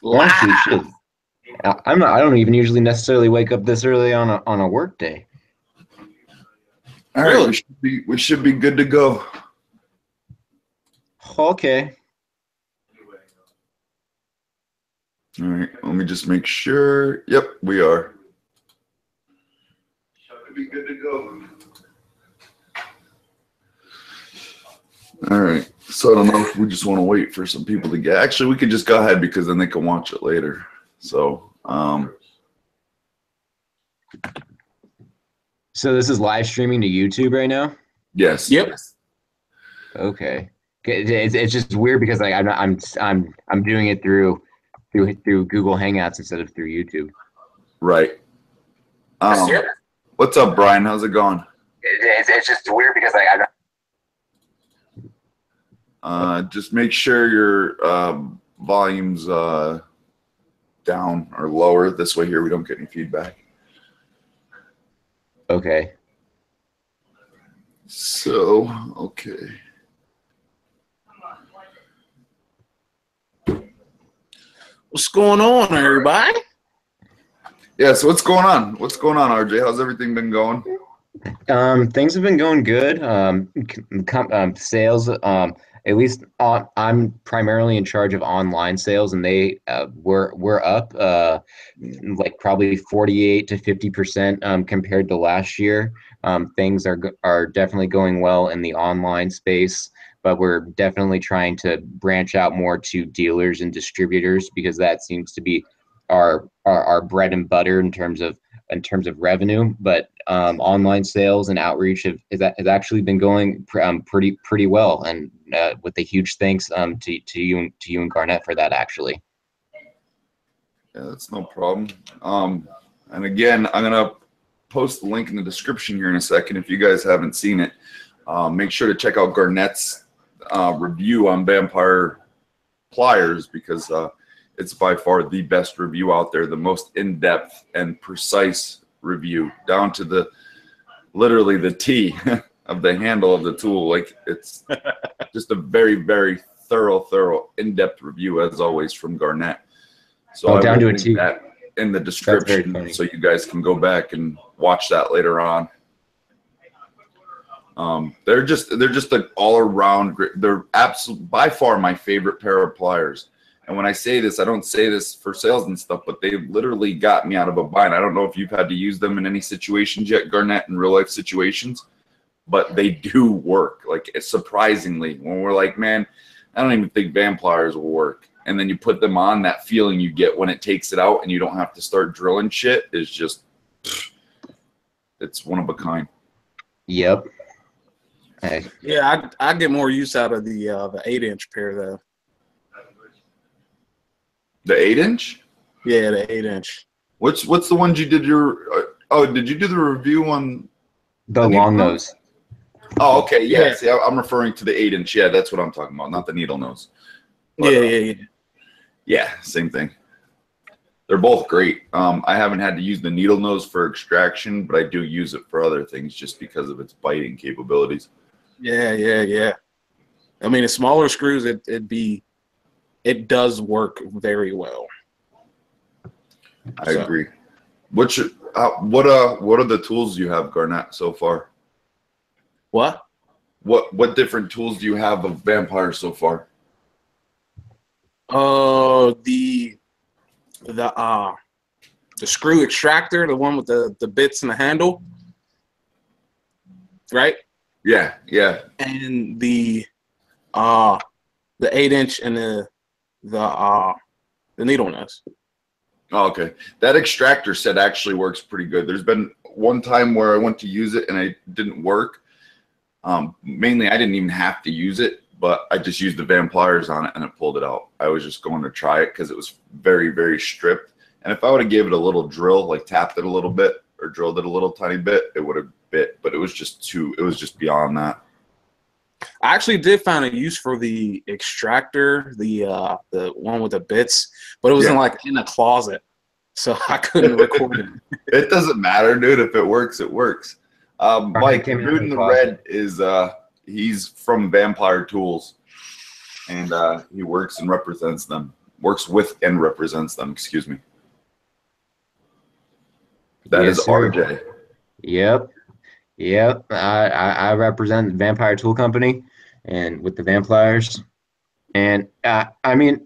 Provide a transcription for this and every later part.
Honestly, shit. I'm not. I don't even usually necessarily wake up this early on a work day. All right, we should be good to go. Okay. All right, let me just make sure. Yep, we are. Should be good to go. All right, so I don't know if we just want to wait for some people to get. Actually, we could just go ahead because then they can watch it later. So, So this is live streaming to YouTube right now. yes. Yep. Okay. It's just weird because like I'm doing it through Google Hangouts instead of through YouTube. Right. What's up, Brian? How's it going? It's just weird because like just make sure your volume's down or lower. This way here we don't get any feedback. Okay. So, okay. What's going on, everybody? Yeah, so what's going on? What's going on, RJ? How's everything been going? Things have been going good. Sales, at least I'm primarily in charge of online sales, and we're up like probably 48 to 50% compared to last year. Things are definitely going well in the online space, but we're definitely trying to branch out more to dealers and distributors because that seems to be our bread and butter in terms of revenue. But online sales and outreach has actually been going pretty well, and with a huge thanks to you and Garnett for that, actually. Yeah, that's no problem. And again, I'm gonna post the link in the description here in a second. If you guys haven't seen it, make sure to check out Garnett's review on Vampire pliers, because it's by far the best review out there, the most in-depth and precise review, down to the literally the T of the handle of the tool. Like, it's just a very, very thorough, in-depth review, as always, from Garnett. So I down will to a link T. that in the description so you guys can go back and watch that later on. They're just an all-around great. They're by far my favorite pair of pliers. And when I say this, I don't say this for sales and stuff, but they literally got me out of a bind. I don't know if you've had to use them in any situations yet, Garnett, in real life situations, but they do work. Like, surprisingly, when we're like, man, I don't even think Vampliers will work. And then you put them on, that feeling you get when it takes it out and you don't have to start drilling shit is just, it's one of a kind. Yep. Yeah, I get more use out of the 8-inch pair though. The 8-inch? Yeah, the 8-inch. What's the ones you did your? Oh, did you do the review on the long nose? Oh, okay, yeah. See, I'm referring to the 8-inch. Yeah, that's what I'm talking about, not the needle nose. But, yeah, same thing. They're both great. I haven't had to use the needle nose for extraction, but I do use it for other things just because of its biting capabilities. Yeah. I mean, the smaller screws, it does work very well. I agree. What are the tools you have, Garnett, so far? What different tools do you have of Vampire so far? The screw extractor, the one with the bits and the handle, right? Yeah. And the 8-inch and the needle nose. Oh, okay. That extractor set actually works pretty good. There's been one time where I went to use it and it didn't work. Mainly, I didn't even have to use it, but I just used the Vampliers on it and it pulled it out. I was just going to try it because it was very, very stripped. And if I would have gave it a little drill, like tapped it a little bit or drilled it a little tiny bit, it would have bit. But it was just beyond that. I actually did find a use for the extractor, the one with the bits, but it was in a closet, so I couldn't record it. It doesn't matter, dude. If it works, it works. Mike, the dude in the red is he's from Vampire Tools, and he works and represents them. works with and represents them. Excuse me. That Yes, is sir. RJ. Yep. Yep. I represent Vampire Tool Company and with the Vampliers. And I mean,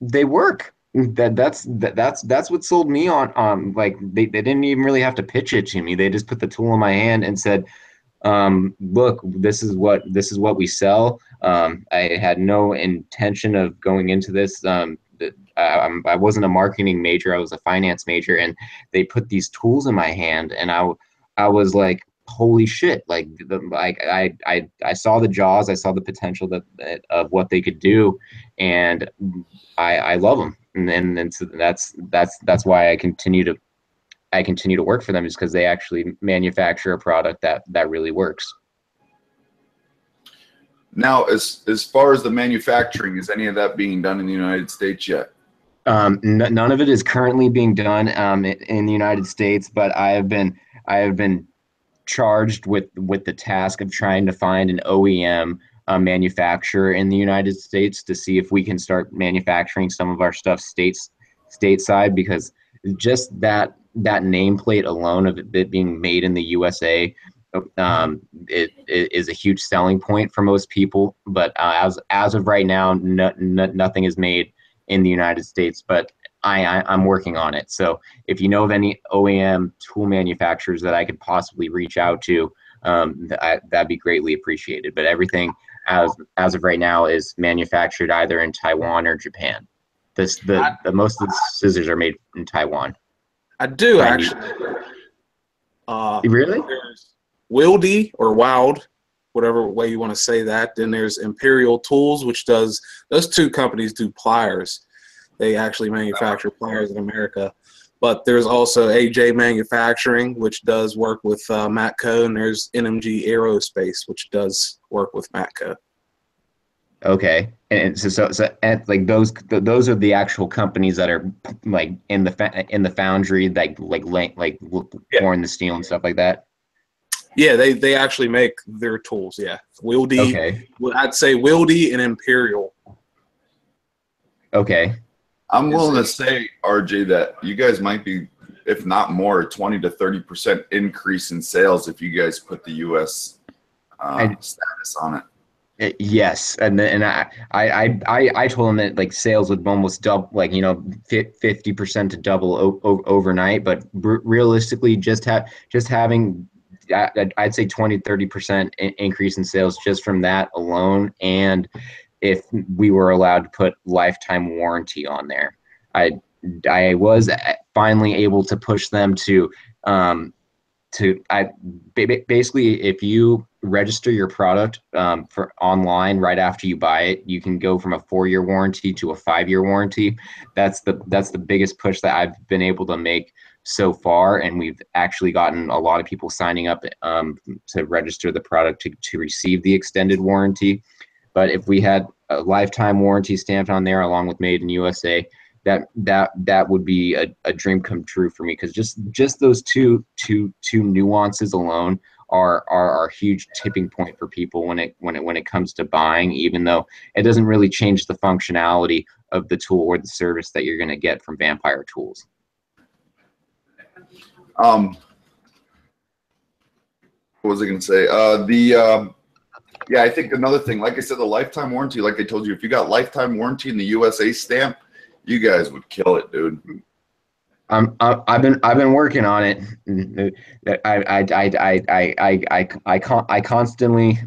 they work. That's what sold me on like they didn't even really have to pitch it to me. They just put the tool in my hand and said, look, this is what we sell. I had no intention of going into this. I wasn't a marketing major. I was a finance major, and they put these tools in my hand, and I was like, holy shit! Like I saw the jaws, I saw the potential of what they could do, and I love them, and so that's why I continue to work for them, is because they actually manufacture a product that really works. Now, as far as the manufacturing, is any of that being done in the United States yet? None of it is currently being done in the United States, but I have been charged with the task of trying to find an OEM manufacturer in the United States to see if we can start manufacturing some of our stuff stateside, because just that nameplate alone of it being made in the USA, it is a huge selling point for most people. But as of right now, nothing is made in the United States, but I'm working on it. So if you know of any OEM tool manufacturers that I could possibly reach out to, that'd be greatly appreciated. But everything as of right now is manufactured either in Taiwan or Japan. The most of the scissors are made in Taiwan. I do actually. Really? There's Wildy or Wild, whatever way you want to say that. Then there's Imperial Tools, which does, those two companies do pliers. They actually manufacture pliers in America. But there's also AJ Manufacturing, which does work with Matco, and there's NMG Aerospace, which does work with Matco. Okay, and so and like those are the actual companies that are like in the foundry, like pouring the steel and stuff like that. Yeah, they actually make their tools. Yeah, Wildy. Okay. I'd say Wildy and Imperial. Okay. I'm willing to say, RJ, that you guys might be, if not more, 20 to 30% increase in sales if you guys put the U.S. Status on it. Yes, and I told him that like sales would almost double, like 50% to double overnight. But realistically, just having, I'd say 20-30% increase in sales just from that alone. And if we were allowed to put lifetime warranty on there, I was finally able to push them to basically, if you register your product for online right after you buy it, you can go from a 4-year warranty to a 5-year warranty. That's the biggest push that I've been able to make so far, and we've actually gotten a lot of people signing up to register the product to receive the extended warranty. But if we had a lifetime warranty stamped on there along with Made in USA, that would be a dream come true for me, because just those two nuances alone are a huge tipping point for people when it comes to buying, even though it doesn't really change the functionality of the tool or the service that you're going to get from Vampire Tools. What was I going to say? Yeah, I think another thing, like I said, the lifetime warranty, like I told you, if you got lifetime warranty in the USA stamp, you guys would kill it, dude. I've been working on it. I constantly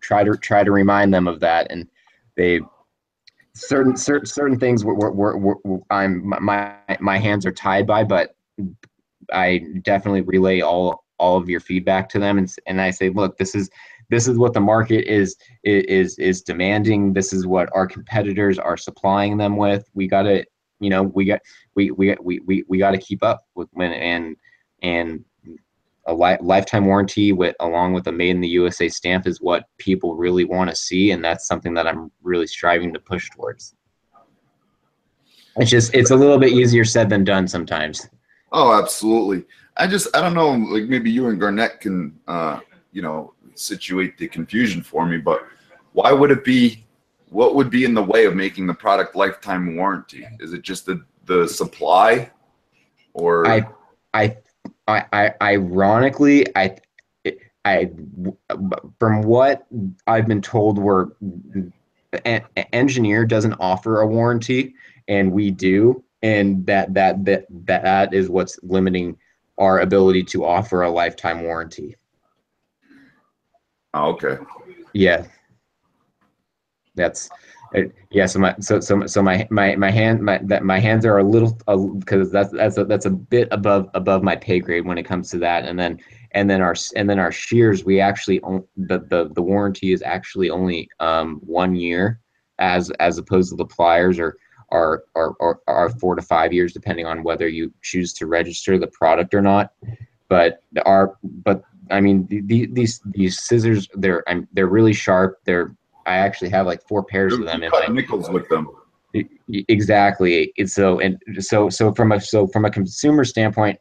try to remind them of that, and they certain things my hands are tied by, but I definitely relay all of your feedback to them, and I say, look, this is what the market is demanding. This is what our competitors are supplying them with. We got to, we got to keep up with and a lifetime warranty along with a Made in the USA stamp is what people really want to see, and that's something that I'm really striving to push towards. It's a little bit easier said than done sometimes. Oh, absolutely. I don't know, like maybe you and Garnett can situate the confusion for me, but why would it be what would be in the way of making the product lifetime warranty? Is it just the supply, or ironically, from what I've been told, an engineer doesn't offer a warranty, and we do, and that is what's limiting our ability to offer a lifetime warranty. Oh, okay. Yeah. That's yeah. So my hands are a little, because that's a bit above my pay grade when it comes to that. And then our shears, we actually the warranty is actually only 1 year, as opposed to the pliers are 4 to 5 years, depending on whether you choose to register the product or not. But I mean, these scissors, they're really sharp. I actually have like 4 pairs of them. You cut nickels with them. Exactly. So from a consumer standpoint,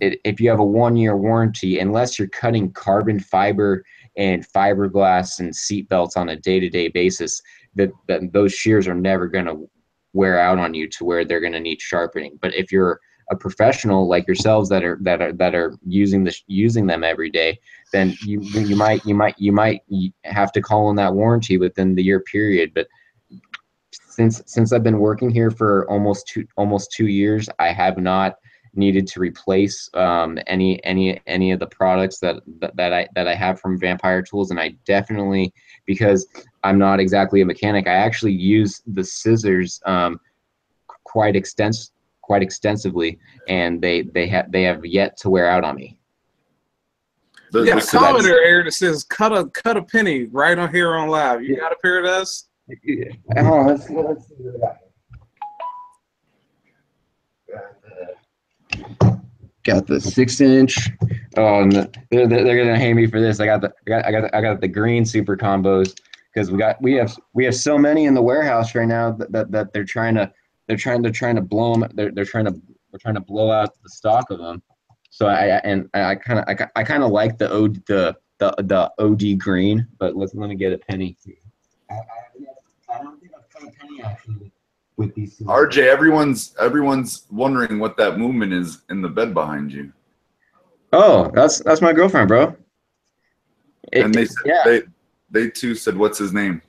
if you have a 1 year warranty, unless you're cutting carbon fiber and fiberglass and seat belts on a day-to-day basis, that those shears are never going to wear out on you to where they're going to need sharpening. But if you're a professional like yourselves that are using them every day, then you might have to call in that warranty within the year period. But since I've been working here for almost 2 years, I have not needed to replace any of the products that I have from Vamplier Tools. And I definitely, because I'm not exactly a mechanic, I actually use the scissors quite extensively, and they have yet to wear out on me. You got a commenter here that says cut a penny right on here on live. You got a pair of those? Yeah. Let's see what I got. The 6-inch. Oh, and they're gonna hate me for this. I got the green super combos, because we have so many in the warehouse right now that they're trying to blow them. We're trying to blow out the stock of them. So I kind of like the OD green, but let me get a penny. I don't think I've cut a penny actually with these. RJ, everyone's wondering what that movement is in the bed behind you. Oh, that's my girlfriend, bro. And they said, they too said, "What's his name?"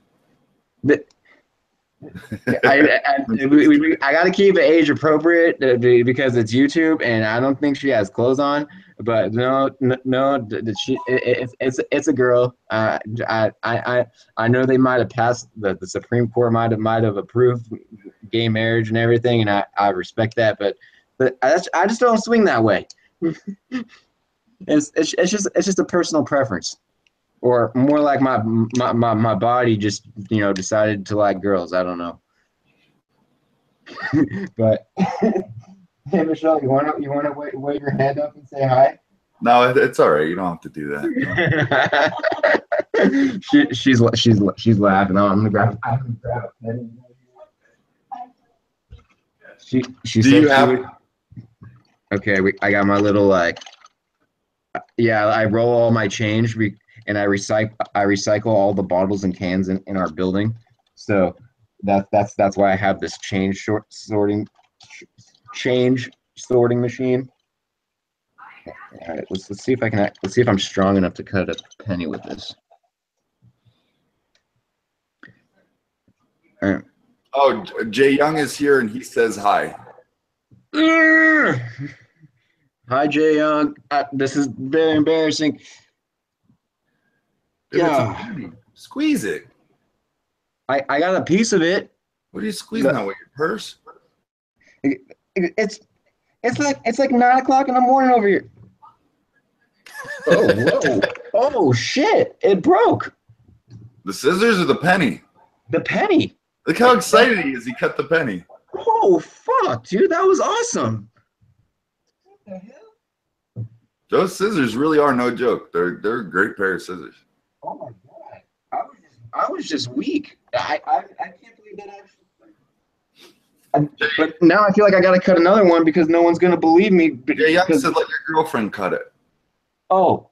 I got to keep it age appropriate because it's YouTube, and I don't think she has clothes on. But no, it's a girl. I know they might have passed the Supreme Court might have approved gay marriage and everything, and I respect that. But I just don't swing that way. It's just a personal preference. Or more like my body just, decided to like girls. I don't know. But hey, Michelle, you wanna wave your hand up and say hi? No, it's all right. You don't have to do that. she's laughing. I'm gonna grab a pen. She do you have? Okay, I got my little I roll all my change. And I recycle all the bottles and cans in our building, so that's why I have this change sorting machine. All right, let's see if I'm strong enough to cut a penny with this. All right. Oh, Jay Young is here and he says hi. Hi, Jay Young. This is very embarrassing. Yeah, squeeze it. I got a piece of it. What are you squeezing out with your purse? It's like 9 o'clock in the morning over here. Oh, whoa. Oh shit! It broke. The scissors or the penny? The penny. Look how excited he is. He cut the penny. Oh fuck, dude, that was awesome. What the hell? Those scissors really are no joke. They're a great pair of scissors. Oh my god, I was just weak. I can't believe that actually. But now I feel like I gotta cut another one because no one's gonna believe me. Yeah, you have to let your girlfriend cut it. Oh,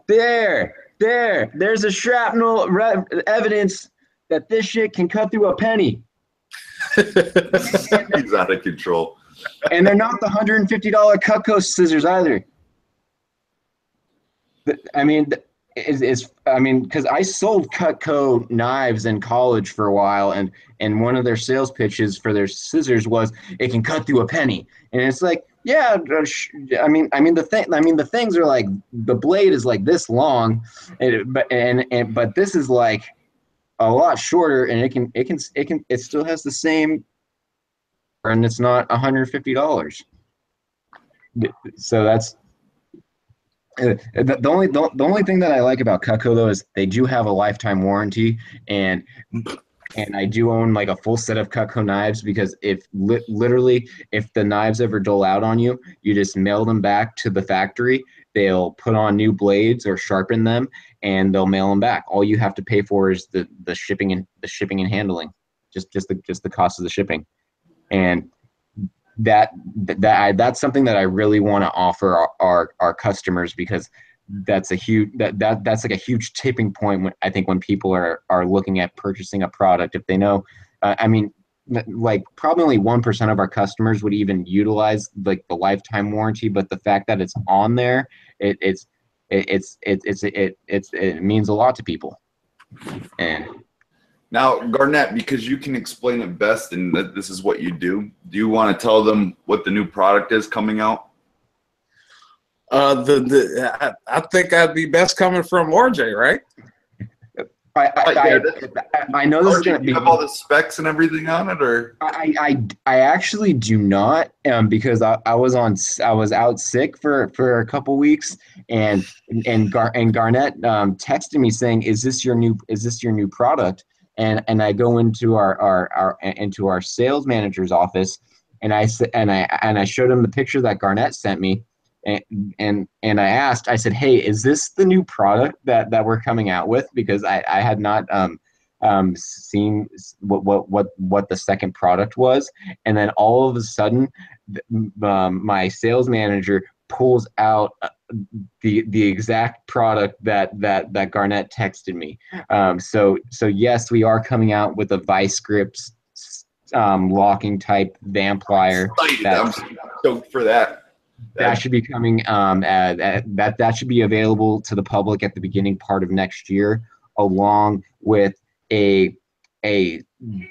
there's a shrapnel evidence that this shit can cut through a penny. He's out of control. And they're not the $150 Cutco scissors either. I mean, because I sold Cutco knives in college for a while, and one of their sales pitches for their scissors was it can cut through a penny, and it's like, yeah, the things are like, the blade is like this long, but this is like a lot shorter, and it still has the same, and it's not $150. So that's the only thing that I like about Cutco though is they do have a lifetime warranty, and I do own like a full set of Cutco knives, because if literally if the knives ever dull out on you, you just mail them back to the factory. They'll put on new blades or sharpen them, and they'll mail them back. All you have to pay for is the shipping and handling, just the cost of the shipping. And that's something that I really want to offer our customers, because that's a huge that's like a huge tipping point when people are looking at purchasing a product. If they know, like probably only 1% of our customers would even utilize like the lifetime warranty, but the fact that it's on there, it means a lot to people. And now, Garnett, because you can explain it best and that this is what you do you want to tell them what the new product is coming out? I think I'd be best coming from RJ, right? I know this is going to be. Do you have all the specs and everything on it, or? I actually do not, because I was out sick for a couple weeks, and Garnett texted me saying, "Is this your new product?" And I go into our sales manager's office, and I showed him the picture that Garnett sent me, and I said, "Hey, is this the new product that we're coming out with?" Because I had not seen what the second product was, and then all of a sudden, my sales manager pulls out the exact product that Garnett texted me. So yes, we are coming out with a vice grips locking type Vamplier. I'm stoked for that. That should be coming. That should be available to the public at the beginning part of next year, along with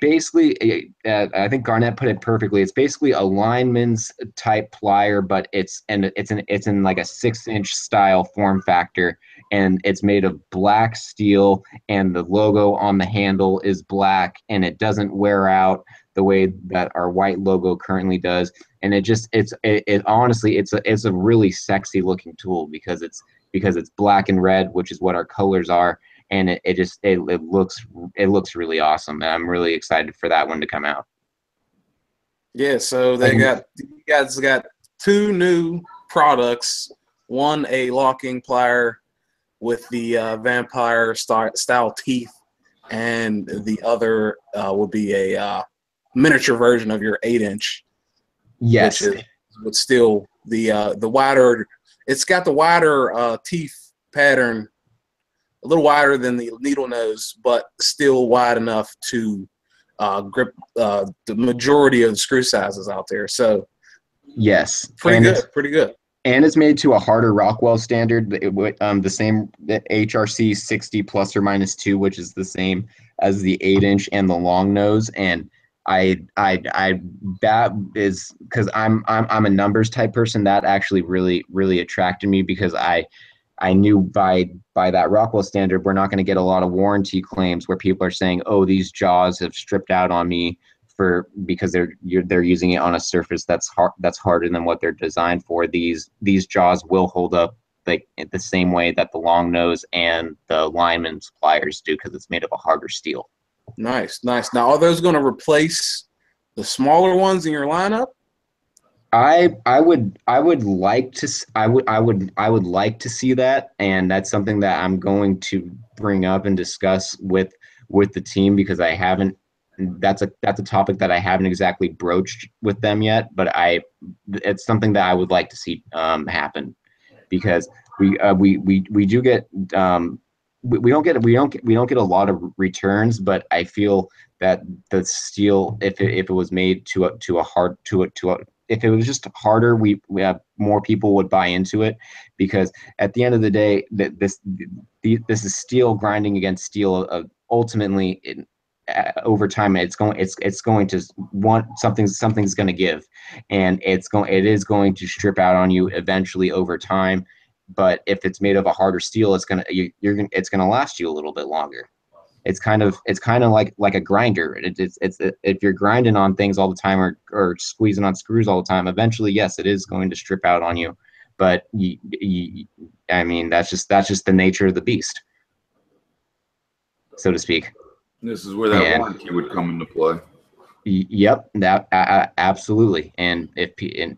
basically I think Garnett put it perfectly. It's basically a lineman's type plier, but it's in like a 6-inch style form factor, and it's made of black steel, and the logo on the handle is black, and it doesn't wear out the way that our white logo currently does. And honestly, it's a really sexy looking tool, because it's black and red, which is what our colors are. And it looks really awesome, and I'm really excited for that one to come out. Yeah, so you guys got 2 new products. One, a locking plier with the Vamplier style teeth, and the other will be a miniature version of your 8-inch. Yes, with still the wider. It's got the wider teeth pattern. A little wider than the needle nose, but still wide enough to grip the majority of the screw sizes out there. So yes, pretty good. And it's made to a harder Rockwell standard, the same HRC 60 ±2, which is the same as the 8-inch and the long nose. And that is because I'm a numbers type person. That actually really attracted me, because I knew by that Rockwell standard, we're not going to get a lot of warranty claims where people are saying, "Oh, these jaws have stripped out on me because they're using it on a surface that's harder than what they're designed for." These jaws will hold up like the same way that the long nose and the lineman's pliers do, because it's made of a harder steel. Nice. Now, are those going to replace the smaller ones in your lineup? I would like to see that, and that's something that I'm going to bring up and discuss with the team, because I haven't. That's a topic that I haven't exactly broached with them yet, but it's something that I would like to see happen, because we do get we don't get a lot of returns, but I feel that the steel, if it was made to a hard to a if it was just harder, we have more people would buy into it, because at the end of the day, this is steel grinding against steel. Ultimately, over time, it's going to want something's going to give, and it is going to strip out on you eventually over time. But if it's made of a harder steel, it's gonna last you a little bit longer. It's kind of like a grinder. It's if you're grinding on things all the time, or squeezing on screws all the time, eventually, yes, it is going to strip out on you. But I mean, that's just the nature of the beast, so to speak. This is where that warranty would come into play. Yep, that absolutely. And if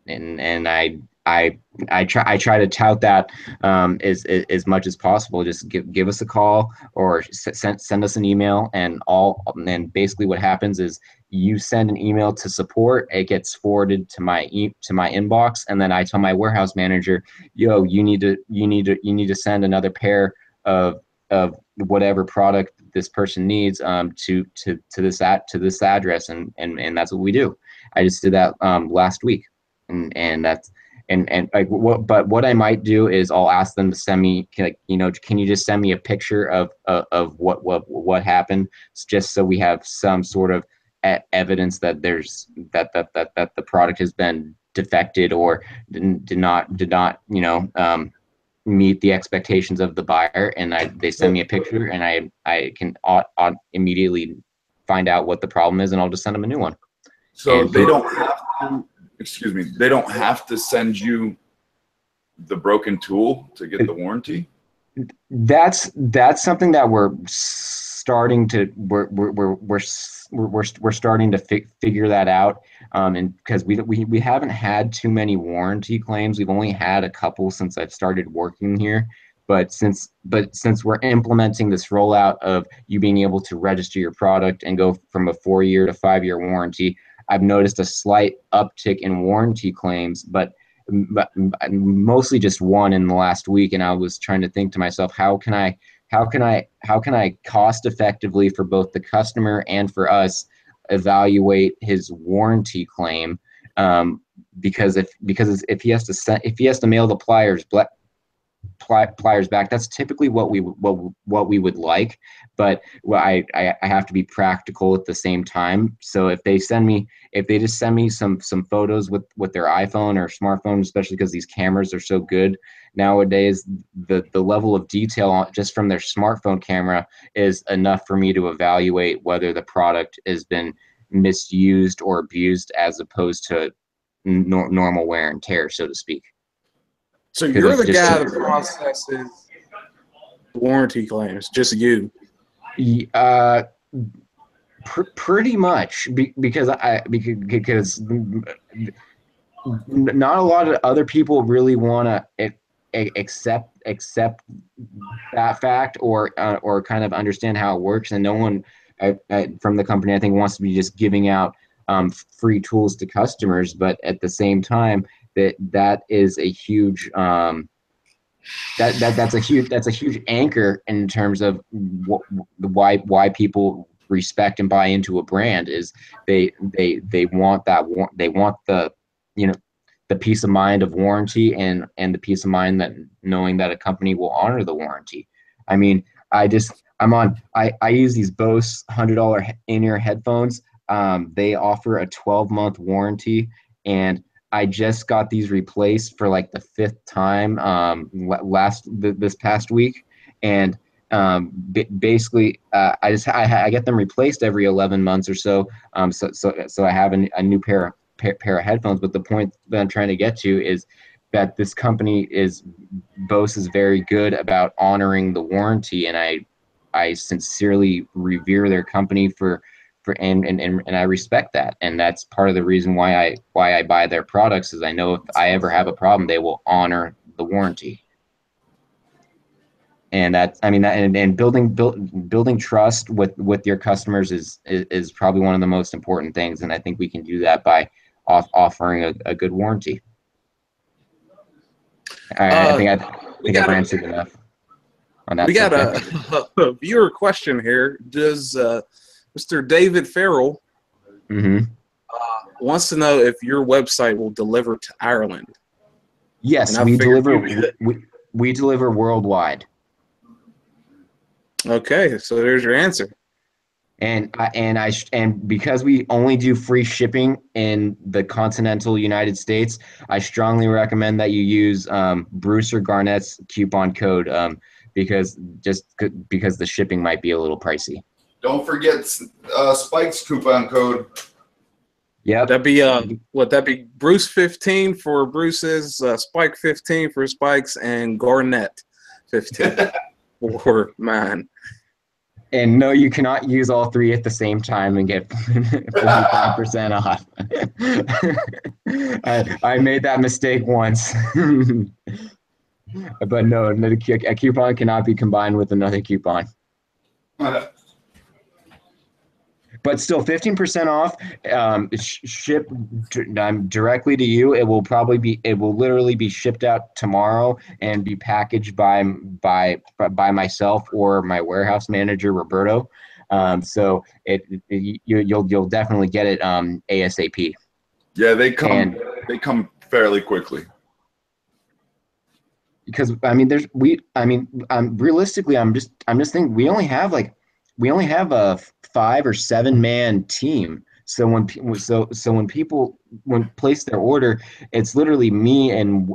and I try to tout that as much as possible. Just give us a call, or send us an email, and basically what happens is you send an email to support, it gets forwarded to my inbox, and then I tell my warehouse manager, yo, you need to send another pair of whatever product this person needs to this address, and that's what we do. I just did that last week, and that's and like what I might do is I'll ask them to send me, can you just send me a picture of what happened, just so we have some sort of evidence that that the product has been defected, or did not meet the expectations of the buyer, and they send me a picture, and I can immediately find out what the problem is, and I'll just send them a new one. So they don't have to, excuse me, they don't have to send you the broken tool to get the warranty? That's something that we're starting to we're starting to figure that out, and because we haven't had too many warranty claims. We've only had a couple since I've started working here, but since we're implementing this rollout of you being able to register your product and go from a 4-year to 5-year warranty, I've noticed a slight uptick in warranty claims, but mostly just one in the last week. And I was trying to think to myself, how can I cost effectively, for both the customer and for us, evaluate his warranty claim? Because if he has to mail the pliers back, that's typically what we would like, but I have to be practical at the same time. So if they just send me some photos with their iPhone or smartphone, especially because these cameras are so good nowadays, the level of detail just from their smartphone camera is enough for me to evaluate whether the product has been misused or abused, as opposed to normal wear and tear, so to speak. So you're the guy that processes warranty claims, just you? Pretty much, because not a lot of other people really want to accept that fact, or kind of understand how it works, and no one from the company, I think, wants to be just giving out free tools to customers. But at the same time, that is a huge that's a huge anchor in terms of why people respect and buy into a brand, is they want the the peace of mind of warranty, and the peace of mind that knowing that a company will honor the warranty. I mean, I use these Bose $100 in-ear headphones. They offer a 12-month warranty, and I just got these replaced for like the 5th time this past week, and basically I get them replaced every 11 months or so. So I have a new pair of headphones. But the point that I'm trying to get to is that this company Bose is very good about honoring the warranty, and I sincerely revere their company and I respect that, and that's part of the reason why I buy their products, is I know if I ever have a problem, they will honor the warranty. And building trust with your customers is probably one of the most important things, and I think we can do that by offering a good warranty. I think I've answered enough. on that We got subject. a viewer question here. Does Mr. David Farrell wants to know if your website will deliver to Ireland? Yes, we deliver worldwide. Okay, so there's your answer. And because we only do free shipping in the continental United States, I strongly recommend that you use Bruce or Garnett's coupon code because the shipping might be a little pricey. Don't forget Spike's coupon code. Yep. That'd be would that be Bruce 15 for Bruce's, Spike 15 for Spike's, and Garnett 15 for mine. And no, you cannot use all three at the same time and get 45% off. I made that mistake once. But no, a coupon cannot be combined with another coupon. But still, 15% off, ship directly to you. It will literally be shipped out tomorrow and be packaged by myself or my warehouse manager, Roberto. So you'll definitely get it ASAP. Yeah, they come fairly quickly. Because I mean, realistically, I'm just thinking we only have a 5 or 7 man team. So when people place their order, it's literally me and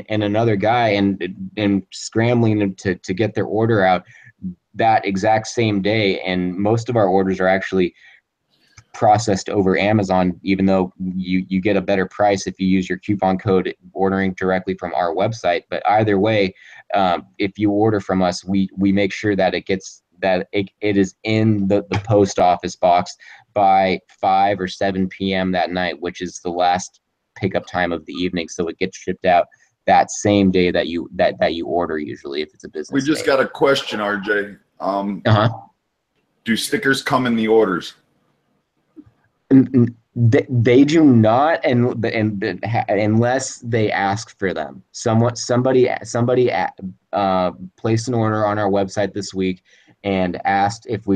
another guy and scrambling them to get their order out that exact same day. And most of our orders are actually processed over Amazon, even though you get a better price if you use your coupon code ordering directly from our website. But either way, if you order from us, we make sure that it is in the post office box by 5 or 7 p.m. that night, which is the last pickup time of the evening. So it gets shipped out that same day that you order, usually, if it's a business. We just got a question, RJ. Do stickers come in the orders? They do not, and unless they ask for them. Somebody placed an order on our website this week and asked if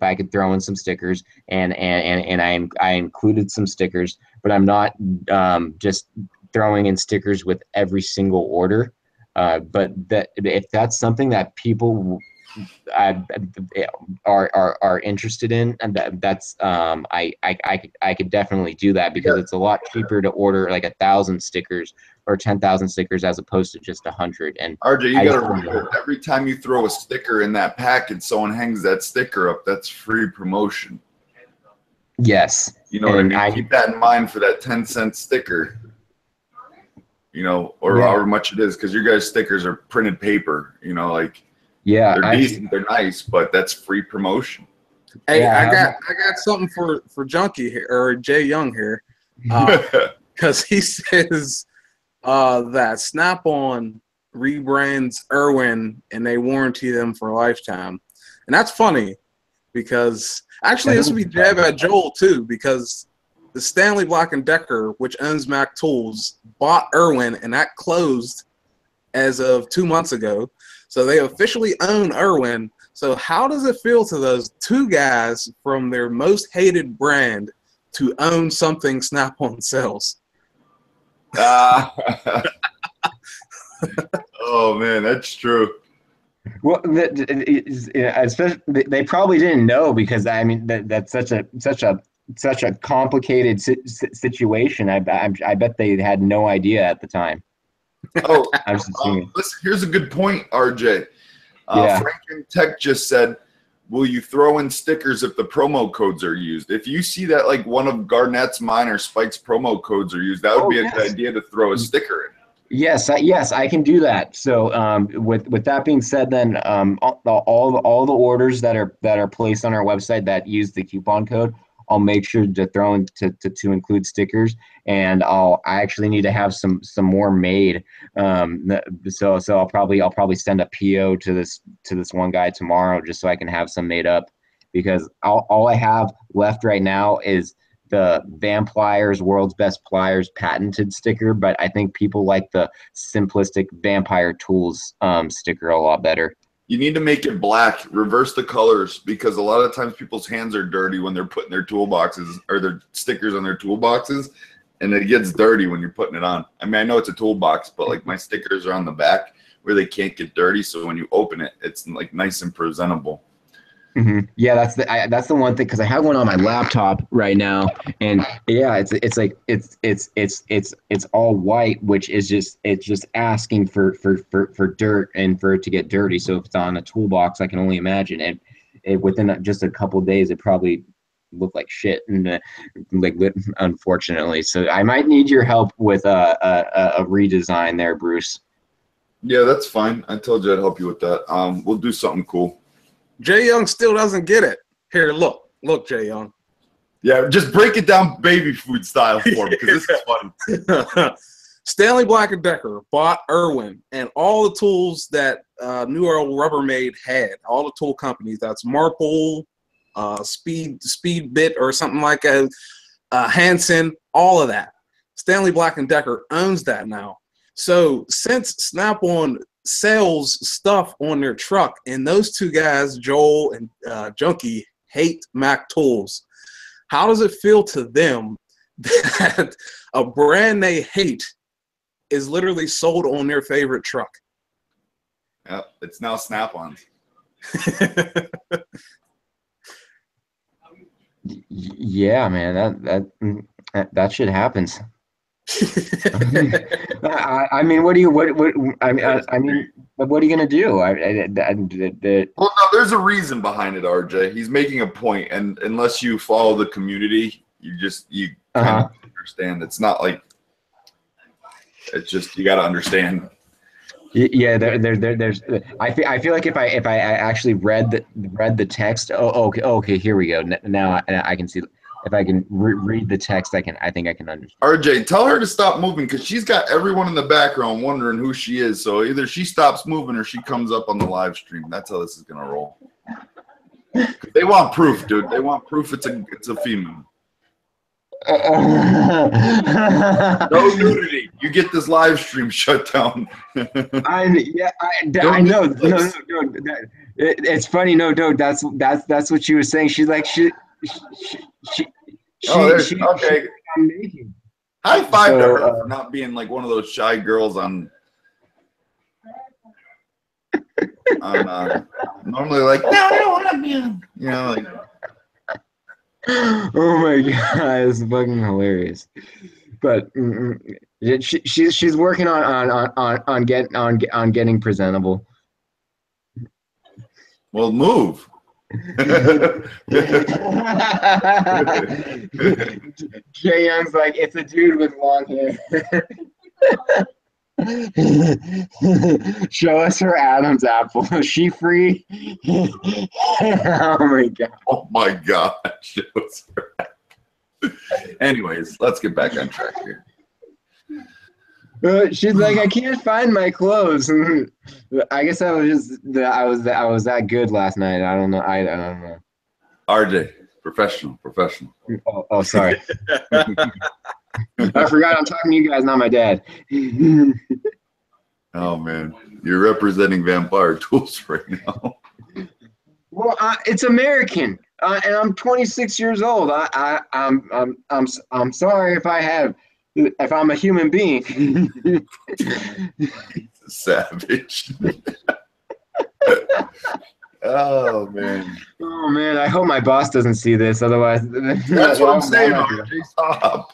I could throw in some stickers, and I included some stickers, but I'm not just throwing in stickers with every single order. But if that's something that people are interested in, and that's I could definitely do that, because it's a lot cheaper to order like 1,000 stickers or 10,000 stickers as opposed to just 100. And RJ, you gotta remember, every time you throw a sticker in that package, someone hangs that sticker up. That's free promotion. Yes, you know what I mean. Keep that in mind for that 10-cent sticker. You know, or however much it is, because your guys' stickers are printed paper. You know, like. Yeah, they're decent, they're nice, but that's free promotion. Hey, I got something for Junkie here, or Jay Young here, because he says that Snap-on rebrands Irwin and they warranty them for a lifetime, and that's funny because actually this would be jab at Joel too, because the Stanley Black & Decker, which owns Mac Tools, bought Irwin, and that closed as of 2 months ago. So they officially own Irwin. So how does it feel to those two guys from their most hated brand to own something Snap-on sells? Oh man, that's true. Well, especially they probably didn't know, because I mean that's such a complicated situation. I bet they had no idea at the time. Oh, listen, here's a good point, RJ. Franklin Tech just said, will you throw in stickers if the promo codes are used? If you see that like one of Garnett's, mine, or Spike's promo codes are used, that would be a good idea to throw a sticker in. Yes, I can do that. So with that being said, then all the orders that are placed on our website that use the coupon code, I'll make sure to throw in to include stickers, and I actually need to have some more made. So I'll probably send a PO to this one guy tomorrow, just so I can have some made up, because all I have left right now is the Vamplier's World's Best Pliers patented sticker, but I think people like the simplistic Vampire Tools sticker a lot better. You need to make it black. Reverse the colors, because a lot of times people's hands are dirty when they're putting their toolboxes or their stickers on their toolboxes, and it gets dirty when you're putting it on. I mean, I know it's a toolbox, but like my stickers are on the back where they can't get dirty, so when you open it, it's like nice and presentable. Mm-hmm. Yeah, that's the one thing, because I have one on my laptop right now, and yeah, it's all white, which is just asking for dirt and for it to get dirty. So if it's on a toolbox, I can only imagine it within just a couple of days, it probably looked like shit, and unfortunately. So I might need your help with a redesign there, Bruce. Yeah, that's fine. I told you I'd help you with that. We'll do something cool. Jay Young still doesn't get it. Here, look, Jay Young. Yeah, just break it down baby food style for me, because this is funny. Stanley Black & Decker bought Irwin and all the tools that New World Rubbermaid had. All the tool companies. That's Marple, Speed Bit, or something like a Hansen. All of that. Stanley Black & Decker owns that now. So since Snap-on sells stuff on their truck, and those two guys, Joel and Junkie, hate Mac tools, how does it feel to them that a brand they hate is literally sold on their favorite truck? Yeah, it's now Snap-on. Yeah, man, that shit happens. I mean, what are you gonna do? Well, no, there's a reason behind it, RJ. He's making a point, and unless you follow the community, you kind of understand. It's not like, it's just, you got to understand. Yeah, there's. I feel like if I actually read the text. Oh, okay. Here we go. Now I can see. If I can read the text, I think I can understand. RJ, tell her to stop moving, because she's got everyone in the background wondering who she is. So either she stops moving or she comes up on the live stream. That's how this is gonna roll. They want proof, dude. They want proof it's a female. No nudity. You get this live stream shut down. I know. No, it's funny. No, that's what she was saying. She's like okay. High five to her for not being like one of those shy girls on normally like, no, I don't want to be, like. Oh my god, it's fucking hilarious. But she's working on getting presentable. Well, move. Jay Young's like, it's a dude with long hair. Show us her Adam's apple. Is she free? Oh my god. Oh my god. Show us her apple. Anyways, let's get back on track here. She's like, I can't find my clothes. I guess I was that good last night. I don't know. I don't know. RJ, professional. Oh, sorry. I forgot I'm talking to you guys, not my dad. Oh man, you're representing Vamplier Tools right now. Well, it's American, and I'm 26 years old. I'm sorry if I'm a human being. Savage. Oh man, I hope my boss doesn't see this, otherwise. That's what I'm saying. RJ, stop.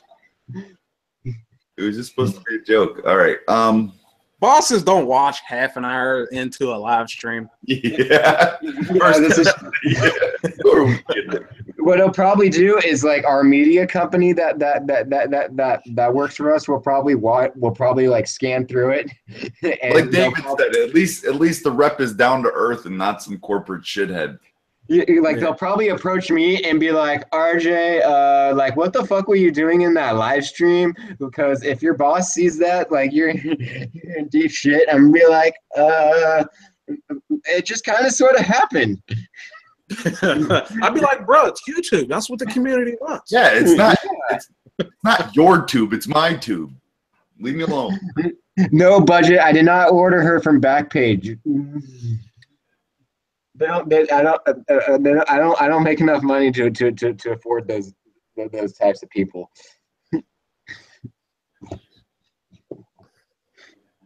It was just supposed to be a joke. All right. Bosses don't watch half an hour into a live stream. Yeah. What he'll probably do is, like, our media company that works for us will probably like scan through it. And like David said, at least the rep is down to earth and not some corporate shithead. They'll probably approach me and be like, RJ, like, what the fuck were you doing in that live stream? Because if your boss sees that, like, you're in deep shit. I'm be like, it just kind of sort of happened. I'd be like, bro, it's YouTube. That's what the community wants. Yeah, it's not your tube. It's my tube. Leave me alone. No budget. I did not order her from Backpage. I don't make enough money to afford those types of people.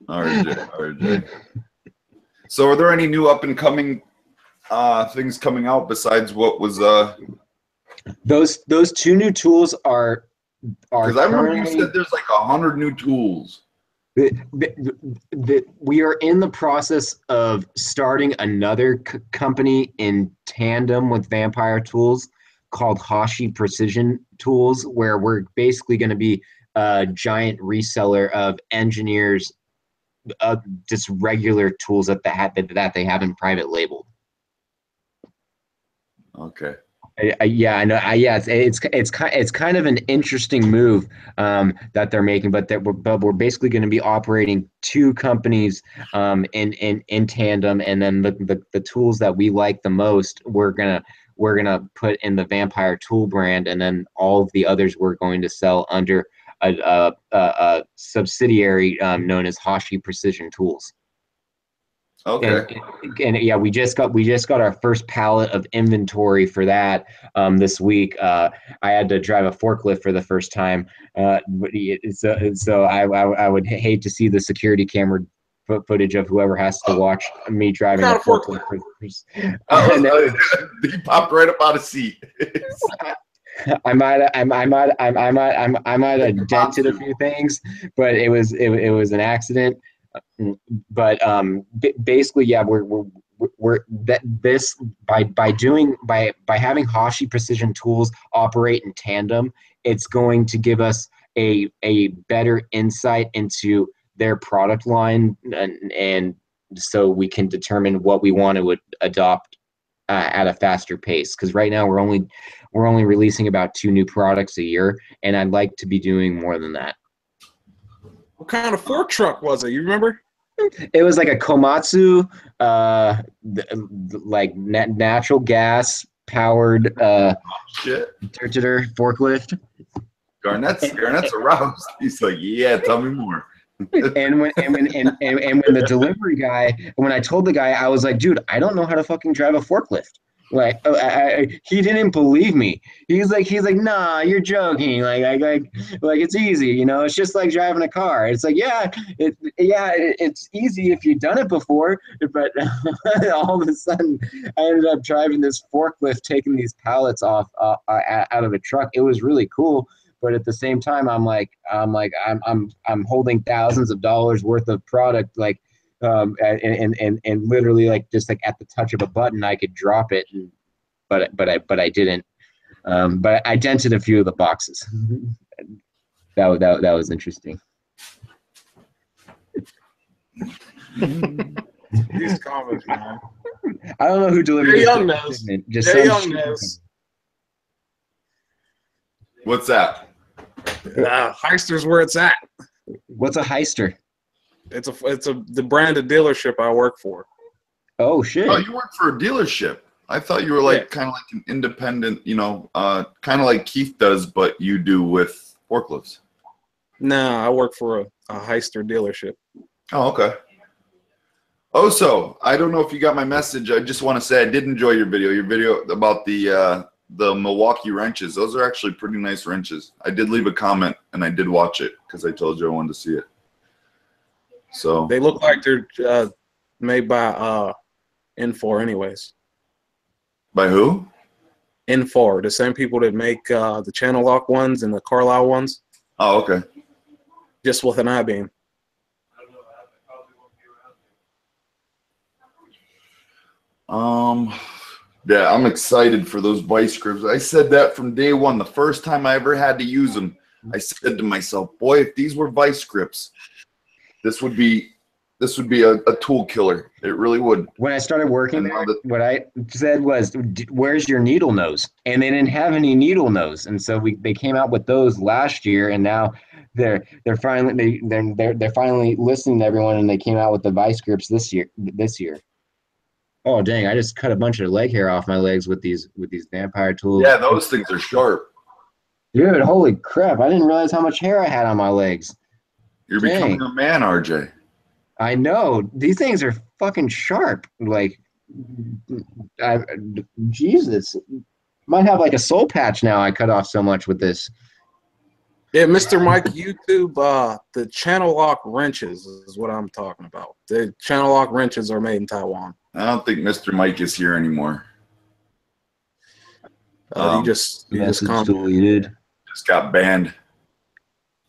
RJ. So are there any new up and coming things coming out besides what was those two new tools are because I remember you said there's like 100 new tools. We are in the process of starting another company in tandem with Vampire Tools called Hashi Precision Tools, where we're basically going to be a giant reseller of engineers just regular tools that they haven't private labeled. Okay. Yeah, I know. Yeah, it's kind of an interesting move that they're making, but we're basically going to be operating two companies in tandem, and then the tools that we like the most, we're gonna put in the Vampire Tool brand, and then all of the others we're going to sell under a subsidiary known as Hashi Precision Tools. Okay. And yeah, we just got our first pallet of inventory for that this week. I had to drive a forklift for the first time, so I would hate to see the security camera footage of whoever has to watch me driving a forklift. He popped right up out of seat. I might have dented a few things, but it was an accident. But basically, yeah, we're this by having Hashi Precision Tools operate in tandem, it's going to give us a better insight into their product line, and so we can determine what we want to adopt at a faster pace. Because right now we're only releasing about 2 new products a year, and I'd like to be doing more than that. What kind of fork truck was it? You remember? It was like a Komatsu, like natural gas powered forklift. Garnett's aroused. He's like, yeah, tell me more. and when the delivery guy, when I told the guy, I was like, dude, I don't know how to fucking drive a forklift. Like, he didn't believe me. He's like, nah, you're joking. Like it's easy, you know. It's just like driving a car. It's like, it's easy if you've done it before. But all of a sudden, I ended up driving this forklift, taking these pallets off out of a truck. It was really cool. But at the same time, I'm holding thousands of dollars worth of product, like. And literally, like, just like at the touch of a button, I could drop it, but I didn't. But I dented a few of the boxes. that was interesting. These comments, man. I don't know who delivered Jay this. Young knows. Jay Young knows. What's that? Heister's where it's at. What's a Heister? It's the brand of dealership I work for. Oh shit! Oh, you work for a dealership. I thought you were like kind of like an independent, you know, kind of like Keith does, but you do with forklifts. No, I work for a Heister dealership. Oh, okay. Oh, so I don't know if you got my message. I just want to say I did enjoy your video. Your video about the Milwaukee wrenches. Those are actually pretty nice wrenches. I did leave a comment and I did watch it because I told you I wanted to see it. So they look like they're made by Infor anyways. By who? Infor, the same people that make the channel lock ones and the Carlisle ones. Oh, okay. Just with an I-beam. Yeah, I'm excited for those vice grips. I said that from day one. The first time I ever had to use them, I said to myself, boy, if these were vice grips, this would be a tool killer. It really would. When I started working there, what I said was, where's your needle nose? And they didn't have any needle nose. And so they came out with those last year, and now they're finally listening to everyone, and they came out with the vice grips this year. Oh dang, I just cut a bunch of leg hair off my legs with these Vampire tools. Yeah, those things are sharp. Dude, holy crap. I didn't realize how much hair I had on my legs. You're becoming a man, RJ. I know. These things are fucking sharp. Like, I, Jesus, might have like a soul patch now. I cut off so much with this. Yeah, Mr. Mike, YouTube, the channel lock wrenches is what I'm talking about. The channel lock wrenches are made in Taiwan. I don't think Mr. Mike is here anymore. You just deleted. Just got banned.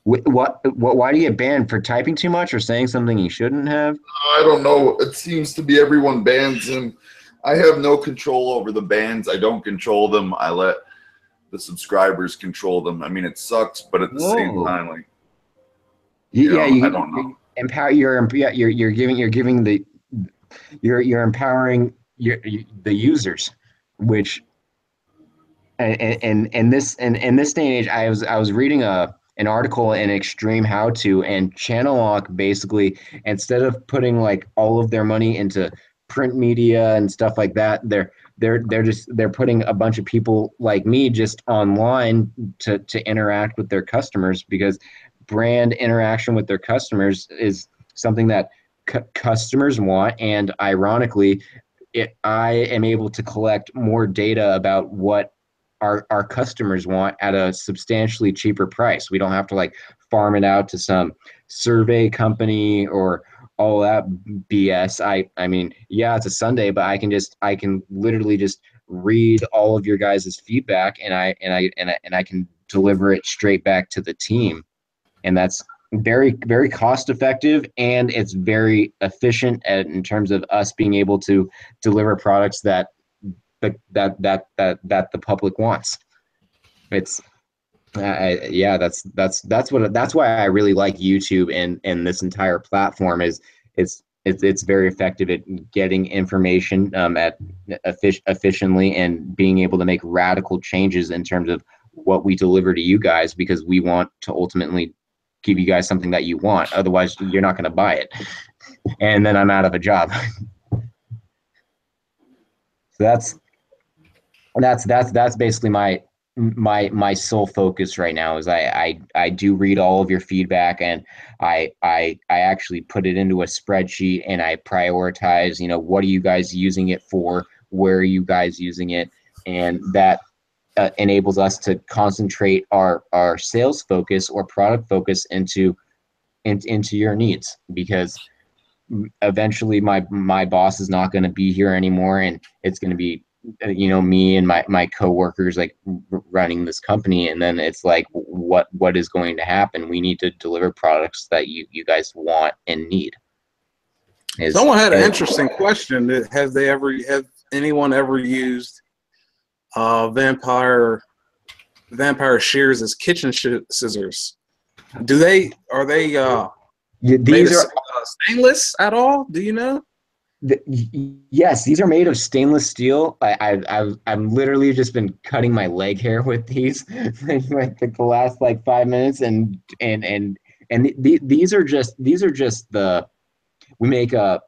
What? Why do you get banned for typing too much or saying something you shouldn't have? I don't know. It seems to be everyone bans him. I have no control over the bans. I don't control them. I let the subscribers control them. I mean, it sucks, but at the same time, like, I don't know. You're empowering the users, which in this day and age, I was reading an article in Extreme How To, and Channel Lock basically, instead of putting like all of their money into print media and stuff like that, they're putting a bunch of people like me just online to interact with their customers, because brand interaction with their customers is something that customers want. And ironically, I am able to collect more data about what our customers want at a substantially cheaper price. We don't have to like farm it out to some survey company or all that BS. I mean, yeah, it's a Sunday, but I can literally just read all of your guys' feedback, and I can deliver it straight back to the team. And that's very, very cost effective, and it's very efficient in terms of us being able to deliver products that the public wants. It's yeah, that's why I really like YouTube and this entire platform is it's very effective at getting information efficiently, and being able to make radical changes in terms of what we deliver to you guys, because we want to ultimately give you guys something that you want. Otherwise, you're not going to buy it, and then I'm out of a job. So that's basically my sole focus right now. Is I do read all of your feedback, and I actually put it into a spreadsheet, and I prioritize, what are you guys using it for, where are you guys using it, and that enables us to concentrate our sales focus or product focus into your needs, because eventually my boss is not going to be here anymore, and it's going to be me and my coworkers like running this company. And then it's like, what is going to happen? We need to deliver products that you guys want and need. Someone had an interesting question. Have anyone ever used Vamplier shears as kitchen scissors? Are they these are stainless at all? Do you know? Yes, these are made of stainless steel. I've literally just been cutting my leg hair with these like the last like 5 minutes, and these are just we make I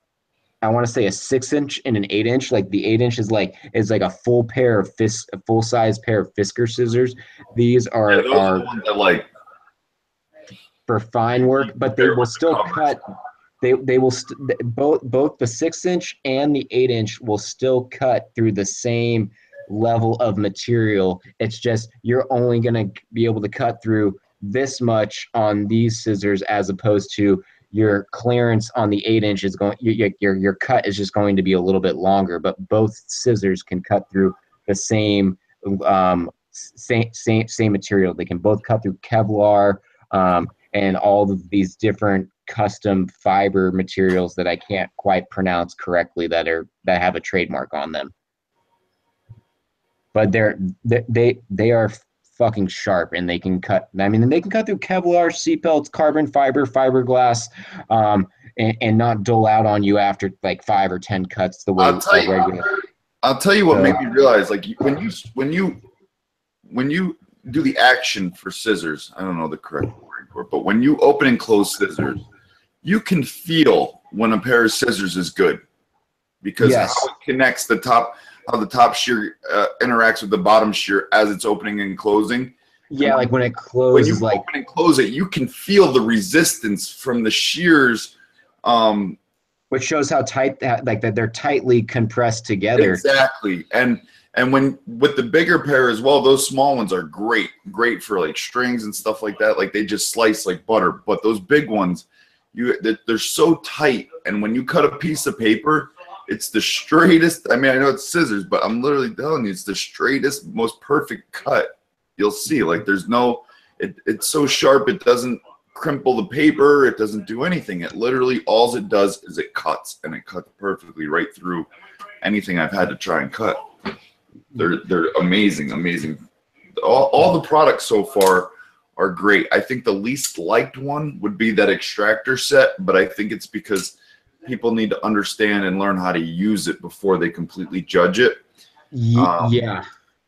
want to say a 6-inch and an 8-inch. Like the 8-inch is like a full size pair of Fisker scissors. These are the ones that like for fine work, but they will still cut. They will both the 6-inch and the 8-inch will still cut through the same level of material. It's just you're only going to be able to cut through this much on these scissors, as opposed to your clearance on the 8-inch is going. Your cut is just going to be a little bit longer, but both scissors can cut through the same same material. They can both cut through Kevlar. And all of these different custom fiber materials that I can't quite pronounce correctly that have a trademark on them. But they are fucking sharp, and they can cut. I mean, they can cut through Kevlar, seatbelts, carbon fiber, fiberglass, and not dole out on you after like 5 or 10 cuts the way regular. I'll tell you what made me realize, like when you do the action for scissors, I don't know the correct word for it, but when you open and close scissors, you can feel when a pair of scissors is good, because how it connects how the top shear interacts with the bottom shear as it's opening and closing. Yeah, like when it closes, when you open and close it, you can feel the resistance from the shears. When which shows how tight like that they're tightly compressed together. Exactly. And when with the bigger pair as well, those small ones are great for like strings and stuff like that. Like they just slice like butter. But those big ones, they're so tight. And when you cut a piece of paper, it's the straightest. I mean, I know it's scissors, but I'm literally telling you, it's the straightest, most perfect cut you'll see. Like there's no, it's so sharp, it doesn't crimple the paper, it doesn't do anything. It literally, all it does is it cuts, and it cuts perfectly right through anything I've had to try and cut. They're amazing. All the products so far are great. I think the least liked one would be that extractor set, but I think it's because people need to understand and learn how to use it before they completely judge it. Yeah.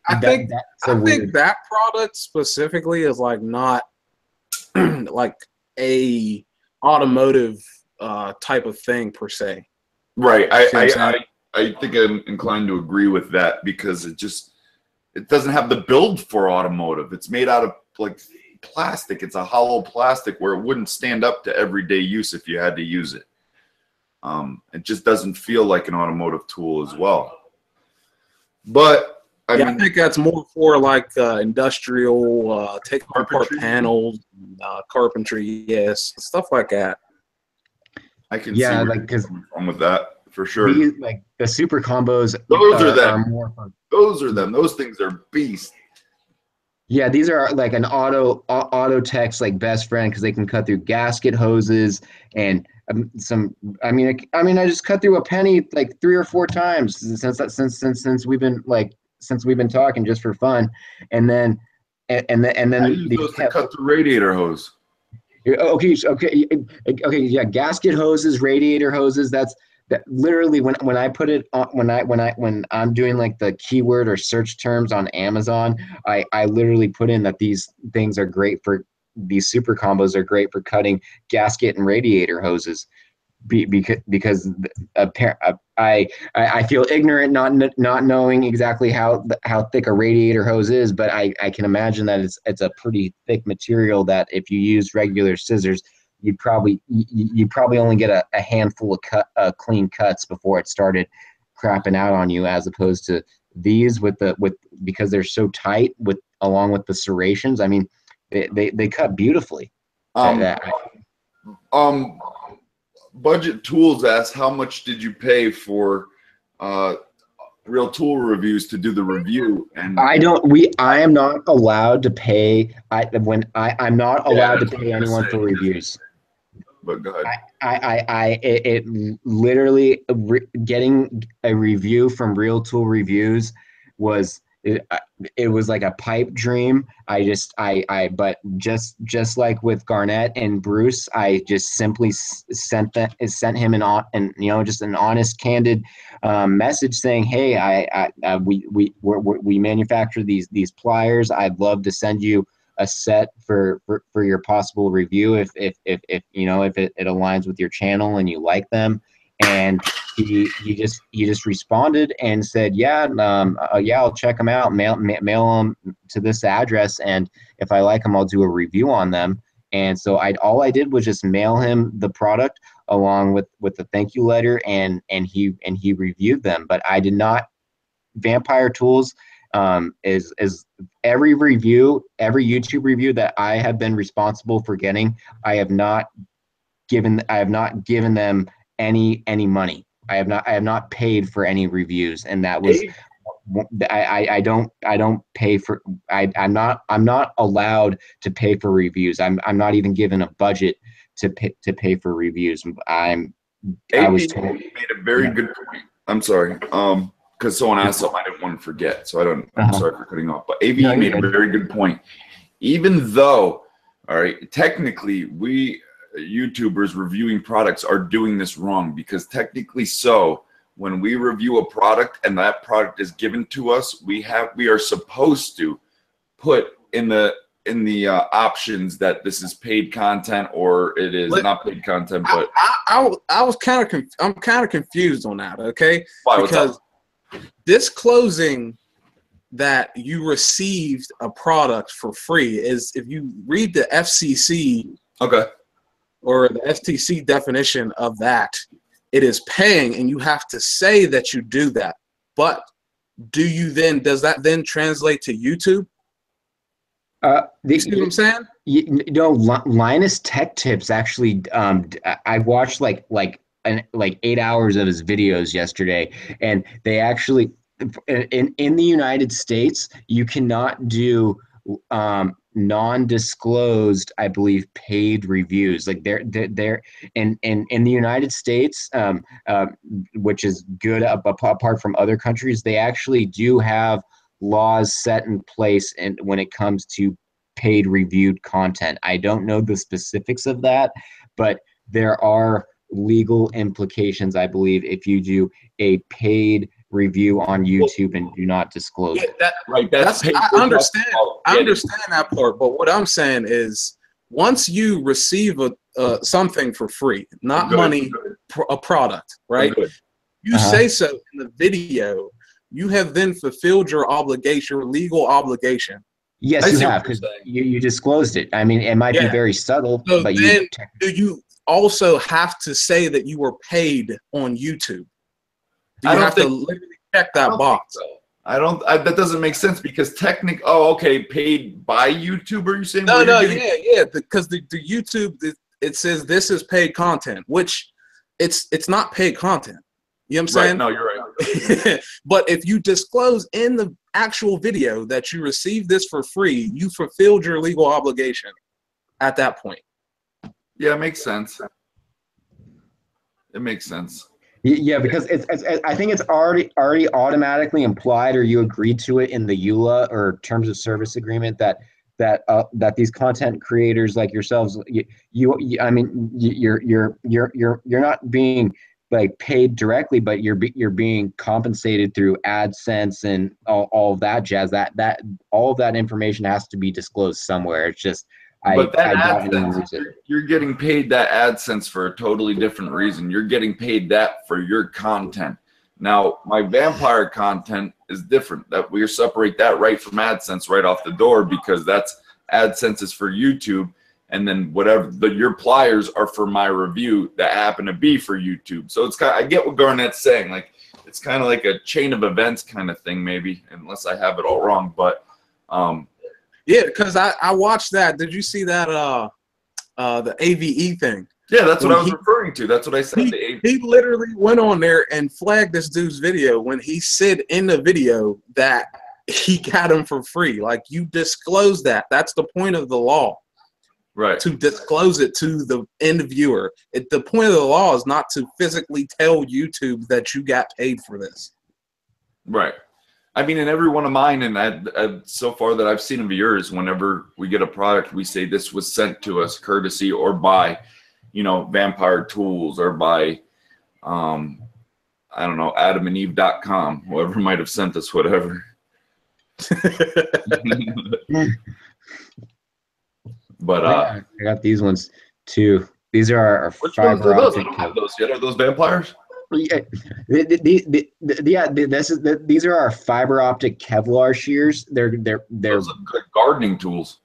I think that product specifically is like not like a automotive type of thing per se. Right. I think I'm inclined to agree with that because it doesn't have the build for automotive. It's made out of like plastic. It's a hollow plastic where it wouldn't stand up to everyday use if you had to use it. It just doesn't feel like an automotive tool as well. But I mean, I think that's more for like industrial, taking apart panels, carpentry, yes, stuff like that. I can see where you're coming from with that for sure. Like the super combos, those are them. More fun. Those are them. Those things are beasts. Yeah, these are like an auto tech's like best friend because they can cut through gasket hoses and I mean I just cut through a penny like 3 or 4 times since we've been talking just for fun, and then I use those to cut the radiator hose. Okay, yeah, gasket hoses, radiator hoses. That literally when I put it on, when I'm doing like the keyword or search terms on Amazon, I literally put in that these things are great for, these super combos are great for cutting gasket and radiator hoses, because I feel ignorant not knowing exactly how thick a radiator hose is, but I can imagine that it's a pretty thick material that if you use regular scissors, you'd probably only get a handful of clean cuts before it started crapping out on you, as opposed to these because they're so tight along with the serrations. I mean, they cut beautifully. Budget Tools asks, how much did you pay for Real Tool Reviews to do the review? And I am not allowed to pay. I'm not allowed to pay anyone for reviews. But go ahead. It literally getting a review from Real Tool Reviews was. It was like a pipe dream. But just like with Garnett and Bruce, I just simply sent him just an honest, candid message saying, hey, we manufacture these pliers. I'd love to send you a set for your possible review if it aligns with your channel and you like them. And he just responded and said, yeah, I'll check them out, mail them to this address, and if I like them, I'll do a review on them. And so all I did was just mail him the product along with the thank you letter, and he reviewed them. But I did not. Vampire Tools is every YouTube review that I have been responsible for getting, I have not given them any money. I have not paid for any reviews, and that was I don't pay for. I'm not allowed to pay for reviews. I'm not even given a budget to pay for reviews. I was told. Made a very good point. I'm sorry, because someone asked something I didn't want to forget, so I'm sorry for cutting off. But AV made a very good point. Even though, all right, technically we YouTubers reviewing products are doing this wrong, because technically when we review a product and that product is given to us, we are supposed to put in the options that this is paid content or it is not paid content. But I'm kind of confused on that. Okay, why? Because disclosing that you received a product for free is, if you read the FCC, okay, or the FTC definition of that, it is paying, and you have to say that you do that. But does that then translate to YouTube? You see what I'm saying? You know, Linus Tech Tips actually, I watched like 8 hours of his videos yesterday, and they actually, in the United States, you cannot do non-disclosed, I believe, paid reviews. Like they're in the United States, which is good apart from other countries. They actually do have laws set in place, and when it comes to paid reviewed content, I don't know the specifics of that, but there are legal implications, I believe, if you do a paid review on YouTube and do not disclose it. I understand that part, but what I'm saying is, once you receive something for free, not money, a product, right? You say so in the video, you have then fulfilled your obligation, your legal obligation. Yes, you have, because you disclosed it. I mean, it might be very subtle, so but then do you also have to say that you were paid on YouTube? Do you have to literally check that box? That doesn't make sense, because paid by YouTube, are you saying? Because the YouTube, it says this is paid content, which it's not paid content. You know what I'm saying? No, you're right. But if you disclose in the actual video that you received this for free, you fulfilled your legal obligation at that point. Yeah, it makes sense. It makes sense. Yeah, because I think it's already automatically implied, or you agreed to it in the EULA or terms of service agreement, that these content creators like yourselves, I mean, you're not being like paid directly, but you're being compensated through AdSense and all of that jazz. That all of that information has to be disclosed somewhere. It's just you're getting paid that AdSense for a totally different reason. You're getting paid that for your content. Now, my Vamplier content is different. That we separate that right from AdSense right off the door, because that's AdSense is for YouTube, and then whatever your pliers are for my review that happen to be for YouTube. So it's I get what Garnett's saying. Like, it's kind of like a chain of events kind of thing, maybe, unless I have it all wrong. But yeah, because I watched that. Did you see that the AVE thing? Yeah, that's what I was referring to. That's what I said. He literally went on there and flagged this dude's video when he said in the video that he got him for free. Like, you disclose that. That's the point of the law. Right. To disclose it to the end viewer. The point of the law is not to physically tell YouTube that you got paid for this. Right. I mean, in every one of mine, and so far that I've seen of yours, whenever we get a product, we say this was sent to us courtesy or by, Vampire Tools, or by, I don't know, adamandeve.com, whoever might have sent us whatever. But I got these ones too. These are our fiber optic. Are those Vampliers? Yeah, these are our fiber optic Kevlar shears. They're those are good gardening tools.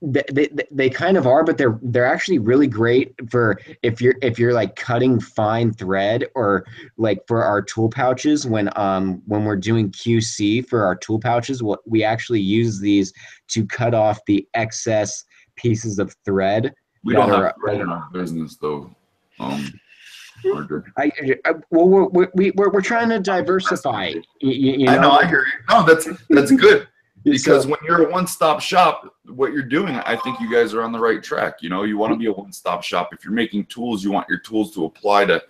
They kind of are, but they're actually really great for if you're like cutting fine thread, or like for our tool pouches when we're doing QC for our tool pouches. We actually use these to cut off the excess pieces of thread. We don't have thread in our business though. We're trying to diversify. You know? I know, I hear you. No, that's good. Because when you're a one-stop shop, what you're doing, I think you guys are on the right track. You want to be a one-stop shop. If you're making tools, you want your tools to apply to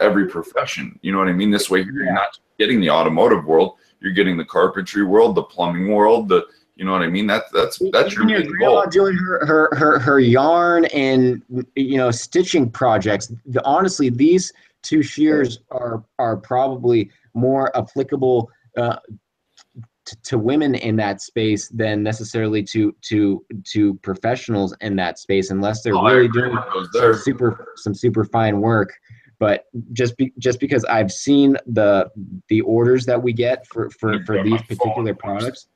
every profession. You know what I mean? This way, you're not getting the automotive world. You're getting the carpentry world, the plumbing world, you know what I mean? That's your main goal. Doing her yarn and stitching projects. Honestly, these two shears are probably more applicable to women in that space than necessarily to professionals in that space, unless they're really doing some super fine work. But just because I've seen the orders that we get for these particular products.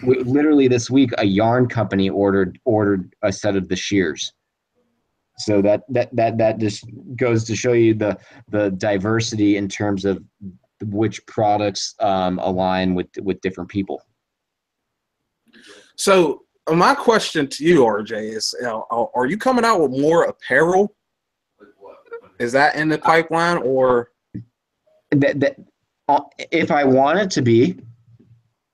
Literally this week, a yarn company ordered a set of the shears. So that just goes to show you the diversity in terms of which products align with different people. So my question to you, RJ, is are you coming out with more apparel? Is that in the pipeline, or if I want it to be,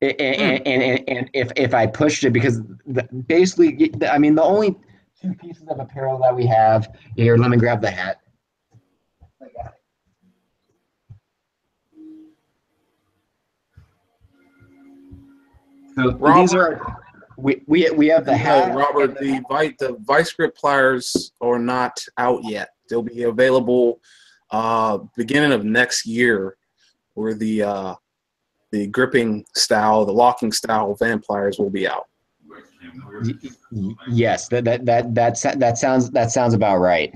and if I pushed it, because basically, I mean, the only two pieces of apparel that we have here. Let me grab the hat. So Robert, these are we have the hat. Robert, the vice grip pliers are not out yet. They'll be available beginning of next year, where the gripping style, the locking style Vampliers will be out. Yes, that sounds about right.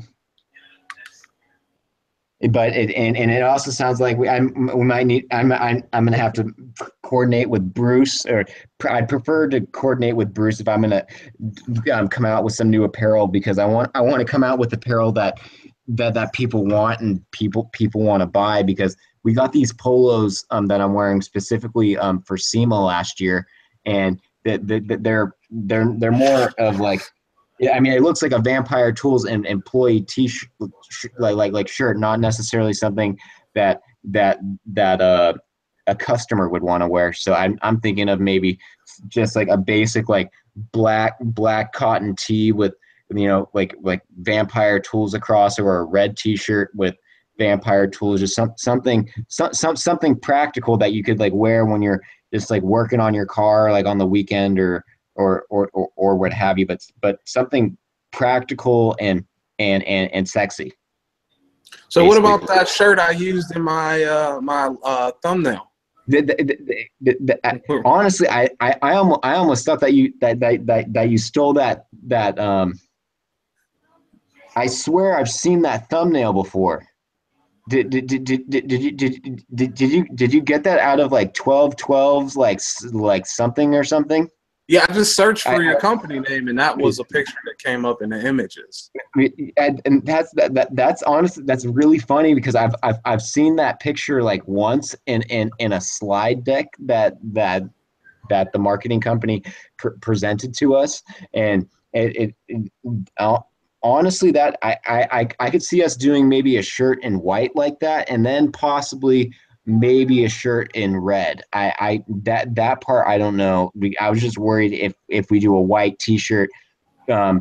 But it also sounds like we might need. I'm gonna have to coordinate with Bruce, or I'd prefer to coordinate with Bruce if I'm gonna come out with some new apparel, because I want to come out with apparel that people want and people want to buy, because we got these polos that I'm wearing specifically for SEMA last year, and they're more of like. Yeah, I mean, it looks like a Vampire Tools and employee t-shirt, like shirt, not necessarily something that a customer would want to wear. So I'm thinking of maybe just like a basic like black cotton tee with, you know, like Vampire Tools across, or a red t-shirt with Vampire Tools, just something practical that you could like wear when you're just like working on your car, like on the weekend or what have you, but something practical and sexy. So basically, what about that shirt I used in my my thumbnail? Honestly, I almost thought that you stole that. I swear I've seen that thumbnail before. Did you get that out of like 1212s, like something or something? Yeah, I just searched for your company name, and that was a picture that came up in the images. And that's honestly, that's really funny, because I've seen that picture like once in a slide deck that the marketing company presented to us, and honestly, that I could see us doing maybe a shirt in white like that, and then possibly maybe a shirt in red. That part I don't know. I was just worried if we do a white t-shirt,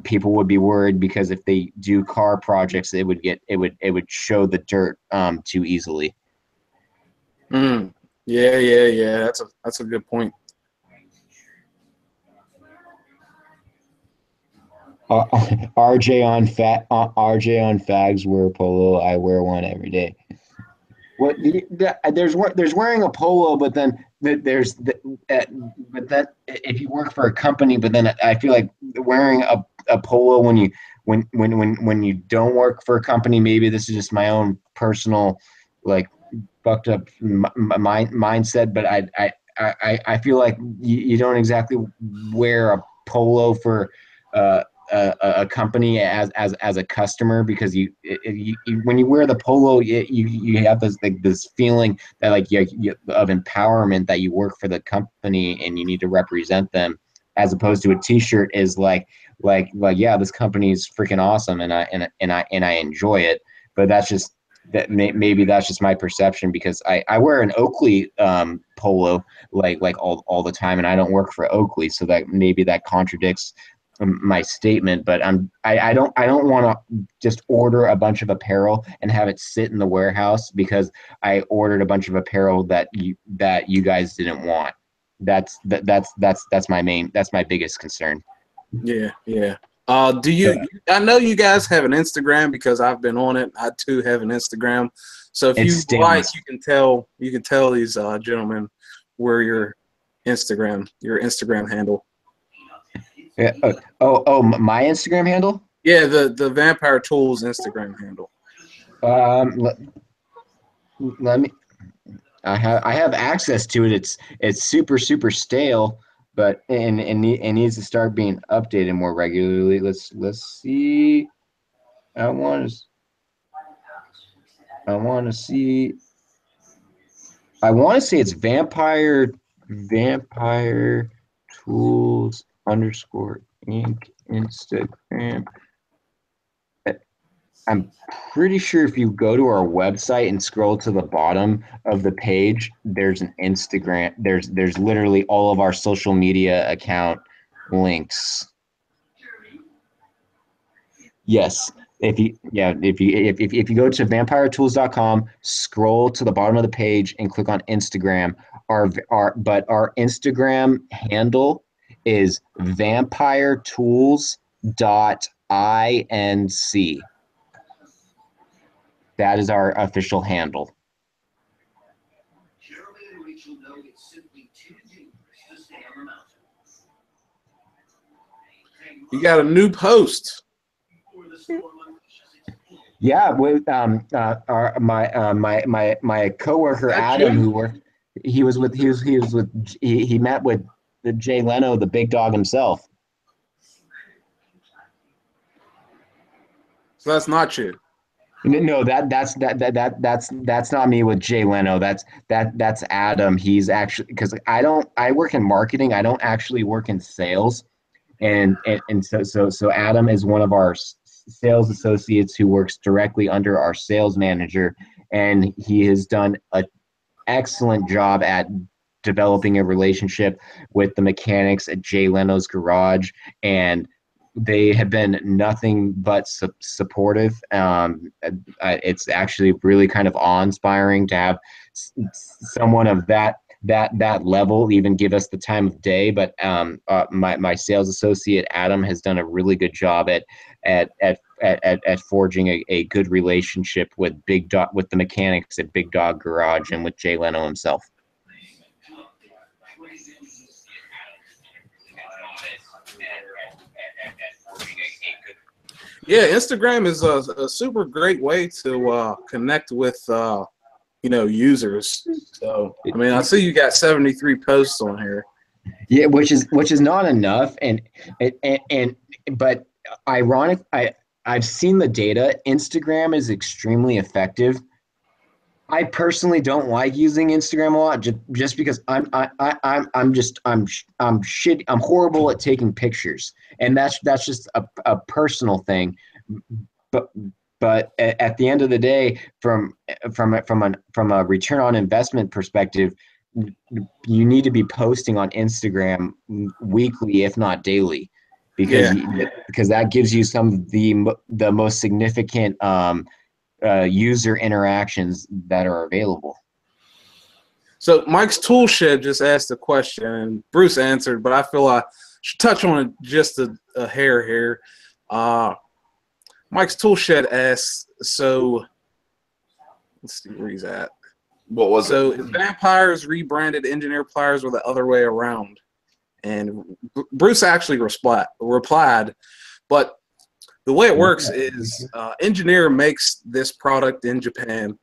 people would be worried, because if they do car projects, it would show the dirt too easily. Yeah. That's a good point. RJ on Fags wear a polo. I wear one every day. Well, there's wearing a polo, but then but that if you work for a company, but then I feel like wearing a polo when you don't work for a company, maybe this is just my own personal like fucked up mindset, but I feel like you don't exactly wear a polo for a company as a customer, because you when you wear the polo, you have this feeling that like of empowerment, that you work for the company and you need to represent them, as opposed to a t-shirt is like yeah, this company is freaking awesome and I enjoy it. But that's just maybe that's just my perception, because I wear an Oakley polo like all the time, and I don't work for Oakley, so that maybe that contradicts my statement. But I don't want to just order a bunch of apparel and have it sit in the warehouse because I ordered a bunch of apparel that you guys didn't want. That's my biggest concern. Yeah. Do you? I know you guys have an Instagram, because I've been on it. I too have an Instagram. So if you like, you can tell these gentlemen where your Instagram handle. Yeah. Oh, my Instagram handle? Yeah, the Vampire Tools Instagram handle. Let me. I have access to it. It's super stale, but and needs to start being updated more regularly. Let's see. I want to. I want to see. I want to say it's vampire tools underscore Inc. Instagram. I'm pretty sure if you go to our website and scroll to the bottom of the page, there's an Instagram. There's literally all of our social media account links. Yes. If you go to vampiretools.com, scroll to the bottom of the page and click on Instagram. Our Instagram handle is vampiretools.inc. That is our official handle. You got a new post. Yeah, with my coworker Adam, he met with the Jay Leno, the big dog himself. So that's not you. No, that's not me with Jay Leno. That's Adam. He's actually, because I work in marketing. I don't actually work in sales, and so Adam is one of our sales associates who works directly under our sales manager, and he has done an excellent job at developing a relationship with the mechanics at Jay Leno's garage, and they have been nothing but supportive. It's actually really kind of awe-inspiring to have someone of that level even give us the time of day. But my sales associate Adam has done a really good job at forging a good relationship with with the mechanics at Big Dog Garage and with Jay Leno himself. Yeah, Instagram is a super great way to connect with users. So I mean, I see you got 73 posts on here. Yeah, which is not enough, but ironic. I've seen the data. Instagram is extremely effective. I personally don't like using Instagram a lot, just because I'm horrible at taking pictures, and that's just a personal thing. But at the end of the day, from a return on investment perspective, you need to be posting on Instagram weekly, if not daily, because that gives you some of the most significant user interactions that are available. So Mike's Toolshed just asked a question, and Bruce answered, but I feel I should touch on it just a hair here. Mike's Toolshed asks, so let's see where he's at. What was it? So vampires rebranded engineer pliers or the other way around? And Bruce actually replied, but the way it works is engineer makes this product in Japan,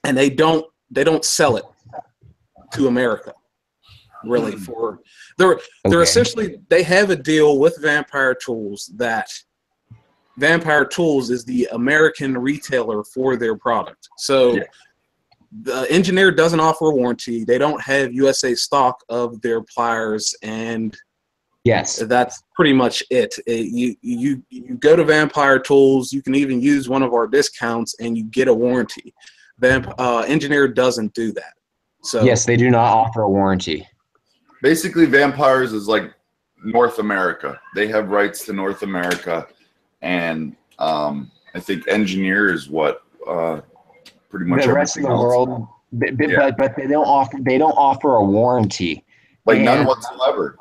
and they don't sell it to America. Really, they're essentially, they have a deal with Vampire Tools that Vampire Tools is the American retailer for their product. So the engineer doesn't offer a warranty. They don't have USA stock of their pliers, and that's pretty much it. You go to Vampire Tools. You can even use one of our discounts, and you get a warranty. Engineer doesn't do that. So yes, they do not offer a warranty. Basically, Vampires is like North America. They have rights to North America, and I think Engineer is what pretty much the rest of the world. But they don't offer a warranty. Like none whatsoever.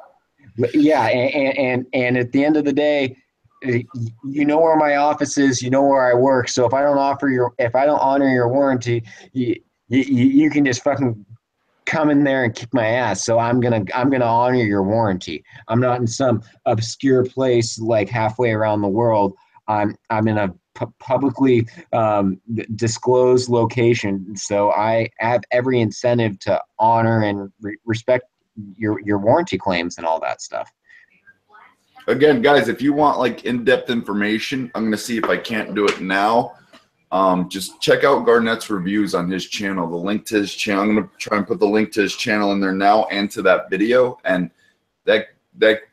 Yeah, and at the end of the day, you know where my office is, you know where I work. So if I don't honor your warranty, you can just fucking come in there and kick my ass. So I'm gonna honor your warranty. I'm not in some obscure place like halfway around the world. I'm in a publicly disclosed location. So I have every incentive to honor and respect your warranty claims and all that stuff. Again, guys, if you want like in-depth information, I'm gonna see if I can't do it now. Just check out Garnett's reviews on his channel. The link to his channel, I'm gonna try and put the link to his channel in there now and to that video, and that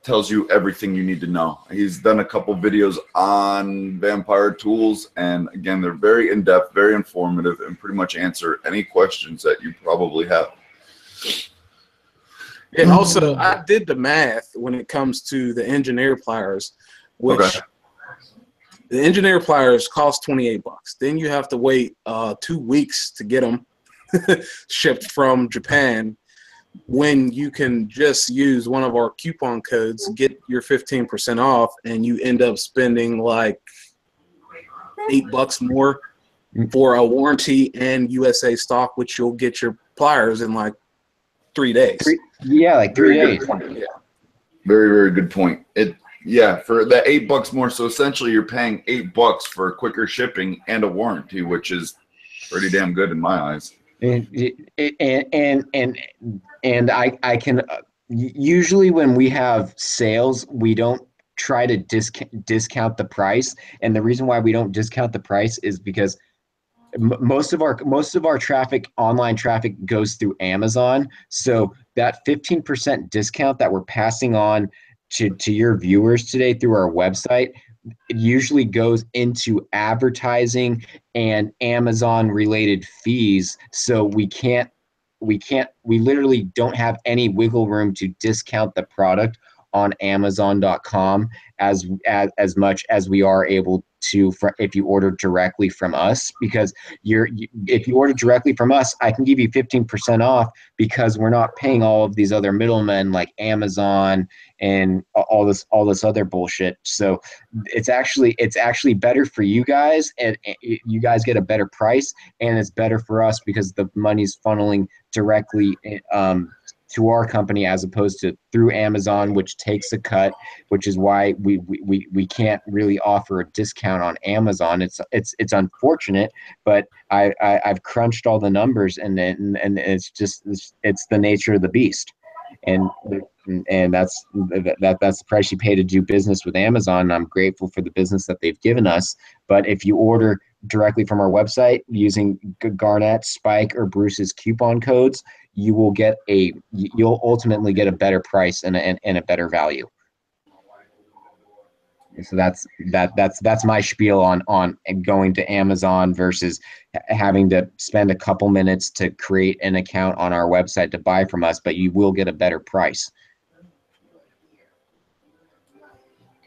tells you everything you need to know. He's done a couple videos on vampire tools, and again, they're very in-depth, very informative, and pretty much answer any questions that you probably have. And also, I did the math when it comes to the engineer pliers, which the engineer pliers cost $28. Then you have to wait 2 weeks to get them shipped from Japan, when you can just use one of our coupon codes, get your 15% off, and you end up spending like $8 more for a warranty and USA stock, which you'll get your pliers in like 3 days. Yeah, like 3 days. Yeah. Very, very good point. Yeah, for that $8 more. So essentially, you're paying $8 for quicker shipping and a warranty, which is pretty damn good in my eyes. And I can usually when we have sales, we don't try to discount the price. And the reason why we don't discount the price is because most of our traffic, online traffic, goes through Amazon. So that 15% discount that we're passing on to your viewers today through our website, it usually goes into advertising and Amazon related fees. So we literally don't have any wiggle room to discount the product on Amazon.com as much as we are able to if you order directly from us, because if you order directly from us, I can give you 15% off because we're not paying all of these other middlemen like Amazon and all this other bullshit. So it's actually better for you guys, and you guys get a better price, and it's better for us because the money's funneling directly to our company as opposed to through Amazon, which takes a cut, which is why we can't really offer a discount on Amazon. It's unfortunate, but I've crunched all the numbers, and it's just it's the nature of the beast, and that's the price you pay to do business with Amazon. And I'm grateful for the business that they've given us. But if you order directly from our website using Garnett, Spike, or Bruce's coupon codes, you'll ultimately get a better price and a better value. So that's my spiel on going to Amazon versus having to spend a couple minutes to create an account on our website to buy from us, but you will get a better price.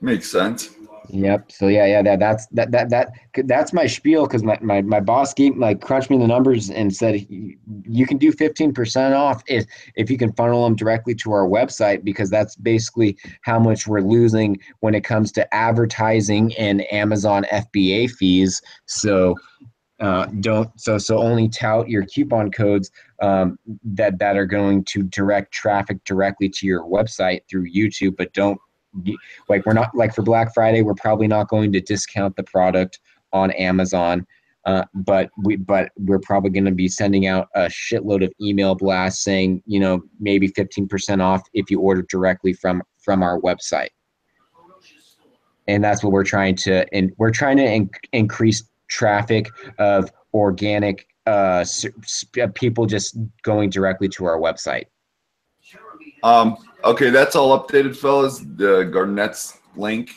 Makes sense. Yep. So yeah, that's my spiel, because my boss crunched me the numbers and said you can do 15% off if you can funnel them directly to our website, because that's basically how much we're losing when it comes to advertising and Amazon FBA fees. So only tout your coupon codes that are going to direct traffic directly to your website through YouTube, but don't. Like, we're not, like, for Black Friday, we're probably not going to discount the product on Amazon, but we're probably going to be sending out a shitload of email blasts saying, maybe 15% off if you order directly from our website. And that's what we're trying to, increase traffic of organic people just going directly to our website. Okay, that's all updated, fellas. The Garnett's link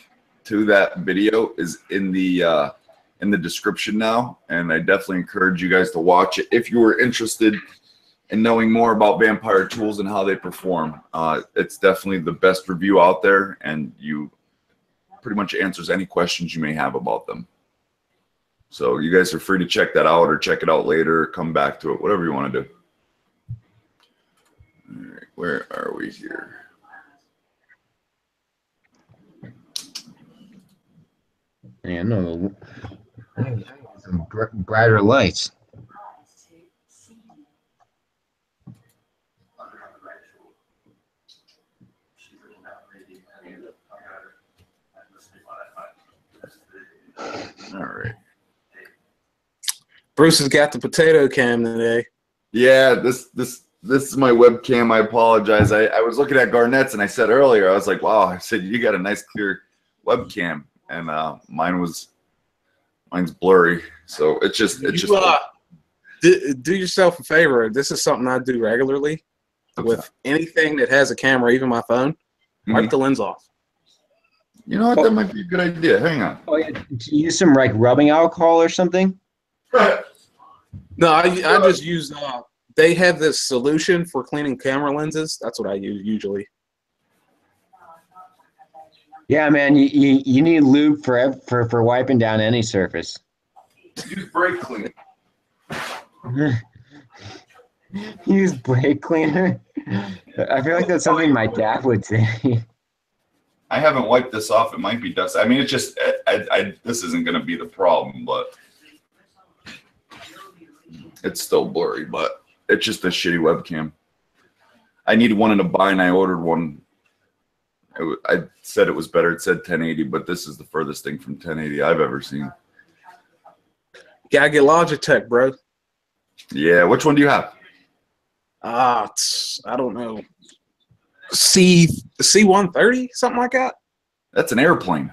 to that video is in the description now, and I definitely encourage you guys to watch it if you were interested in knowing more about vampire tools and how they perform. It's definitely the best review out there, and you pretty much answers any questions you may have about them. So you guys are free to check that out, or check it out later, or come back to it, whatever you want to do. All right, where are we here? Yeah, no, some brighter lights. All right. Bruce has got the potato cam today. Yeah, this This is my webcam. I apologize. I was looking at Garnett's, and I said earlier, I was like, wow, I said, you got a nice clear webcam. And mine's blurry. So it's just do yourself a favor. This is something I do regularly with anything that has a camera, even my phone. Wipe the lens off. You know what? That might be a good idea. Hang on. Oh, yeah. Do you use some like rubbing alcohol or something? No, I just use. They have this solution for cleaning camera lenses. That's what I use usually. Yeah, man, you need lube for wiping down any surface. Use brake cleaner. Use brake cleaner. I feel like that's something my dad would say. I haven't wiped this off. It might be dust. I mean, it's just this isn't going to be the problem, but it's still blurry. But it's just a shitty webcam. I needed one in a buy, and I ordered one. I said it was better. It said 1080, but this is the furthest thing from 1080 I've ever seen. Gotta get Logitech, bro. Yeah, which one do you have? I don't know. C130, something like that. That's an airplane.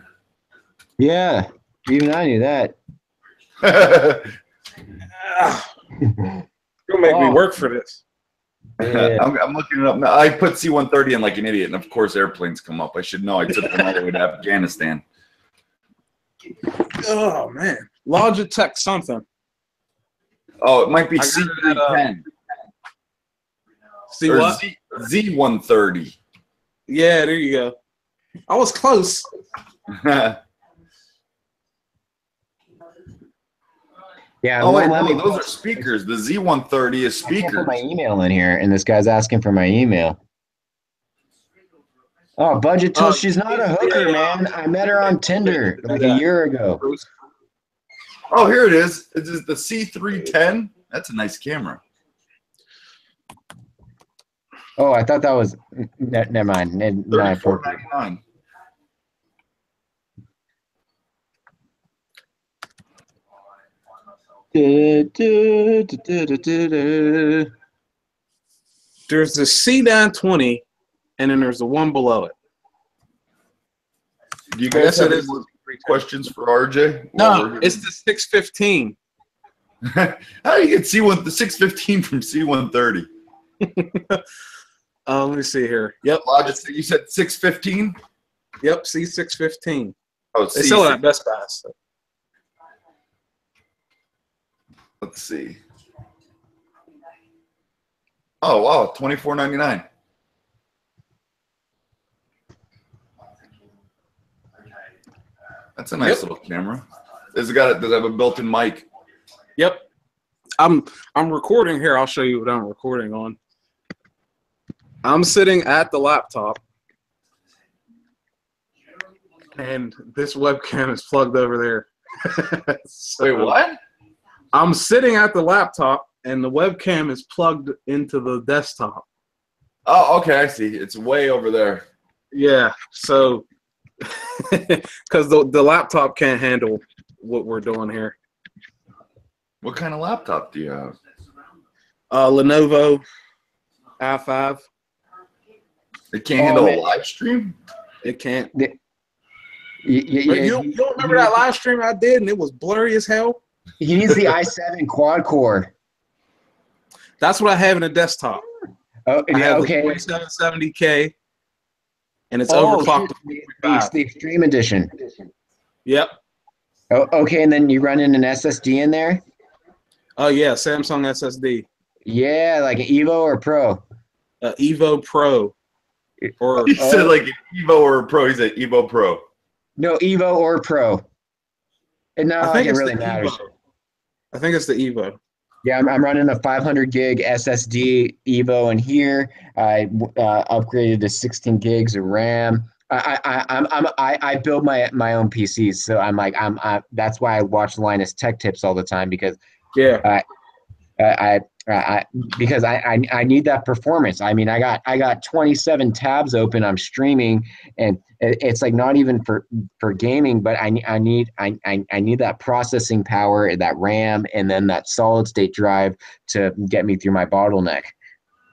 Yeah, even I knew that. You'll make me work for this. Yeah. I'm looking it up now. I put C-130 in like an idiot, and of course airplanes come up. I should know. I took them all the way to Afghanistan. Oh man, Logitech something. Oh, it might be C310. See what? Z130. Yeah, there you go. I was close. Yeah. Oh wait, no, those are speakers. The Z130 is I speakers. put my email in here, and this guy's asking for my email. Oh, budget till she's not a hooker, man. I met her on Tinder like a year ago. Oh, here it is. It's the C310. That's a nice camera. Oh, I thought that was never mind. $34.99. There's the C920, and then there's the one below it. Do you guys have any more questions for RJ? No, it's the 615. How do you get the 615 from C130? Let me see here. Yep. You said 615? Yep, C615. Oh, they sell it at Best Buy. So. Let's see. Oh wow, $24.99. That's a nice little camera. Does it have a built-in mic? Yep. I'm recording here. I'll show you what I'm recording on. I'm sitting at the laptop, and this webcam is plugged over there. So, wait, what? I'm sitting at the laptop, and the webcam is plugged into the desktop. Oh, okay, I see. It's way over there. Yeah, so because the laptop can't handle what we're doing here. What kind of laptop do you have? Lenovo i5. It can't handle a live stream? It can't. You don't remember that live stream I did, and it was blurry as hell? He needs the i7 quad core. That's what I have in a desktop. Oh, I have okay. the 2770K, and it's overclocked. It's the Extreme Edition. Yep. Oh, okay, and then you run in an SSD in there? Oh, yeah, Samsung SSD. Yeah, like an Evo or Pro? Evo Pro. Or he said like an Evo or a Pro. He said Evo Pro. No, Evo or Pro. And no, I think it it's really the matters. Evo. I think it's the Evo. Yeah, I'm running a 500 gig SSD Evo in here. I upgraded to 16 gigs of RAM. I build my own PCs, so that's why I watch Linus Tech Tips all the time, because because I need that performance. I mean, I got 27 tabs open. I'm streaming, and it's like not even for gaming, but I need that processing power, that RAM, and then that solid state drive to get me through my bottleneck.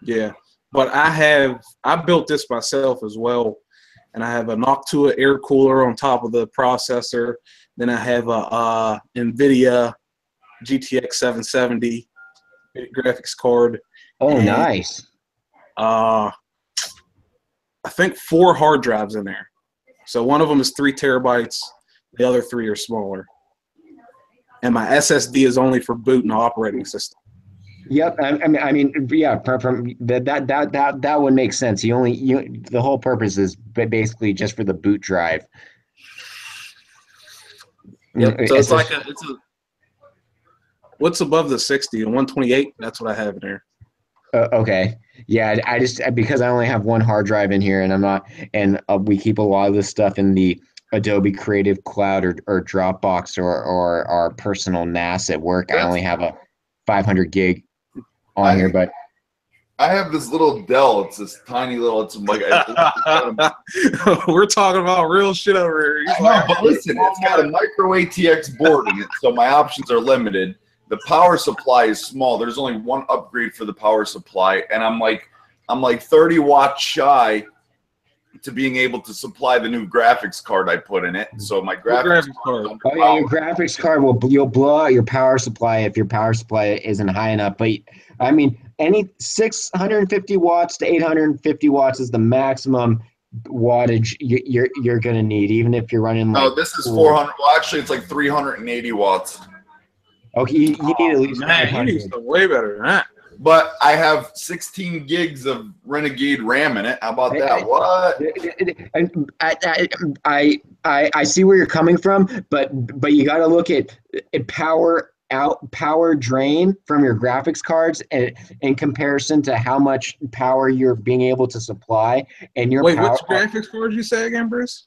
Yeah, but I built this myself as well, and I have a Noctua air cooler on top of the processor. Then I have a NVIDIA GTX 770 graphics card. Oh, and, nice. I think 4 hard drives in there. So one of them is 3 terabytes. The other 3 are smaller. And my SSD is only for boot and operating system. Yep. I mean, yeah. From that would make sense. The whole purpose is basically just for the boot drive. Yep. So it's like what's above the 60 and 128? That's what I have in there. Okay. Yeah. I just because I only have one hard drive in here, and I'm not, and we keep a lot of this stuff in the Adobe Creative Cloud or Dropbox or our personal NAS at work. I only have a 500 gig on here, but I have this little Dell. It's this tiny little. It's like we're talking about real shit over here. I know, but listen, it's got a micro ATX board in it, so my options are limited. The power supply is small. There's only one upgrade for the power supply, and I'm like 30 watts shy to being able to supply the new graphics card I put in it. So my graphics card. Oh yeah, your graphics card you'll blow out your power supply if your power supply isn't high enough. But I mean, any 650 watts to 850 watts is the maximum wattage you're gonna need, even if you're running like. No, this is 400. Well, actually, it's like 380 watts. Okay, you need at least. Man, you need something way better than that. But I have 16 gigs of Renegade RAM in it. How about that? What? I see where you're coming from, but you got to look at power drain from your graphics cards and in comparison to how much power you're being able to supply. And your Wait, which graphics card did you say again, Bruce?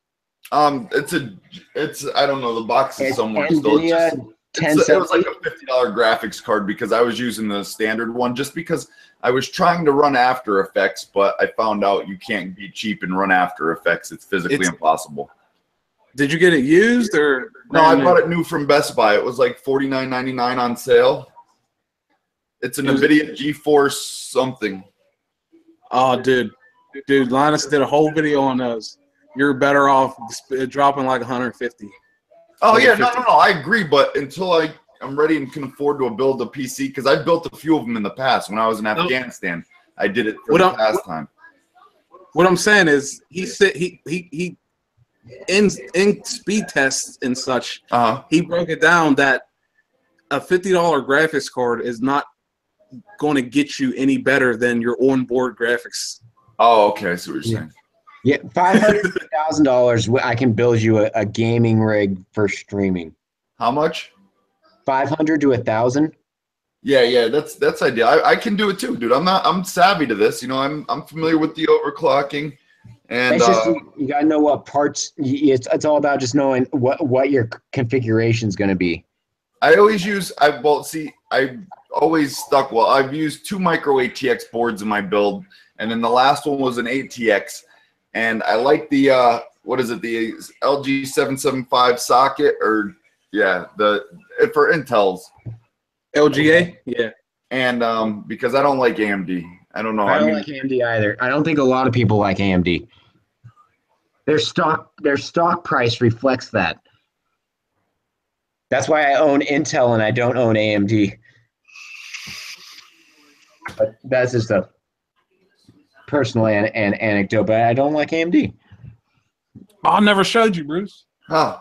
It's I don't know. The box is somewhere NVIDIA still. It was like a $50 graphics card because I was using the standard one just because I was trying to run After Effects, but I found out you can't be cheap and run After Effects. It's physically impossible. Did you get it used or? No, I bought it new from Best Buy. It was like $49.99 on sale. It's an NVIDIA GeForce something. Oh, dude, Linus did a whole video on those. You're better off dropping like 150. Oh yeah, no, I agree. But until I'm ready and can afford to build a PC, because I've built a few of them in the past. When I was in Afghanistan, I did it for the pastime. What I'm saying is, he said he in speed tests and such. He broke it down that a $50 graphics card is not going to get you any better than your onboard graphics. Oh, okay, I see what you're saying. Yeah, $500,000. I can build you a gaming rig for streaming. How much? 500 to 1,000. Yeah, that's ideal. I can do it too, dude. I'm savvy to this. You know, I'm familiar with the overclocking, and it's just you gotta know what parts. It's all about just knowing what your configuration is going to be. I've always stuck. Well, I've used 2 micro ATX boards in my build, and then the last one was an ATX. And I like the what is it? The LG 775 socket, or for Intel's LGA, yeah. And because I don't like AMD, I don't know. I don't like AMD either. I don't think a lot of people like AMD. Their stock price reflects that. That's why I own Intel and I don't own AMD. But that's just a personal and anecdote, but I don't like AMD. I never showed you, Bruce. Huh.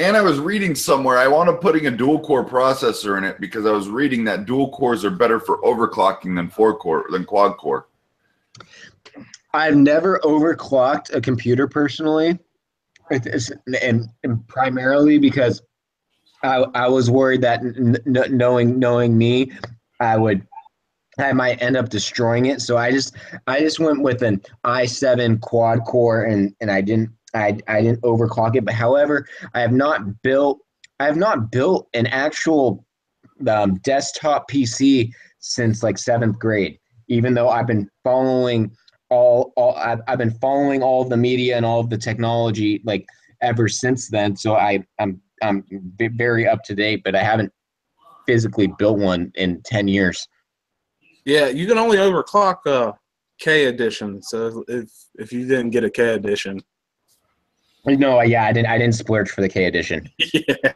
And I was reading somewhere, I want to putting a dual core processor in it because I was reading that dual cores are better for overclocking than quad core. I've never overclocked a computer personally. And primarily because I was worried that knowing me, I might end up destroying it. So I just went with an i7 quad core and I didn't overclock it. But however, I have not built an actual desktop PC since like 7th grade. Even though I've been following I've been following all of the media and all of the technology like ever since then. So I'm very up to date, but I haven't physically built one in 10 years. Yeah, you can only overclock K edition. So if you didn't get a K edition, No, yeah, I didn't splurge for the K edition. yeah.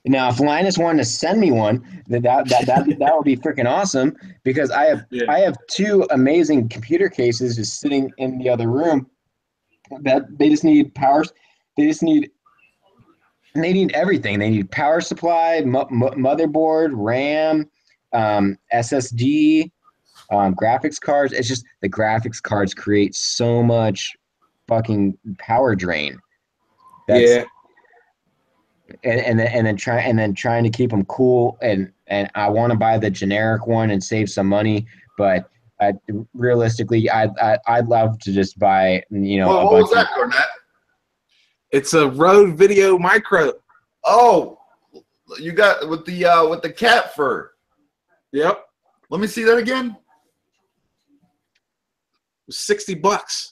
Now, if Linus wanted to send me one, that would be freaking awesome, because I have two amazing computer cases just sitting in the other room that they just need powers. They need everything. They need power supply, motherboard, RAM, SSD, graphics cards. It's just the graphics cards create so much fucking power drain. Yeah. And then trying to keep them cool, and I want to buy the generic one and save some money, but realistically, I'd love to just buy, you know. Well, what was that, Garnett? It's a Rode Video Micro. Oh, you got with the cat fur. Yep. Let me see that again. $60.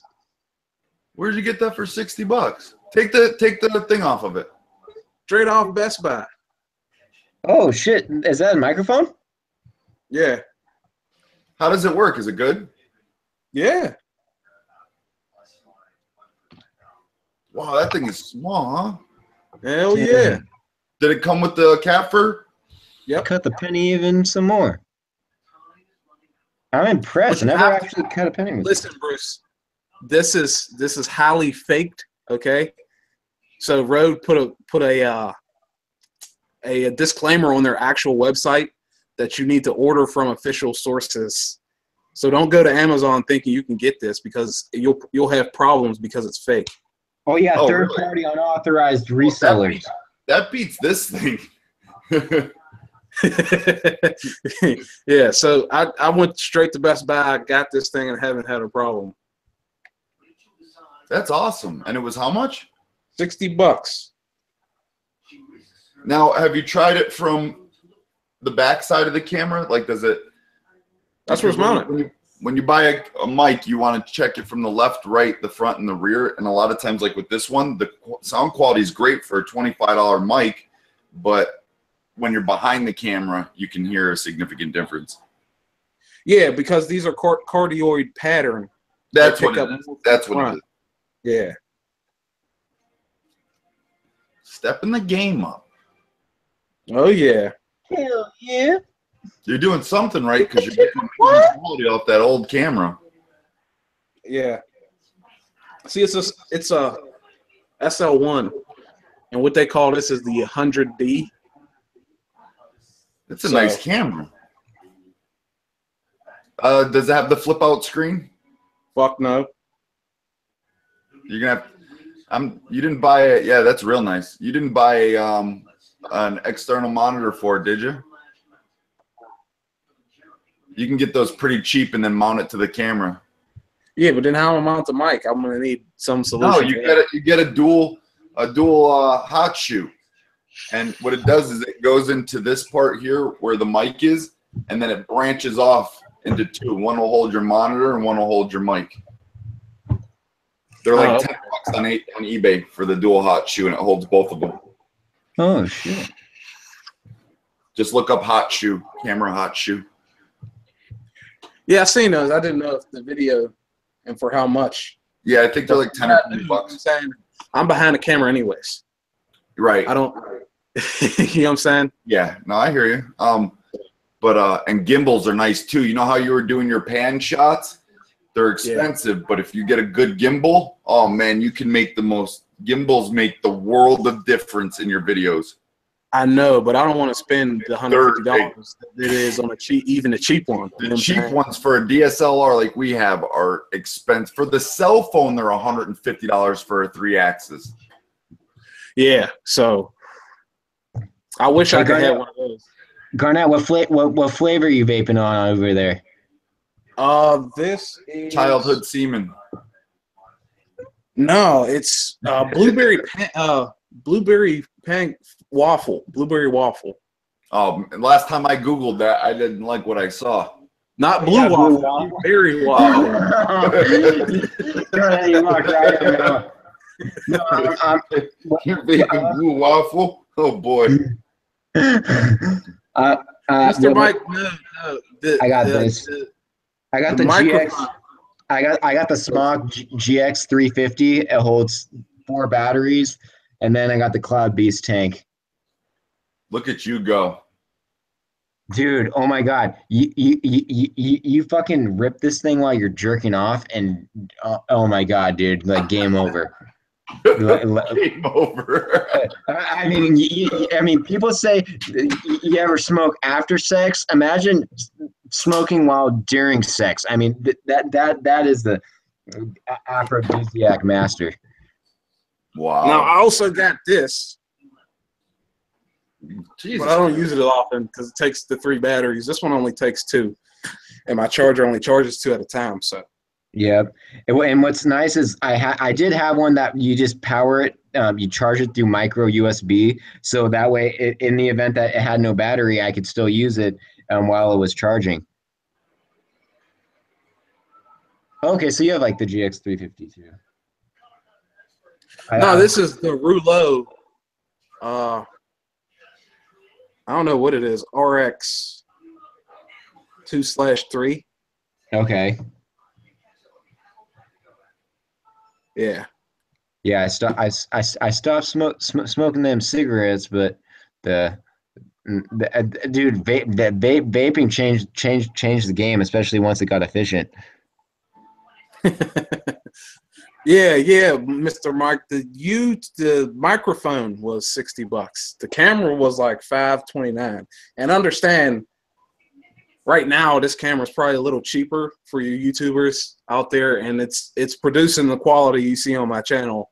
Where'd you get that for $60? Take the thing off of it. Straight off Best Buy. Oh shit! Is that a microphone? Yeah. How does it work? Is it good? Yeah. Wow, that thing is small, huh? Hell yeah. Did it come with the cat fur? Yep. Cut the penny even some more. I'm impressed. I never actually cut a penny with it. Listen, Bruce. This is highly faked. Okay. So Rode put a disclaimer on their actual website that you need to order from official sources. So don't go to Amazon thinking you can get this, because you'll have problems because it's fake. Oh yeah, Oh, third-party unauthorized resellers. That beats this thing. Yeah, so I went straight to Best Buy, got this thing, and haven't had a problem. That's awesome. And it was how much? $60. Now, have you tried it from the back side of the camera? Like, does it? That's where it's mounted. When you buy a mic, you want to check it from the left, right, the front, and the rear. And a lot of times, like with this one, the sound quality is great for a $25 mic, but when you're behind the camera, you can hear a significant difference. Yeah, because these are cardioid pattern. That's what it is. That's what it is. Yeah. Stepping the game up. Oh yeah. Hell yeah. You're doing something right, because you're getting the quality off that old camera. Yeah. See, it's a SL1, and what they call this is the 100D. It's a nice camera. Does it have the flip out screen? Fuck no. You're gonna have. You didn't buy it. Yeah, that's real nice. You didn't buy an external monitor for it, did you? You can get those pretty cheap and then mount it to the camera. Yeah, but then how am I mount the mic? I'm gonna need some solution. No, you get a dual hot shoe, and what it does is it goes into this part here where the mic is, and then it branches off into two. One will hold your monitor and one will hold your mic. They're like $10 on eBay for the dual hot shoe, and it holds both of them. Oh shit. Just look up hot shoe, camera hot shoe. Yeah, I seen those. I didn't know if the video and for how much. Yeah, I think they're like 10 or $20. I'm behind the camera anyways. Right. I don't. You know what I'm saying? Yeah. No, I hear you. But and gimbals are nice too. You know how you were doing your pan shots? They're expensive, but if you get a good gimbal, oh man, you can make gimbals make the world of difference in your videos. I know, but I don't want to spend the $150 that it is on even a cheap one. The cheap ones for a DSLR like we have are expensive. For the cell phone, they're $150 for a 3-axis. Yeah, so I wish I could have one of those. Garnett, what flavor are you vaping on over there? This is Childhood semen. No, it's blueberry waffle. Blueberry waffle. Oh, last time I Googled that, I didn't like what I saw. Not blue Yeah, blue waffle. waffle. Berry waffle. You walked right in the middle. You're vaping blue waffle? Oh boy. Mr. Mike, no. I got this. I got the GX. microphone. I got the Smog GX 350. It holds 4 batteries, and then I got the Cloud Beast tank. Look at you go. Dude, oh my God, you fucking rip this thing while you're jerking off, and oh my God, dude, like game over. Game over. I mean, people say you ever smoke after sex. Imagine smoking while during sex. I mean, that is the aphrodisiac master. Wow. Now I also got this, Jesus. but I don't use it often because it takes the 3 batteries. This one only takes 2, and my charger only charges 2 at a time. So. Yep. And what's nice is I did have one that you just power it. You charge it through micro USB, so that way, in the event that it had no battery, I could still use it while it was charging. Okay, so you have like the GX 350 too. No, this is the Rouleau. I don't know what it is. RX 2/3. Okay. Yeah. Yeah, I stopped smoking them cigarettes, but dude, vaping changed the game, especially once it got efficient. Yeah, Mr. Mike. The microphone was $60. The camera was like $529. And understand, right now this camera is probably a little cheaper for you YouTubers out there, and it's producing the quality you see on my channel.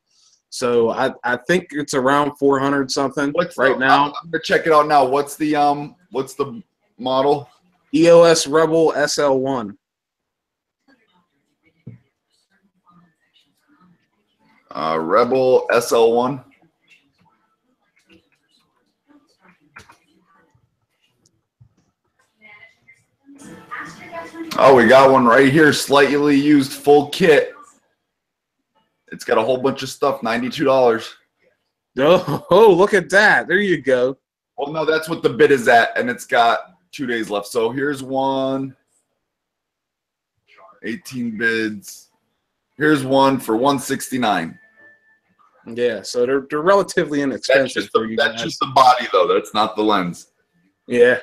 So I think it's around 400 something now. I'm gonna check it out now. What's the model? EOS Rebel SL1. Rebel SL1. Oh, we got one right here. Slightly used full kit. It's got a whole bunch of stuff. $92. Oh, look at that. There you go. Well, no, that's what the bid is at, and it's got 2 days left. So here's one. 18 bids. Here's one for $169. Yeah, so they're relatively inexpensive for you guys. That's just the body, though. That's not the lens. Yeah.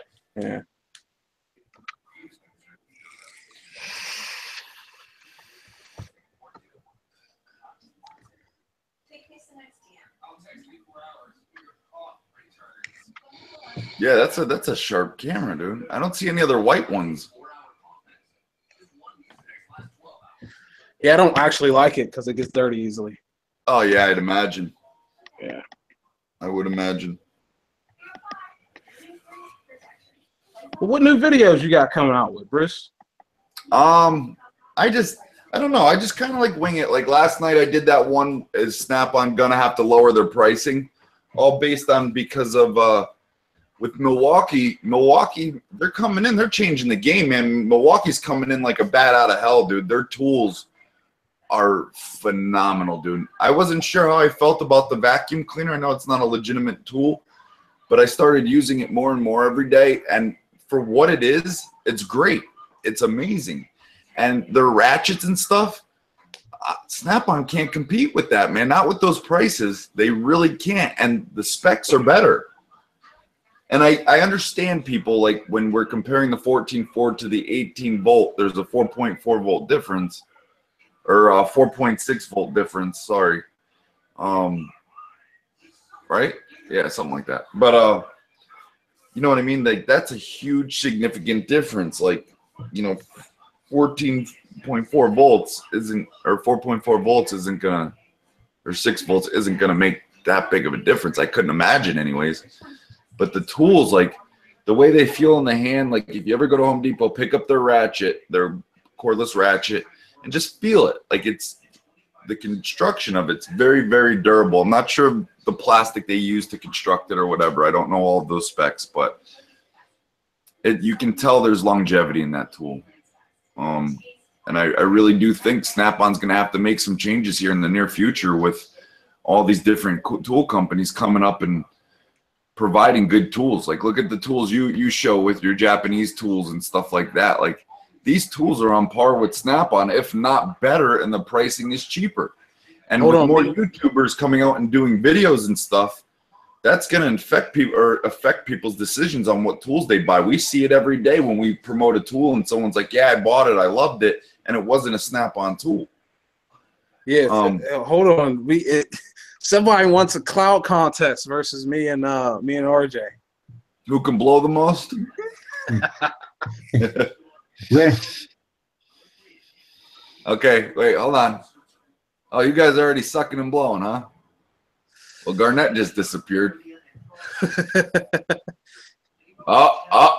Yeah, that's a sharp camera, dude. I don't see any other white ones. Yeah, I don't actually like it because it gets dirty easily. Oh yeah, I'd imagine. Yeah, I would imagine. Well, what new videos you got coming out with, Bruce? I don't know. I just kind of like wing it. Like last night, I did that one. Is Snap-on gonna have to lower their pricing? All based on because of with Milwaukee, they're coming in. They're changing the game, man. Milwaukee's coming in like a bat out of hell, dude. Their tools are phenomenal, dude. I wasn't sure how I felt about the vacuum cleaner. I know it's not a legitimate tool, but I started using it more and more every day. And for what it is, it's great. It's amazing. And their ratchets and stuff, Snap-on can't compete with that, man. Not with those prices. They really can't. And the specs are better. And I understand people, like when we're comparing the 14.4 to the 18 volt, there's a 4.4 volt difference, or a 4.6 volt difference. Sorry. Right? Yeah, something like that. But, you know what I mean? Like that's a huge significant difference. Like, you know, 14.4 volts isn't, or 4.4 volts isn't gonna, or 6 volts isn't gonna make that big of a difference. I couldn't imagine anyways. But the tools, like the way they feel in the hand, like if you ever go to Home Depot, pick up their ratchet, their cordless ratchet, and just feel it. Like it's, the construction of it's very, very durable. I'm not sure the plastic they use to construct it or whatever. I don't know all of those specs, but you can tell there's longevity in that tool. And I really do think Snap-on's going to have to make some changes here in the near future with all these different tool companies coming up and providing good tools. Like, look at the tools you show with your Japanese tools and stuff like that. Like, these tools are on par with Snap-on, if not better, and the pricing is cheaper. And with more YouTubers coming out and doing videos and stuff, that's going to affect people's decisions on what tools they buy. We see it every day when we promote a tool and someone's like, yeah, I bought it, I loved it, and it wasn't a Snap-on tool. Yeah, hold on. Somebody wants a cloud contest versus me and RJ. Who can blow the most? Okay, wait, hold on. Oh, you guys are already sucking and blowing, huh? Well, Garnett just disappeared. I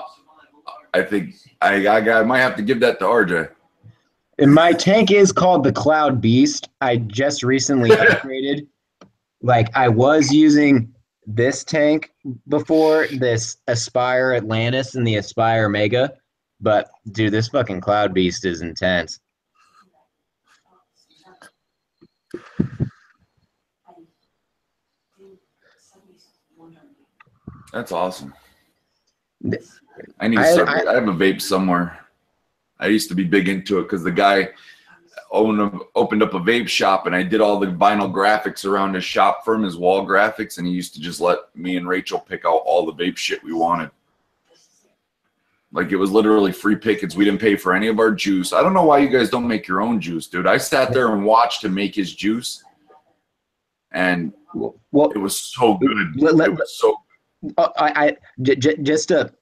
think I might have to give that to RJ. And my tank is called the Cloud Beast. I just recently upgraded. Like, I was using this tank before, this Aspire Atlantis and the Aspire Mega, but dude, this fucking Cloud Beast is intense. That's awesome. I need to start. I have a vape somewhere. I used to be big into it because the guy opened up a vape shop, and I did all the vinyl graphics around his shop for him, his wall graphics, and he used to just let me and Rachel pick out all the vape shit we wanted. Like, it was literally free pickings. We didn't pay for any of our juice. I don't know why you guys don't make your own juice, dude. I sat there and watched him make his juice, and it was so good. It was so good. Just to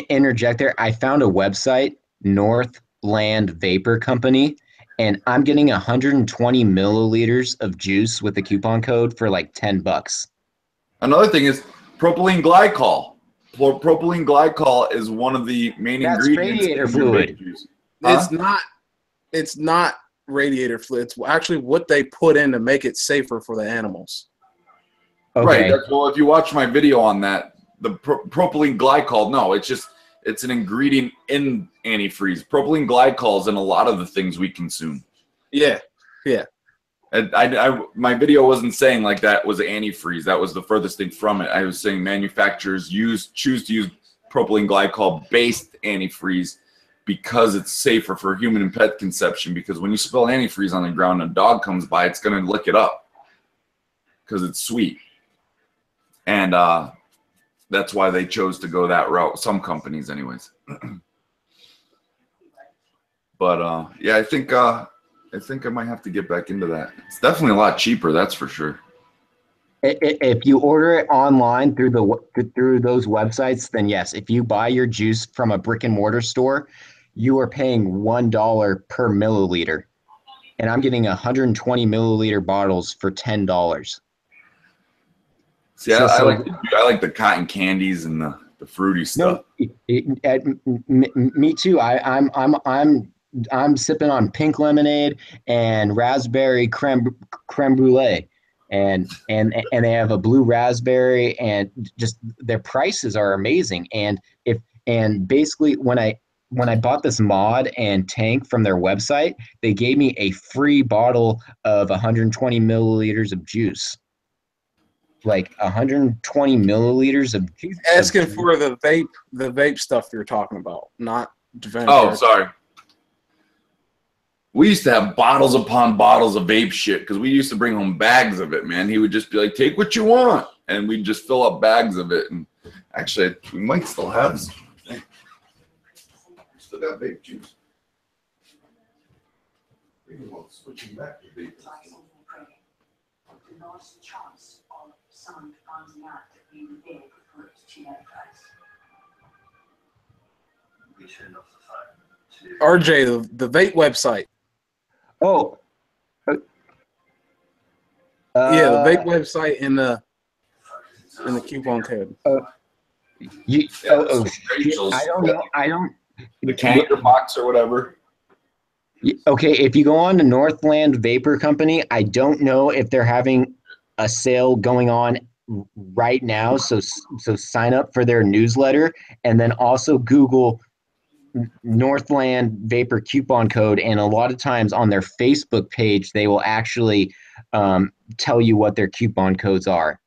interject there, I found a website, Northland Vapor Company, and I'm getting 120 milliliters of juice with a coupon code for like $10. Another thing is propylene glycol. Propylene glycol is one of the main ingredients. Radiator fluid. Huh? It's not radiator fluid. It's actually what they put in to make it safer for the animals. Okay. Right. Well, if you watch my video on that, the propylene glycol, no, it's an ingredient in antifreeze. Propylene glycol is in a lot of the things we consume. Yeah. Yeah. And my video wasn't saying like that was antifreeze. That was the furthest thing from it. I was saying manufacturers choose to use propylene glycol based antifreeze because it's safer for human and pet consumption. Because when you spill antifreeze on the ground and a dog comes by, it's going to lick it up because it's sweet. And that's why they chose to go that route. Some companies, anyways. But yeah, I think I might have to get back into that. It's definitely a lot cheaper, that's for sure. If you order it online through those websites, then yes. If you buy your juice from a brick and mortar store, you are paying $1 per milliliter, and I'm getting 120 milliliter bottles for $10. See, I like the cotton candies and the fruity stuff. No, me too. I'm sipping on pink lemonade and raspberry creme brulee, and they have a blue raspberry, and just their prices are amazing. And basically when I bought this mod and tank from their website, they gave me a free bottle of 120 milliliters of juice. Like 120 milliliters of juice. Asking for the vape stuff you're talking about, not Defender. Oh, sorry. We used to have bottles upon bottles of vape shit because we used to bring home bags of it, man. He would just be like, take what you want. And we'd just fill up bags of it. And actually, we might still have some. We still got vape juice. Thinking about switching back to vape. Someone finding out that you were there before it's too late, guys. RJ, the vape website. Oh. Yeah, the vape website in the coupon code. I don't. The canker box or whatever. Okay, if you go on to Northland Vapor Company, I don't know if they're having a sale going on right now, so sign up for their newsletter, and then also Google Northland Vapor coupon code, and a lot of times on their Facebook page, they will actually tell you what their coupon codes are.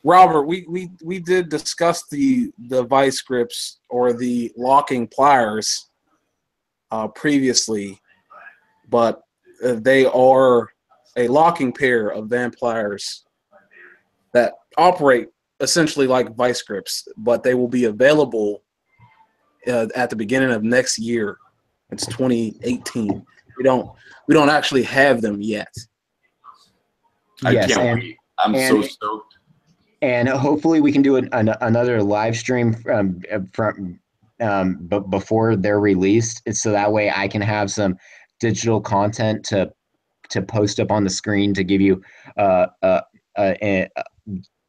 Robert, we did discuss the vice grips or the locking pliers previously, but they are a locking pair of Vampliers that operate essentially like vice grips, but they will be available at the beginning of next year. It's 2018. We don't actually have them yet. Yes, I can't wait. I'm so stoked. And hopefully we can do another live stream but before they're released, so that way I can have some digital content to post up on the screen to give you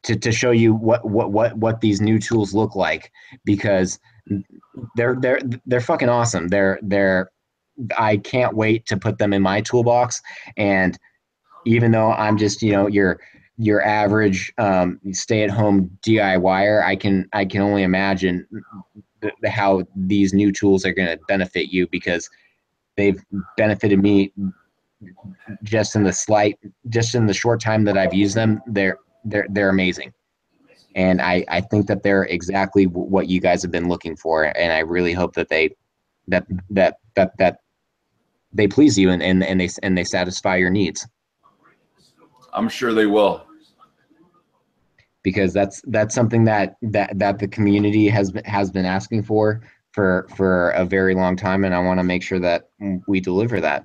to show you what these new tools look like, because they're fucking awesome. I can't wait to put them in my toolbox. And even though I'm just, you know, your average stay-at-home DIYer, I can only imagine how these new tools are going to benefit you, because they've benefited me just in the short time that I've used them. They're amazing, and I think that they're exactly what you guys have been looking for, and I really hope that they please you and they satisfy your needs. I'm sure they will, because that's something that the community has been asking for a very long time, and I want to make sure that we deliver that.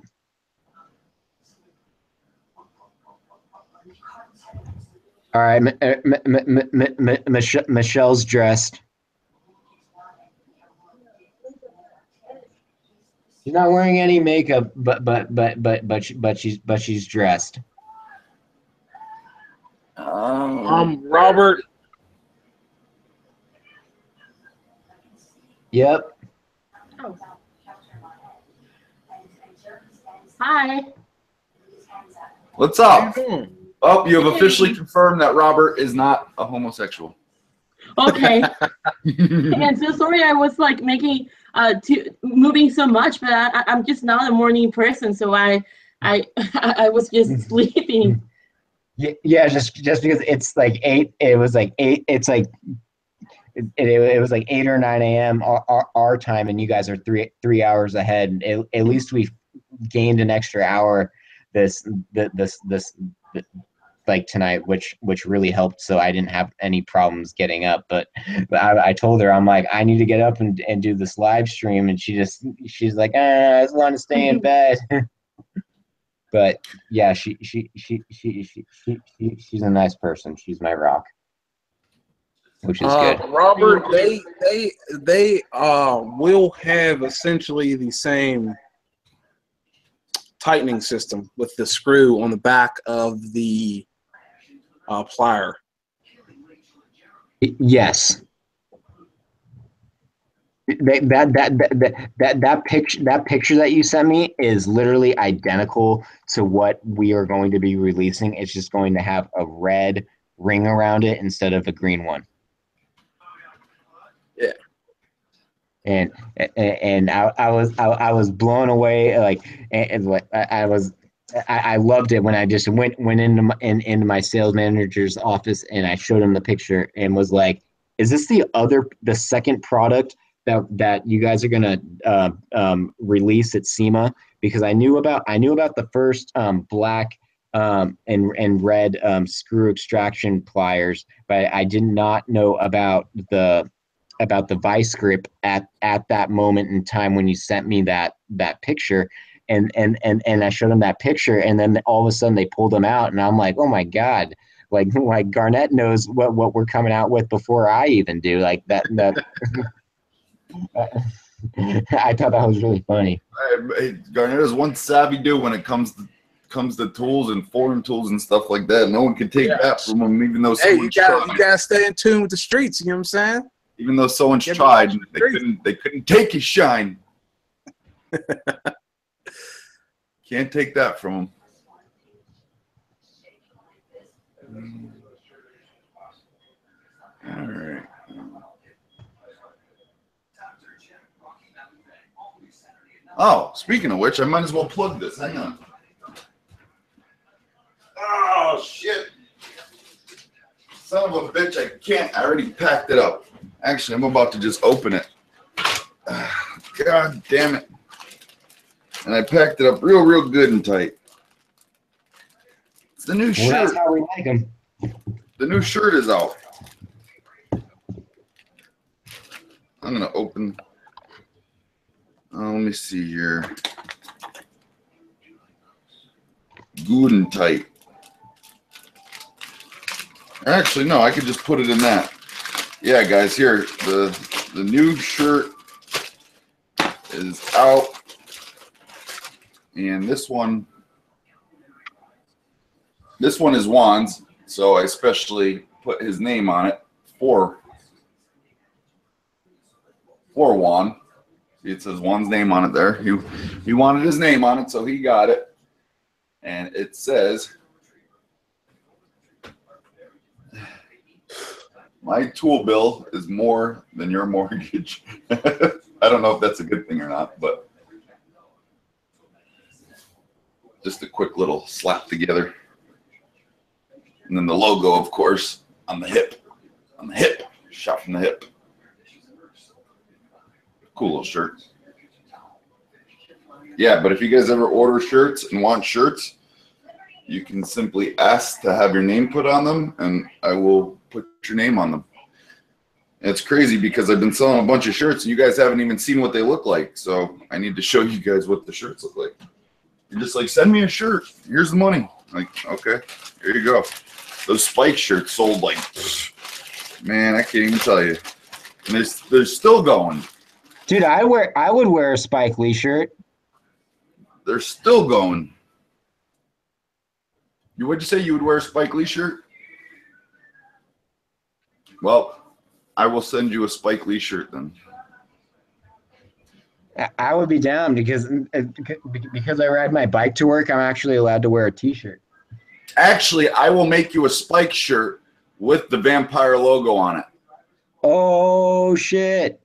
All right, Michelle's dressed. She's not wearing any makeup, but she's dressed. Robert. Yep. Oh. Hi. What's up? How you doing? Oh, you have officially confirmed that Robert is not a homosexual. Okay. And so sorry I was like moving so much, but I'm just not a morning person, so I was just sleeping. Yeah, just because it's like 8. It was like 8. It's like it was like 8 or 9 a.m. our time, and you guys are 3 hours ahead. At least we've gained an extra hour this like tonight, which really helped, so I didn't have any problems getting up. But I told her, I'm like, I need to get up and do this live stream, and she's like, I just want to stay in bed. But yeah, she's a nice person. She's my rock, which is good. Robert, they will have essentially the same tightening system with the screw on the back of the plier. Yes. That picture that you sent me is literally identical to what we are going to be releasing. It's just going to have a red ring around it instead of a green one. Yeah. And I was blown away. I loved it when I just went into my sales manager's office, and I showed him the picture and was like, is this the second product that you guys are gonna release at SEMA? Because I knew about the first black and red screw extraction pliers, but I did not know about the vice grip at that moment in time when you sent me that picture. And I showed them that picture, and then all of a sudden they pulled them out, and I'm like, oh my God, like Garnett knows what we're coming out with before I even do. Like that. I thought that was really funny. Garnett is one savvy dude when it comes to tools and foreign tools and stuff like that. No one can take that from him, even though you gotta stay in tune with the streets. You know what I'm saying? Even though someone's tried, they couldn't take his shine. Can't take that from him. Oh, speaking of which, I might as well plug this. Hang on. Oh, shit. Son of a bitch, I can't. I already packed it up. Actually, I'm about to just open it. God damn it. And I packed it up real good and tight. It's the new shirt. That's how we like them. The new shirt is out. I'm going to open. Let me see here. Good and tight. Actually, no, I could just put it in that. Yeah, guys, here. The new shirt is out. And this one is Juan's, so I especially put his name on it for Juan. See, it says Juan's name on it there. He wanted his name on it, so he got it. And it says, my tool bill is more than your mortgage. I don't know if that's a good thing or not, but just a quick little slap together. And then the logo, of course, on the hip. On the hip. Shot from the hip. Cool little shirt. Yeah, but if you guys ever order shirts and want shirts, you can simply ask to have your name put on them, and I will put your name on them. And it's crazy because I've been selling a bunch of shirts, and you guys haven't even seen what they look like. So I need to show you guys what the shirts look like. You're just like, send me a shirt. Here's the money. Like, okay, here you go. Those Spike shirts sold like, man, I can't even tell you. And they're still going. Dude, I would wear a Spike Lee shirt. They're still going. What'd you say? You would wear a Spike Lee shirt? Well, I will send you a Spike Lee shirt then. I would be down because I ride my bike to work. I'm actually allowed to wear a T-shirt. Actually, I will make you a Spike shirt with the Vampire logo on it. Oh shit!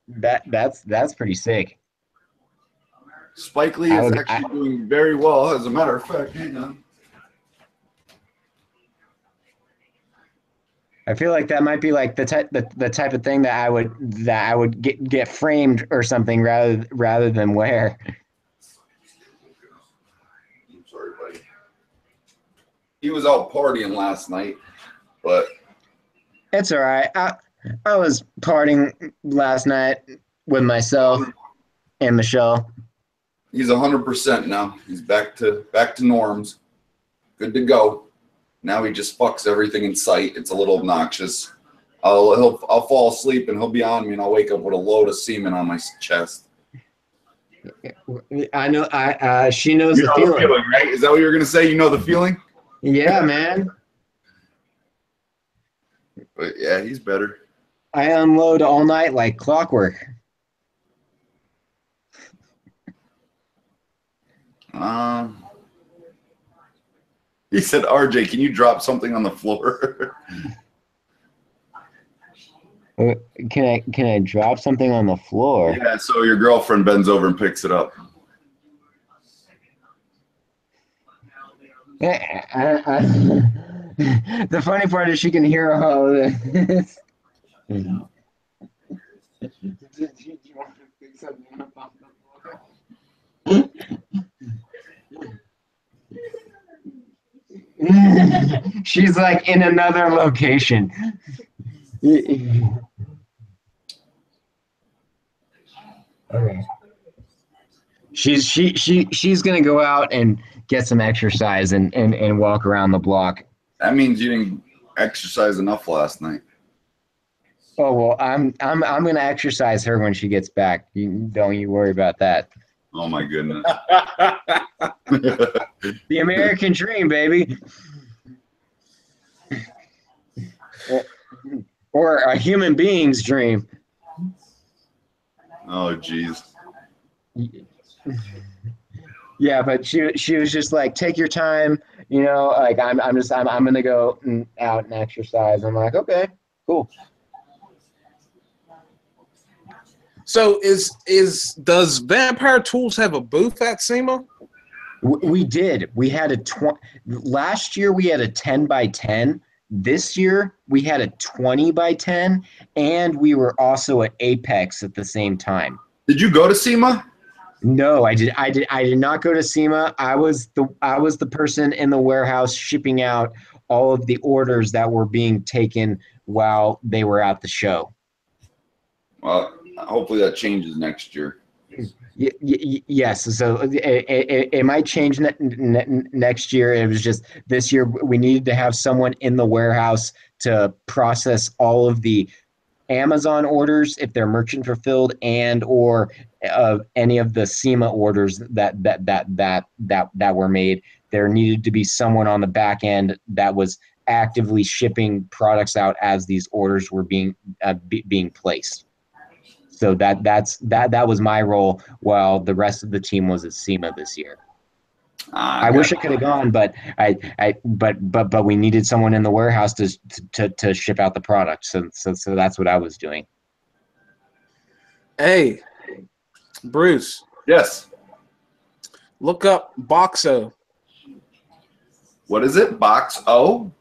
That's pretty sick. Spike Lee is actually doing very well, as a matter of fact. Hang on. I feel like that might be like the type of thing that I would get framed or something rather than wear. I'm sorry, buddy. He was out partying last night, but It's all right. I was partying last night with myself and Michelle. he's 100% now. He's back to norms. Good to go. Now he just fucks everything in sight. It's a little obnoxious. I'll fall asleep and he'll be on me, and I'll wake up with a load of semen on my chest. I know. She knows You the know feeling. right? Is that what you were gonna say? You know the feeling? Yeah, man. But yeah, he's better. I unload all night like clockwork. He said, RJ, can you drop something on the floor? Can I drop something on the floor? Yeah, so your girlfriend bends over and picks it up. The funny part is she can hear all of this. She's like in another location. Okay. She's gonna go out and get some exercise and walk around the block. That means you didn't exercise enough last night. Oh well, I'm gonna exercise her when she gets back. Don't you worry about that. Oh my goodness. The American dream, baby. Or a human being's dream. Oh geez. Yeah, but she was just like, take your time, you know, like I'm gonna go out and exercise. I'm like, okay, cool. So does Vampire Tools have a booth at SEMA? We did. We had last year we had a 10 by 10. This year we had a 20 by 10, and we were also at Apex at the same time. Did you go to SEMA? No, I did not go to SEMA. I was the person in the warehouse shipping out all of the orders that were being taken while they were at the show. Well, hopefully that changes next year. Yes, so it might change next year. It was just this year we needed to have someone in the warehouse to process all of the Amazon orders if they're merchant fulfilled, and or any of the SEMA orders that were made. There needed to be someone on the back end that was actively shipping products out as these orders were being placed. So that was my role, while the rest of the team was at SEMA this year. I wish I could have gone, but but we needed someone in the warehouse to ship out the product. So that's what I was doing. Hey, Bruce. Yes. Look up Boxo. What is it? Boxo?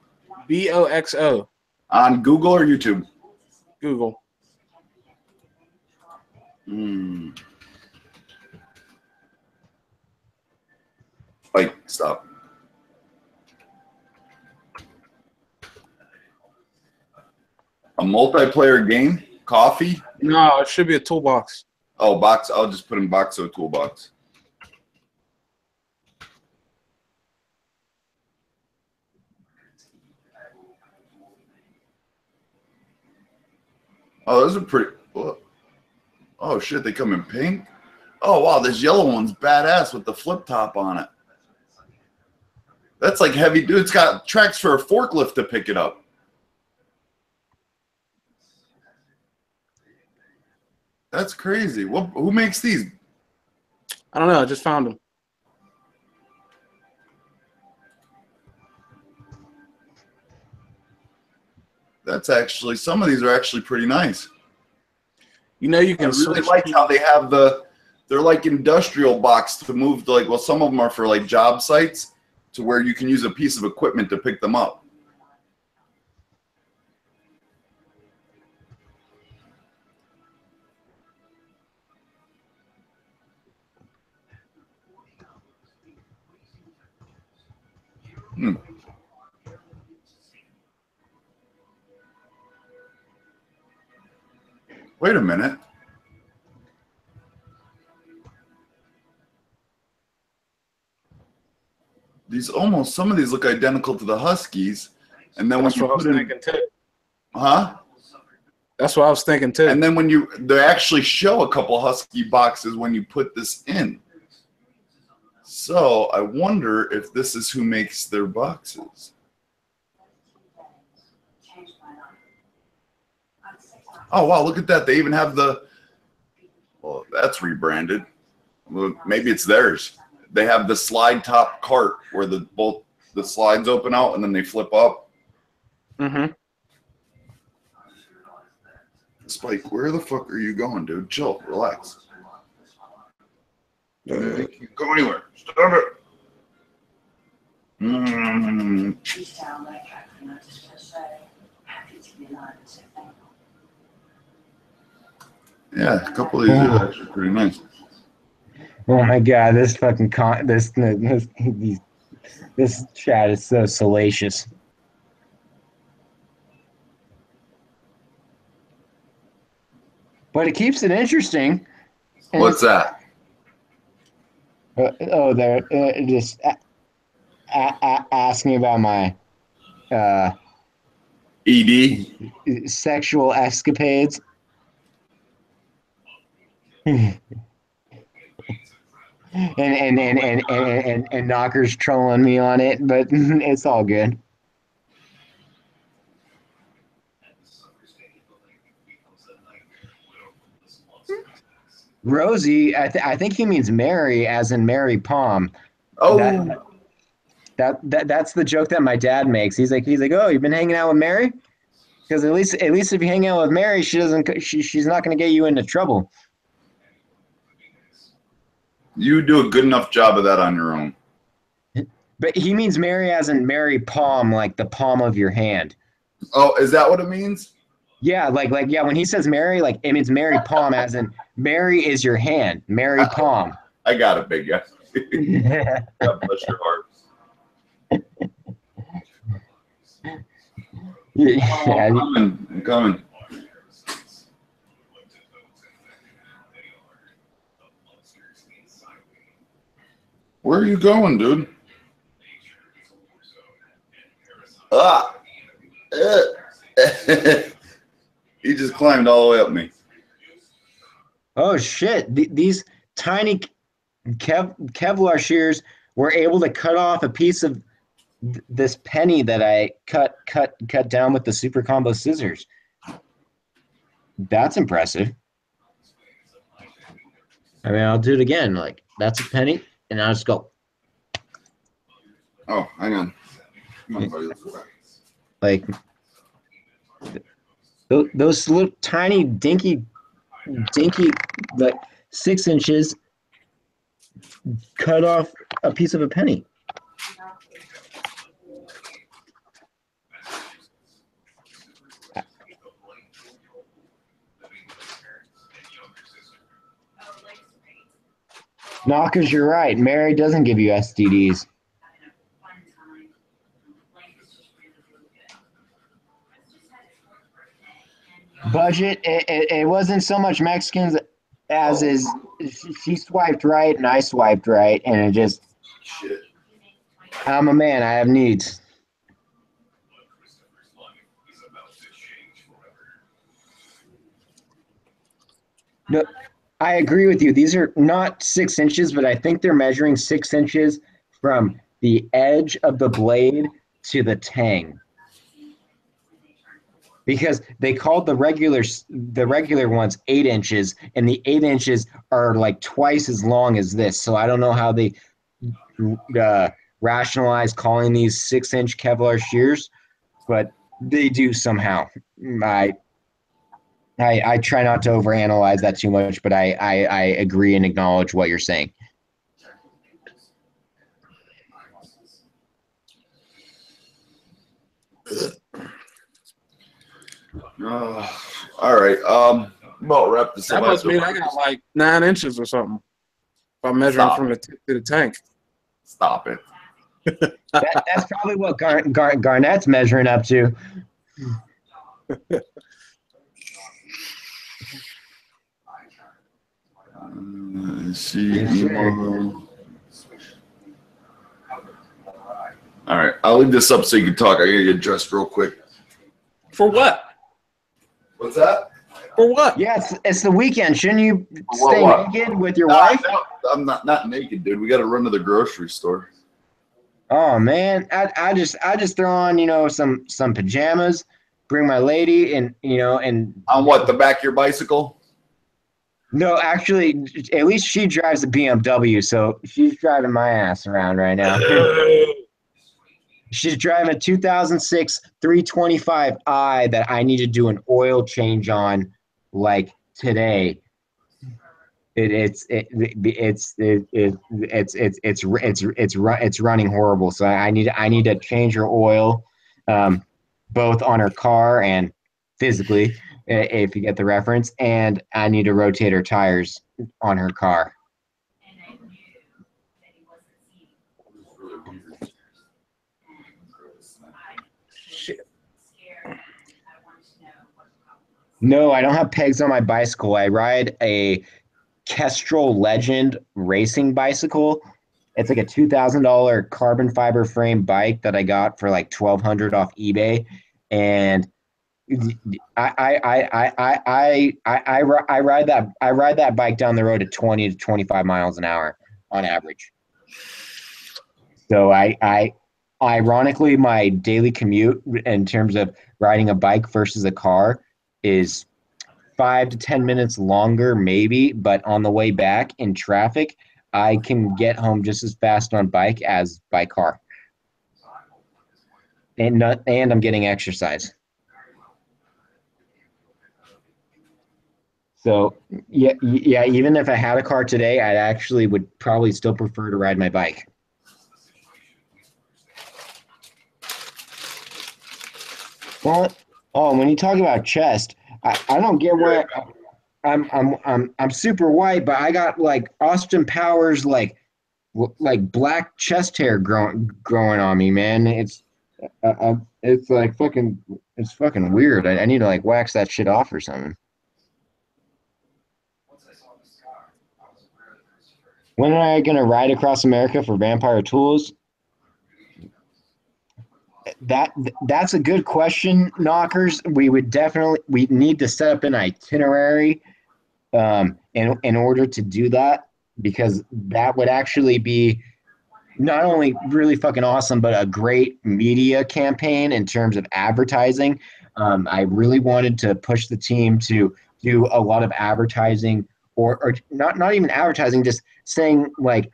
BOXO. On Google or YouTube? Google. Like, stop. A multiplayer game? Coffee? No, it should be a toolbox. Oh, box. I'll just put in Boxo toolbox. Oh, those are pretty. Oh shit, they come in pink. Oh wow, this yellow one's badass with the flip top on it. That's like heavy, dude. It's got tracks for a forklift to pick it up. That's crazy. Who makes these? I don't know. I just found them. That's actually, some of these are actually pretty nice. You know, you can I really switch. like how they have they're like industrial box to move to, like, well, some of them are for like job sites to where you can use a piece of equipment to pick them up. Wait a minute. Some of these look identical to the Huskies. And then That's when you what I was put in, thinking too. huh? That's what I was thinking too. And then when they actually show a couple Husky boxes when you put this in. So I wonder if this is who makes their boxes. Oh, wow, look at that. They even have well, that's rebranded. Well, maybe it's theirs. They have the slide top cart where both the slides open out and then they flip up. Mm-hmm. Spike, where the fuck are you going, dude? Chill, relax. Don't make you go anywhere. Stop it. Please tell my captain I just want to say, happy to be alive and say thank you. Yeah, a couple of these are actually pretty nice. Oh my god, this fucking this chat is so salacious. But it keeps it interesting. And What's that? they're just asking about my ED? sexual escapades. and Knocker's trolling me on it, but it's all good. Rosie, I think he means Mary, as in Mary Palm. Oh, That's the joke that my dad makes. He's like, oh, you've been hanging out with Mary? Because at least if you hang out with Mary, she's not going to get you into trouble. You do a good enough job of that on your own. But he means Mary as in Mary palm, like the palm of your hand. Oh, is that what it means? Yeah, like yeah, when he says Mary, like it means Mary palm as in Mary is your hand, Mary palm. I got it, big guy. God bless your heart. I'm coming. Where are you going, dude? Ah! He just climbed all the way up me. Oh shit! These tiny Kevlar shears were able to cut off a piece of this penny that I cut down with the super combo scissors. That's impressive. I mean, I'll do it again. Like that's a penny, and I'll just go. Oh, hang on. Come on, buddy. Let's go back. Like those little tiny dinky, like 6 inches, cut off a piece of a penny. Knockers, you're right. Mary doesn't give you STDs. Budget, it wasn't so much Mexicans as is she swiped right and I swiped right, and it just, Shit. I'm a man, I have needs. No, I agree with you. These are not 6 inches, but I think they're measuring 6 inches from the edge of the blade to the tang. Because they called the regular ones 8 inches, and the 8 inches are like twice as long as this. So I don't know how they rationalize calling these 6-inch Kevlar shears, but they do somehow. I try not to overanalyze that too much, but I agree and acknowledge what you're saying. All right. About wrap this That up. must mean I got like 9 inches or something. If I'm measuring Stop. from the tip to the tank. Stop it. That's probably what Garnett's measuring up to. See. All right. I'll leave this up so you can talk. I gotta get dressed real quick. For what? What's that? For what? Yeah, it's the weekend. Shouldn't you For stay what? naked with your wife? No, I'm not naked, dude. We got to run to the grocery store. Oh man, I just throw on, you know, some pajamas, bring my lady, and you know, and On what? The back of your bicycle? no, actually, at least she drives a BMW, so she's driving my ass around right now. She's driving a 2006 325i that I need to do an oil change on, like today. It's running horrible. So I need to change her oil, both on her car and physically, if you get the reference, and I need to rotate her tires on her car. No, I don't have pegs on my bicycle. I ride a Kestrel Legend racing bicycle. It's like a $2,000 carbon fiber frame bike that I got for like $1,200 off eBay, and I ride that bike down the road at 20 to 25 miles an hour on average. So I ironically, my daily commute in terms of riding a bike versus a car is 5 to 10 minutes longer, maybe, but on the way back in traffic, I can get home just as fast on bike as by car. And I'm getting exercise. So yeah. Even if I had a car today, I actually would probably still prefer to ride my bike. Well, oh, when you talk about chest, I don't get why I'm super white, but I got like Austin Powers like black chest hair growing on me, man. It's like it's fucking weird. I need to like wax that shit off or something. When am I gonna ride across America for Vampire Tools? That's a good question, Knockers. We need to set up an itinerary in order to do that, because that would actually be not only really fucking awesome, but a great media campaign in terms of advertising. I really wanted to push the team to do a lot of advertising, or not even advertising, just saying like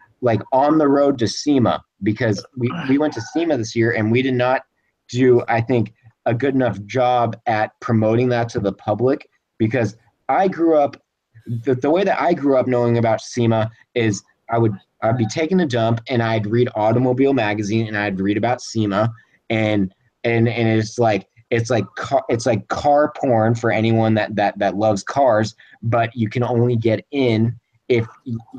on the road to SEMA, because we went to SEMA this year and we did not do, I think, a good enough job at promoting that to the public, because I grew up the way that I grew up knowing about SEMA is I'd be taking a dump and I'd read Automobile Magazine and I'd read about SEMA, and it's like car porn for anyone that loves cars, but you can only get in if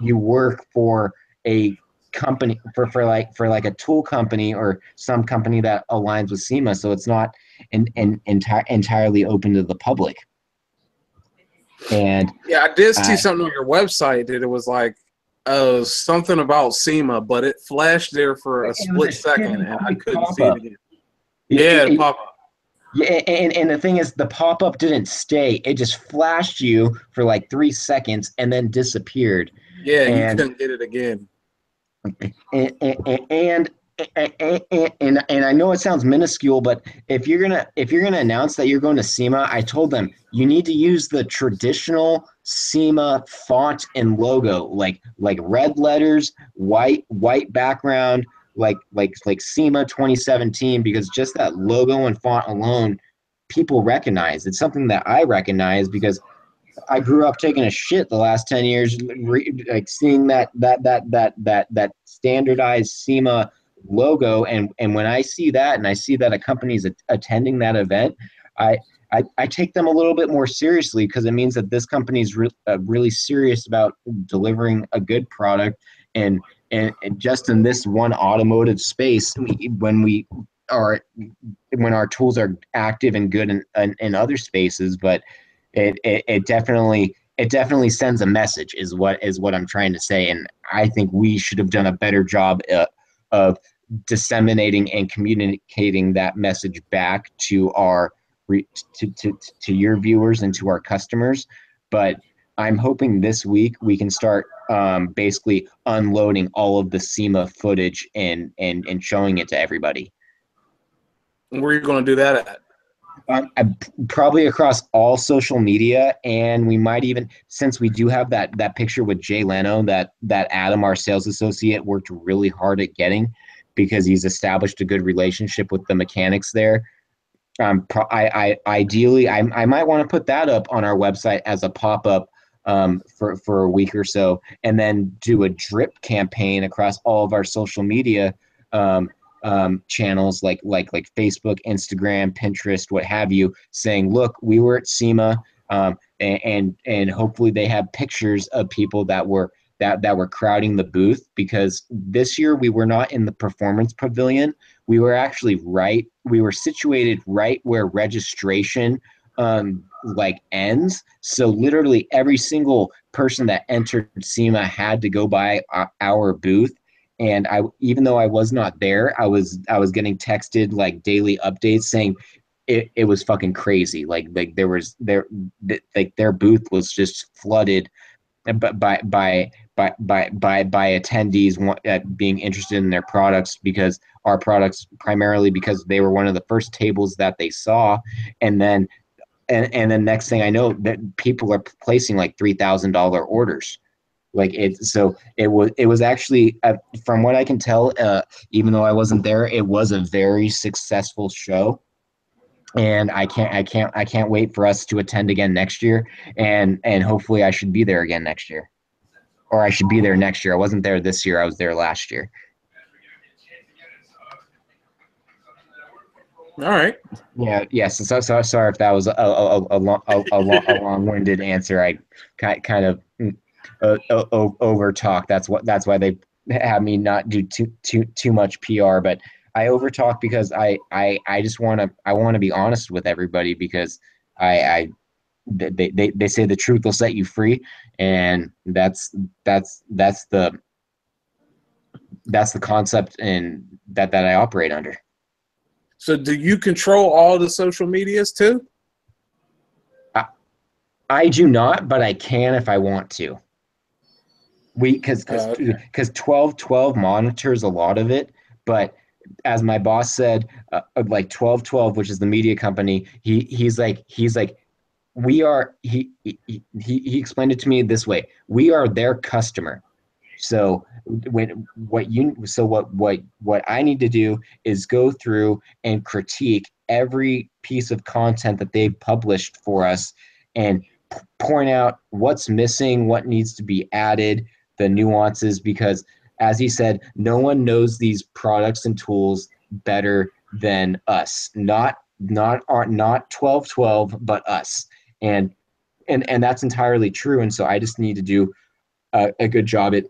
you work for a company for like a tool company or some company that aligns with SEMA, so it's not entirely open to the public. And yeah, I did see something on your website that it was like something about SEMA, but it flashed there for a split second and I couldn't see it again. Yeah, the pop-up. Yeah, and the thing is, the pop-up didn't stay. It just flashed you for like 3 seconds and then disappeared. Yeah, and you couldn't get it again. And I know it sounds minuscule, but if you're gonna announce that you're going to SEMA, I told them you need to use the traditional SEMA font and logo, like red letters, white background, like SEMA 2017, because just that logo and font alone, people recognize. It's something that I recognize because I grew up taking a shit the last 10 years, like seeing that standardized SEMA logo, and when I see that and I see that a company's attending that event, I take them a little bit more seriously, because it means that this company's really serious about delivering a good product, and just in this one automotive space, when our tools are active and good in other spaces, but it definitely sends a message, is what I'm trying to say. And I think we should have done a better job of disseminating and communicating that message back to to your viewers and to our customers. But I'm hoping this week we can start basically unloading all of the SEMA footage and showing it to everybody. Where are you going to do that at? Probably across all social media, and we might even, since we do have that picture with Jay Leno that Adam, our sales associate, worked really hard at getting, because he's established a good relationship with the mechanics there. Ideally, I might want to put that up on our website as a pop-up for a week or so, and then do a drip campaign across all of our social media channels, like Facebook, Instagram, Pinterest, what have you, saying, look, we were at SEMA, and hopefully they have pictures of people that were crowding the booth, because this year we were not in the performance pavilion. We were actually we were situated right where registration ends. So literally every single person that entered SEMA had to go by our booth. And even though I was not there, I was getting texted like daily updates saying it was fucking crazy. Like their booth was just flooded by attendees being interested in their products, because our products, primarily because they were one of the first tables that they saw. And then the next thing I know, that people are placing like $3,000 orders. It was actually, from what I can tell, even though I wasn't there, it was a very successful show. and I can't wait for us to attend again next year, and hopefully I should be there again next year, or I should be there next year. I wasn't there this year. I was there last year. All right. Yeah. Yes. So sorry if that was a long-winded answer. I kind of over talk. That's why they have me not do too much PR. But I over talk because I just want to be honest with everybody, because they say the truth will set you free, and that's the concept and that I operate under. So do you control all the social medias too? I do not, but I can if I want to. Because 1212 monitors a lot of it, but as my boss said, like 1212, which is the media company, he's like we are he explained it to me this way: we are their customer. So what I need to do is go through and critique every piece of content that they've published for us, and point out what's missing, what needs to be added, the nuances, because as he said, no one knows these products and tools better than us. Not 1212, but us. And that's entirely true. And so I just need to do a good job at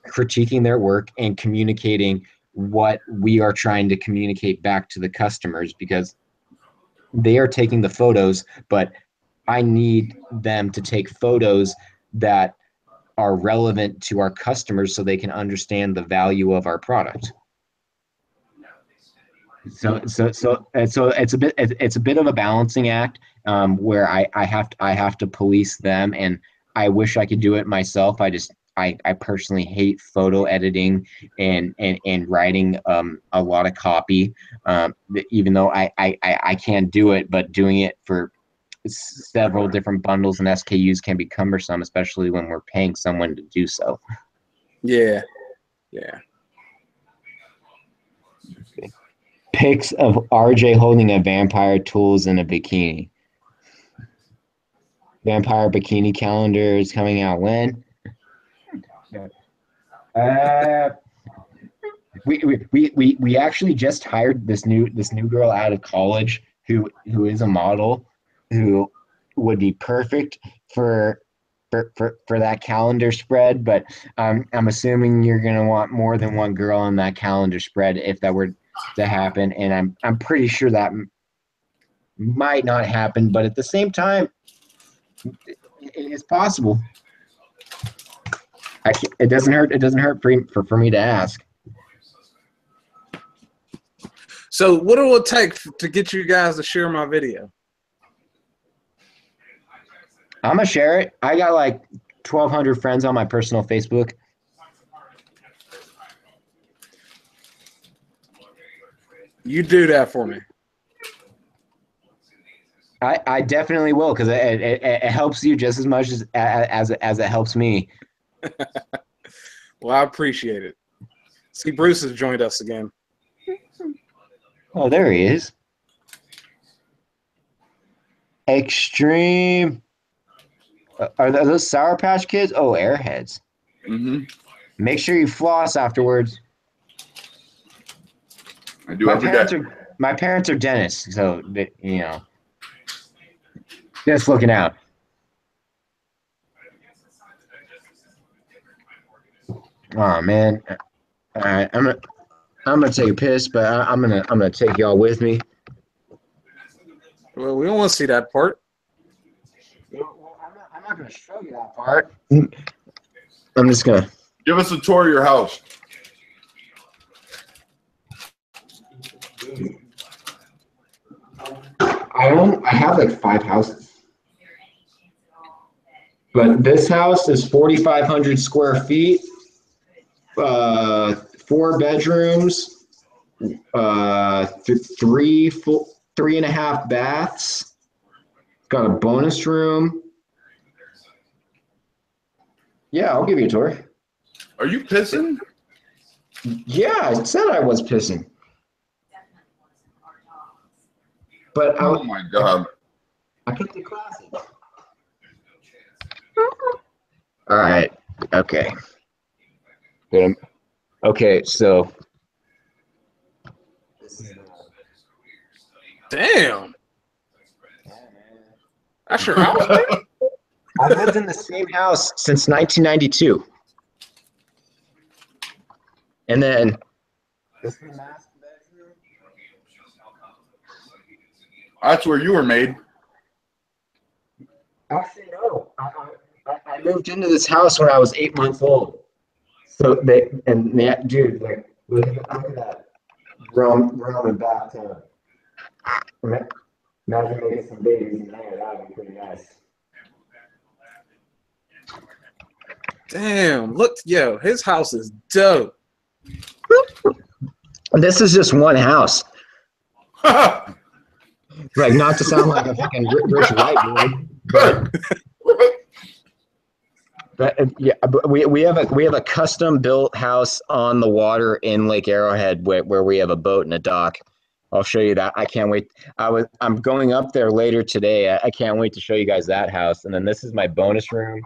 critiquing their work and communicating what we are trying to communicate back to the customers, because they are taking the photos, but I need them to take photos that are relevant to our customers so they can understand the value of our product. So it's a bit of a balancing act, where I have to police them, and I wish I could do it myself. I personally hate photo editing and writing a lot of copy, even though I can do it, but doing it for several different bundles and SKUs can be cumbersome, especially when we're paying someone to do so. Yeah. Pics of RJ holding a vampire tools in a bikini. Vampire bikini calendar is coming out when? We actually just hired this new girl out of college who is a model, who would be perfect for that calendar spread. But I'm assuming you're gonna want more than one girl on that calendar spread if that were to happen, and I'm pretty sure that might not happen. But at the same time, it's possible. It doesn't hurt. It doesn't hurt for me to ask. So what will it take to get you guys to share my video? I'm gonna share it. I got like 1,200 friends on my personal Facebook. You do that for me. I definitely will, because it helps you just as much as it helps me. Well, I appreciate it. See, Bruce has joined us again. Oh, there he is. Extreme. Are those Sour Patch Kids? Oh, Airheads. Mm-hmm. Make sure you floss afterwards. I do every day. My parents are dentists, so you know, just looking out. Oh man, all right, I'm gonna take a piss, but I'm gonna take y'all with me. Well, we don't want to see that part. Well, I'm not gonna show you that part. I'm just gonna Give us a tour of your house. I have like 5 houses, but this house is 4,500 square feet, 4 bedrooms, 3.5 baths. Got a bonus room. Yeah, I'll give you a tour. Are you pissing? Yeah, I said I was pissing. But Oh my God. I put the glasses. All right. Okay. Good. Okay. So. Damn. That's your house, man? I've lived in the same house since 1992. And then this is the master bedroom. That's where you were made. Actually, no. I moved into this house when I was 8 months old. So dude, like, look at that room and bathtub. Imagine making some babies in there. That would be pretty nice. Damn. Look, yo, his house is dope. This is just one house. Like, not to sound like a fucking rich white boy, but yeah, but we have a custom built house on the water in Lake Arrowhead where we have a boat and a dock. I'll show you that. I can't wait. I'm going up there later today. I can't wait to show you guys that house. And then this is my bonus room.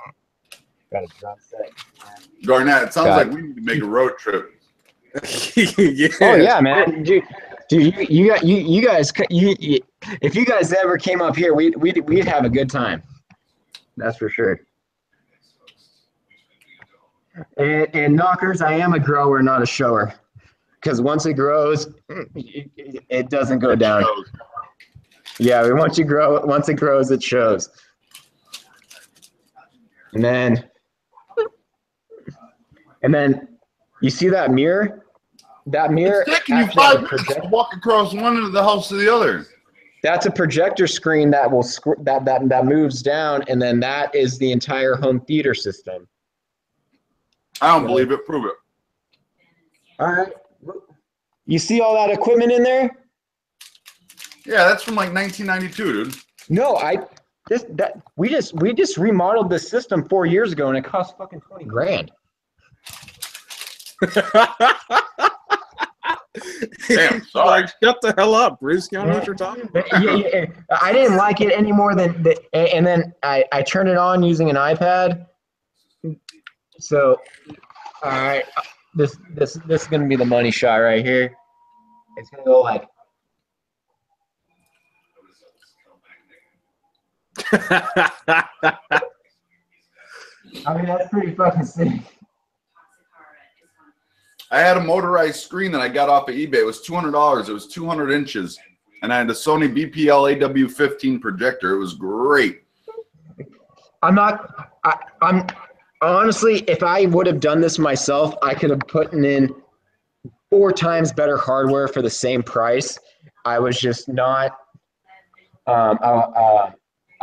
Got a drum set. Garnett, it sounds like we need to make a road trip. Yeah. Oh yeah, man, dude, you guys, if you guys ever came up here, we'd have a good time. That's for sure. And knockers, I am a grower, not a shower, because once it grows, it doesn't go down. Yeah, once it grows, it shows. And then you see that mirror? That mirror. It's taking you 5 minutes to walk across one end of the house to the other. That's a projector screen that will that moves down, and then that is the entire home theater system. I don't believe it. Prove it. All right. You see all that equipment in there? Yeah, that's from like 1992, dude. No, we just remodeled this system 4 years ago, and it cost fucking 20 grand. Damn, sorry. Shut the hell up, Bruce. You don't know what you're talking about. Yeah, I didn't like it any more than and then I turned it on using an iPad. So, all right, this is gonna be the money shot right here. It's gonna go like. I mean, that's pretty fucking sick. I had a motorized screen that I got off of eBay. It was $200. It was 200 inches. And I had a Sony BPL AW15 projector. It was great. I'm honestly, if I would have done this myself, I could have put in 4 times better hardware for the same price. I was just not,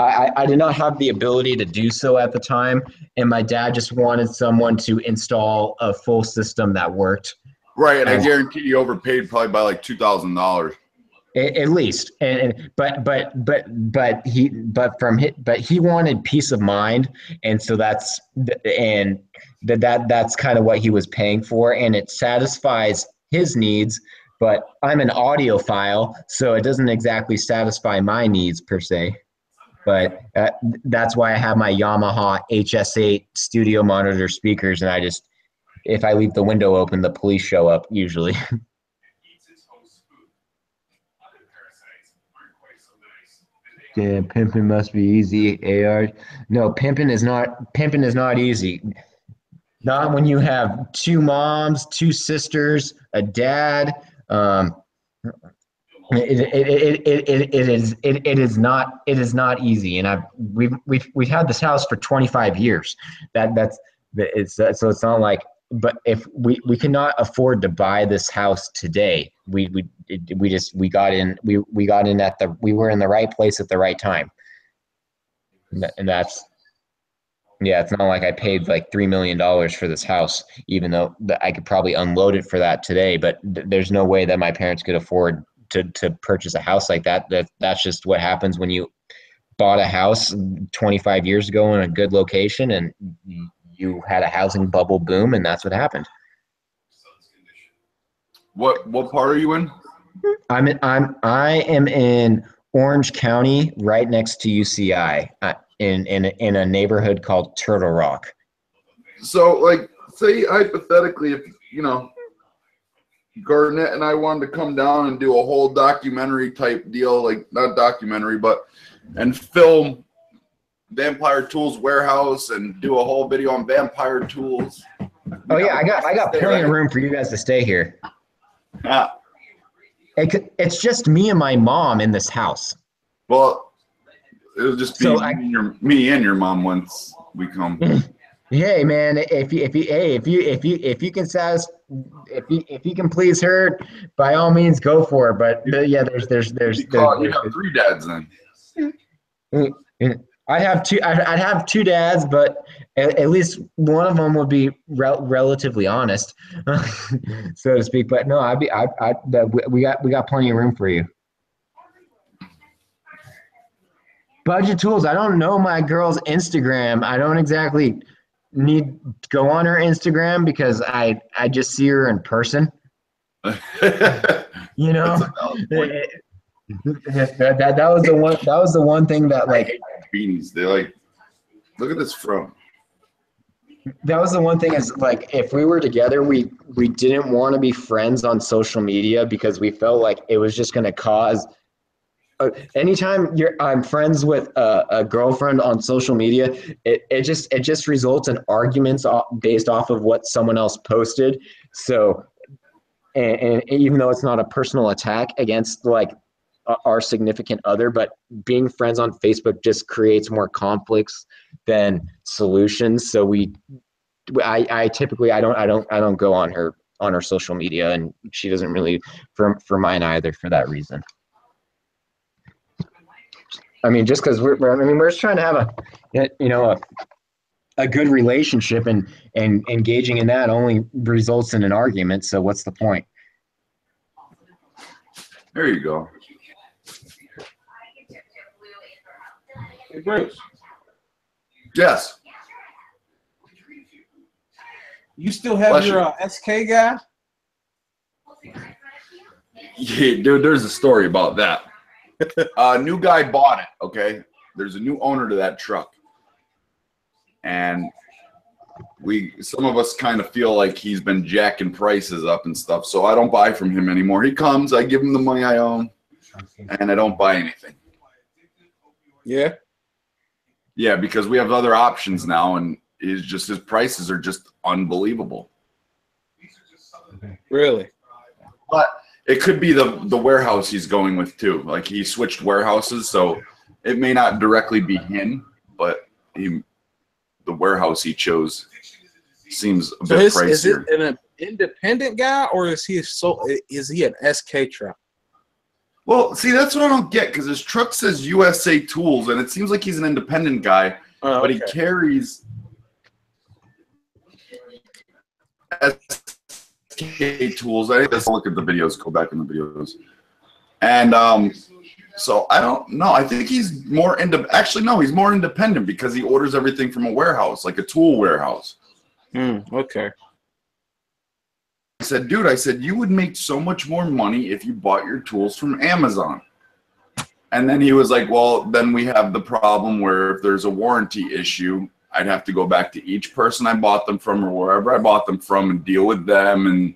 I did not have the ability to do so at the time, and my dad just wanted someone to install a full system that worked. Right, and I guarantee you overpaid probably by like $2,000. At least, but he wanted peace of mind, and so that's kind of what he was paying for, and it satisfies his needs. But I'm an audiophile, so it doesn't exactly satisfy my needs per se. But that's why I have my Yamaha HS8 studio monitor speakers, and if I leave the window open, the police show up usually. Yeah, pimping must be easy. AR, no, pimping is not easy. Not when you have 2 moms, 2 sisters, a dad. It is not easy, and we've had this house for 25 years. So it's not like, but if we cannot afford to buy this house today, we were in the right place at the right time, and that's. Yeah, it's not like I paid like $3 million for this house, even though I could probably unload it for that today. But there's no way that my parents could afford to purchase a house like that. That's just what happens when you bought a house 25 years ago in a good location, and you had a housing bubble boom, and that's what happened. What part are you in? I am in Orange County, right next to UCI, in a neighborhood called Turtle Rock. So, like, say hypothetically, if you know, Garnett and I wanted to come down and do a whole documentary type deal, like not documentary, but and film Vampire Tools warehouse and do a whole video on Vampire Tools. Oh yeah, I got plenty of room for you guys to stay here. Yeah. It's just me and my mom in this house. Well, it'll just be So me and your mom once we come. Hey man, if you can if you can please her, by all means go for it. But yeah, You have 3 dads then. I'd have 2 dads, but at least one of them would be relatively honest, so to speak. But no, we got plenty of room for you. Budget Tools. I don't know my girl's Instagram. I don't exactly need to go on her Instagram because I just see her in person. You know, that was the one thing that, like, beanies. They like, look at this from. That was the one thing is, like, if we were together, we didn't want to be friends on social media because we felt like it was just going to cause. Anytime I'm friends with a girlfriend on social media, it just results in arguments based off of what someone else posted. So, and even though it's not a personal attack against, like, our significant other, but being friends on Facebook just creates more conflicts than solutions. So I typically I don't go on her social media, and she doesn't really for mine either for that reason. I mean, just because we're just trying to have a good relationship, and engaging in that only results in an argument. So what's the point? There you go. Hey, Bruce. Yes. You still have your SK guy? Yeah, dude, there's a story about that. New guy bought it, okay? There's a new owner to that truck. And some of us kind of feel like he's been jacking prices up and stuff, so I don't buy from him anymore. He comes, I give him the money I own, and I don't buy anything. Yeah? Yeah, because we have other options now, and his prices are just unbelievable. Really? But it could be the warehouse he's going with too. Like, he switched warehouses, so it may not directly be him, but the warehouse he chose seems a bit pricier. Is it an independent guy, or is he an SK truck? Well, see, that's what I don't get, because his truck says USA Tools, and it seems like he's an independent guy, but he carries SK Tools. I think let's look at the videos, go back in the videos. And so I don't know. I think he's more actually, no, he's more independent because he orders everything from a warehouse, like a tool warehouse. Okay. I said, dude, you would make so much more money if you bought your tools from Amazon. And then he was like, well, then we have the problem where if there's a warranty issue, I'd have to go back to each person I bought them from or wherever I bought them from and deal with them. And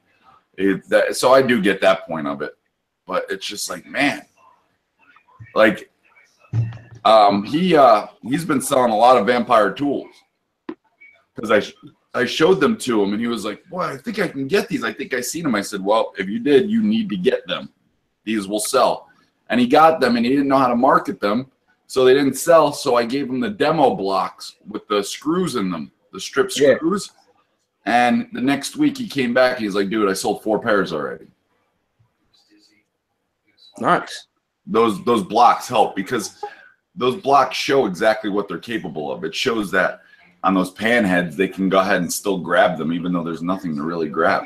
so I do get that point of it. But it's just like, man, like, he's been selling a lot of Vampire tools because I showed them to him, and he was like, well, I think I can get these. I think I seen them. I said, well, if you did, you need to get them. These will sell. And he got them, and he didn't know how to market them, so they didn't sell. So I gave him the demo blocks with the screws in them, the strip screws. And the next week he came back, and he's like, dude, I sold 4 pairs already. Nice. Those blocks help because those blocks show exactly what they're capable of. It shows that on those pan heads, they can go ahead and still grab them, even though there's nothing to really grab.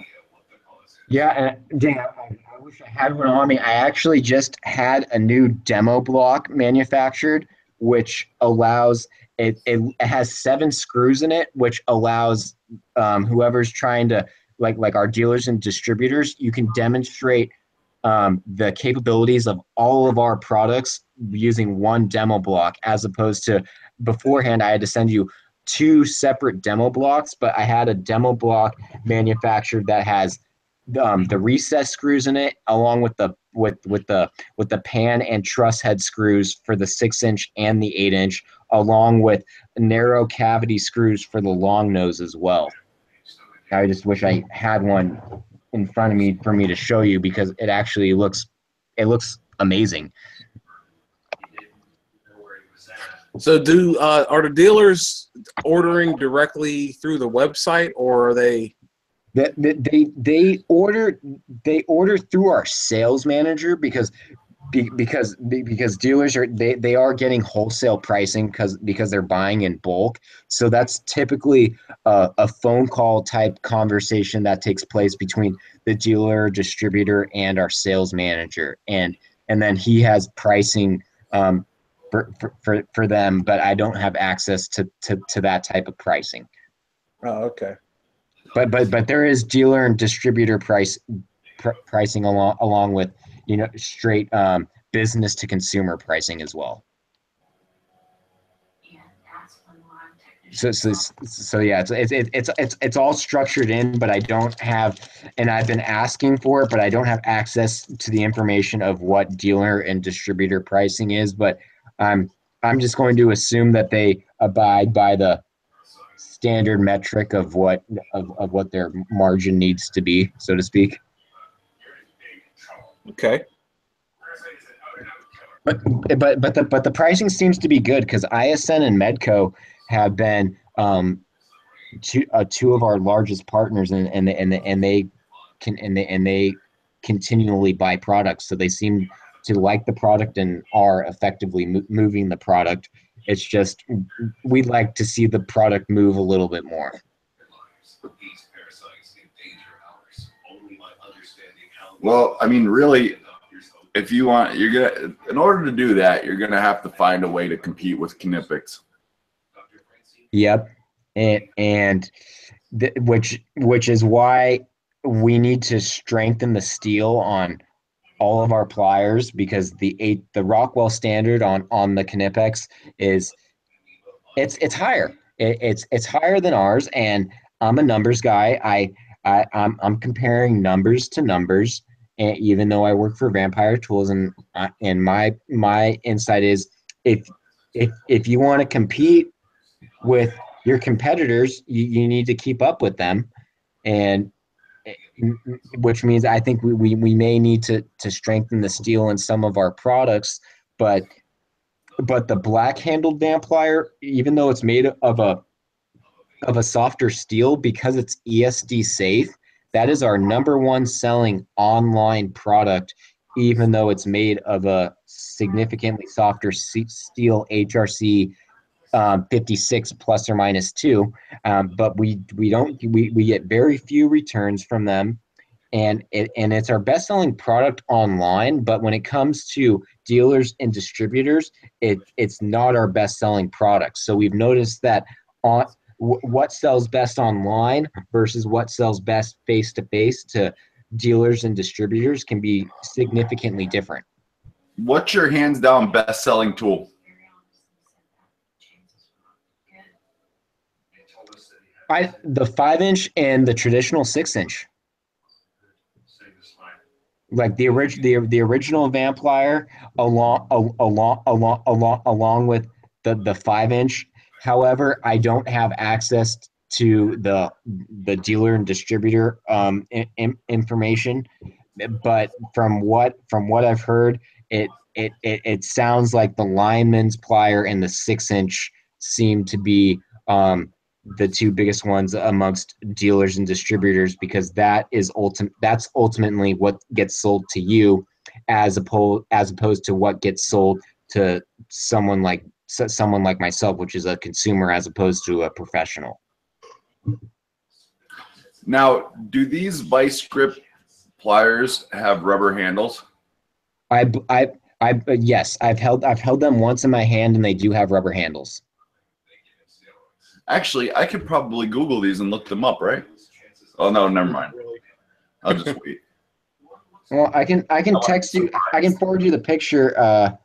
Yeah, and Dan, I wish I had one on me. I actually just had a new demo block manufactured, which allows it has 7 screws in it, which allows whoever's trying to like our dealers and distributors, you can demonstrate the capabilities of all of our products using one demo block, as opposed to beforehand I had to send you 2 separate demo blocks, but I had a demo block manufactured that has the recess screws in it, along with the pan and truss head screws for the 6-inch and the 8-inch, along with narrow cavity screws for the long nose as well. I just wish I had one in front of me for me to show you, because it actually looks amazing. So are the dealers ordering directly through the website, or are they? They order through our sales manager, because dealers are getting wholesale pricing because they're buying in bulk. So that's typically a phone call type conversation that takes place between the dealer, distributor, and our sales manager, and then he has pricing for them, but I don't have access to that type of pricing. Oh, okay. But there is dealer and distributor pricing along with, straight business to consumer pricing as well. So yeah, it's all structured in, but I don't have, and I've been asking for it, but I don't have access to the information of what dealer and distributor pricing is. But I'm just going to assume that they abide by the standard metric of what their margin needs to be, so to speak. Okay. But the pricing seems to be good, because ISN and Medco have been two of our largest partners, and they continually buy products, so they seem to like the product and are effectively moving the product. It's just we'd like to see the product move a little bit more. Well, I mean, really, if you want, in order to do that, you're gonna have to find a way to compete with Knipex. Yep, which is why we need to strengthen the steel on all of our pliers, because the Rockwell standard on the Knipex is it's higher. It's higher than ours, and I'm a numbers guy. I'm comparing numbers to numbers, and even though I work for Vampire Tools, and my insight is, if you want to compete with your competitors, you need to keep up with them, and which means I think we may need to strengthen the steel in some of our products, but the black handled Vamplier, even though it's made of a softer steel, because it's ESD safe, that is our #1 selling online product, even though it's made of a significantly softer steel HRC 56 ±2, but we get very few returns from them, and it's our best selling product online. But when it comes to dealers and distributors, it's not our best selling product. So we've noticed that on what sells best online versus what sells best face to face to dealers and distributors can be significantly different. What's your hands down best selling tool? The 5-inch and the traditional 6-inch, like the original Vamplier, along with the 5-inch. However, I don't have access to the dealer and distributor information, but from what I've heard, it sounds like the lineman's plier and the 6-inch seem to be the two biggest ones amongst dealers and distributors, because that's ultimately what gets sold to you, as opposed to what gets sold to someone like myself, which is a consumer as opposed to a professional. Now, do these vice grip pliers have rubber handles? Yes, I've held them once in my hand, and they do have rubber handles. Actually, I could probably Google these and look them up, right? Oh, no, never mind. I'll just wait. Well, I can text you. I can forward you the picture. Yeah,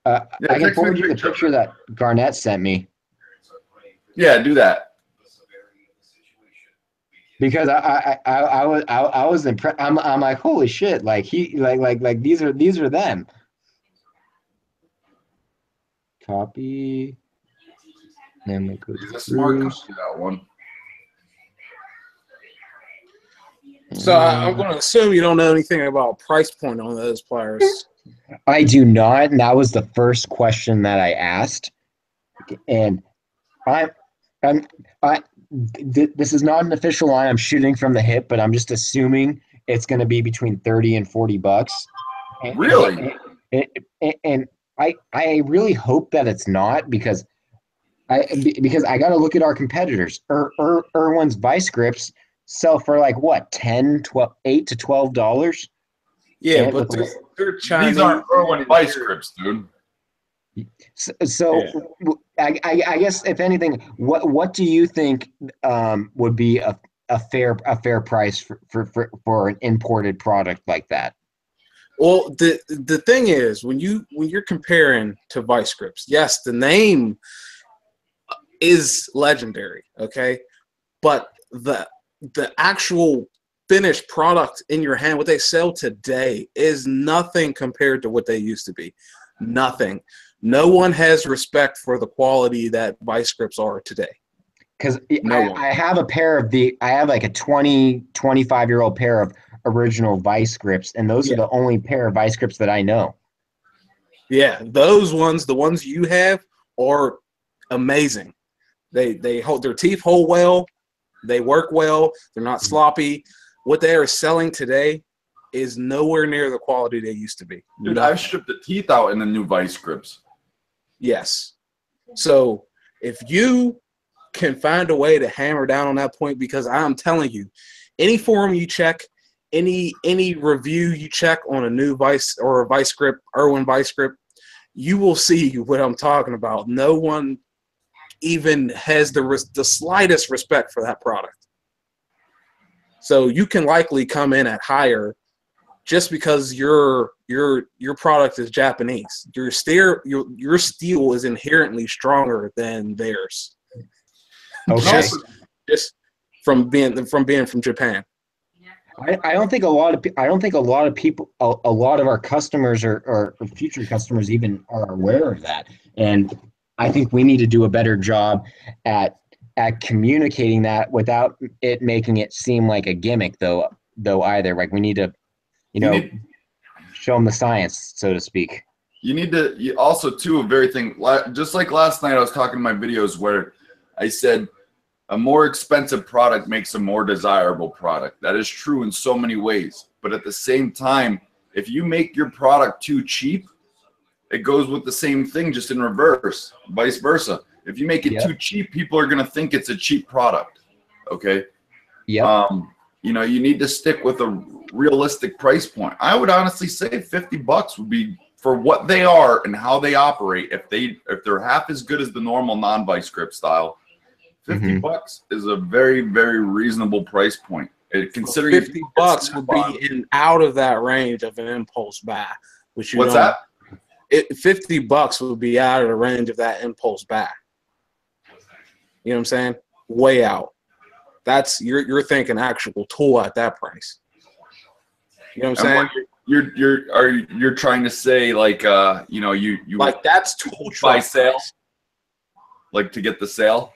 I can text me forward the you the picture that Garnett sent me Yeah, do that. because I was impressed. I'm like, holy shit! Like these are them. Copy. Then we go He's to a smart Bruce. company, that one. So I'm going to assume you don't know anything about price point on those pliers. I do not, and that was the first question that I asked. And I, I'm, this is not an official line. I'm shooting from the hip, but I'm just assuming it's going to be between 30 and 40 bucks. Really? And I really hope that it's not because I got to look at our competitors. Irwin's vice grips sell for like what, 10, 12, $8 to $12. Yeah, And but with- they're Chinese. These aren't Irwin vice grips, dude. So I guess if anything, what do you think would be a fair price for an imported product like that? Well, the thing is, when you're comparing to vice grips, yes, the name is legendary, okay, but the actual finished product in your hand, what they sell today, is nothing compared to what they used to be. Nothing. No one has respect for the quality that vice grips are today. Because I have a pair of I have like a 25-year-old pair of original vice grips, and those are the only pair of vice grips that I know. Yeah, those ones, the ones you have, are amazing. They hold, their teeth hold well, they work well, they're not sloppy. What they are selling today is nowhere near the quality they used to be. Dude, I've stripped the teeth out in the new vice grips. Yes. So if you can find a way to hammer down on that point, because I'm telling you, any forum you check, any review you check on a new vice or a vice grip, Irwin vice grip, you will see what I'm talking about. No one even has the slightest respect for that product. So you can likely come in at higher just because your product is Japanese. Your steel is inherently stronger than theirs. Okay. Just from being from Japan. I don't think a lot of people, a lot of our customers or future customers even are aware of that. And I think we need to do a better job at communicating that without it making it seem like a gimmick though either. Like we need to, show them the science, so to speak. You need to also too, a very thing, just like last night I was talking in my videos where I said a more expensive product makes a more desirable product. That is true in so many ways. But at the same time, if you make your product too cheap, it goes with the same thing, just in reverse, vice versa. If you make it too cheap, people are going to think it's a cheap product. Okay. Yeah. You need to stick with a realistic price point. I would honestly say $50 would be for what they are and how they operate. If they're half as good as the normal non-vice grip style, $50 is a very, very reasonable price point. Considering $50 would be in out of that range of an impulse buy. Which what's that? $50 would be out of the range of that impulse buy. You know what I'm saying? Way out. That's you're thinking actual tool at that price. You know what I'm saying? You're trying to say like you like that's tool buy sale, like to get the sale,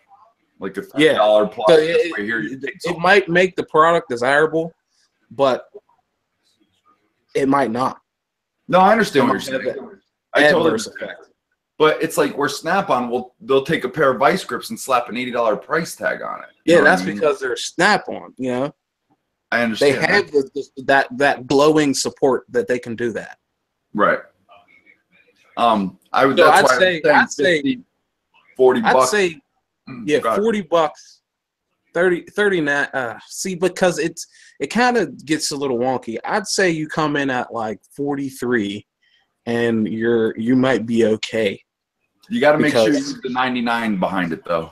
like $50 plus. So it might make the product desirable, but it might not. No, I understand what you're saying. I totally understand. But it's like where Snap-on they'll take a pair of vice grips and slap an $80 price tag on it. Yeah, that's because they're Snap-on. I understand. They have that glowing support that they can do that. Right. I would. So that's I'd say 50, $40. I'd say $40, 39. See, because it kind of gets a little wonky. I'd say you come in at like 43, and you might be okay. You got to make sure you use the 99 behind it though.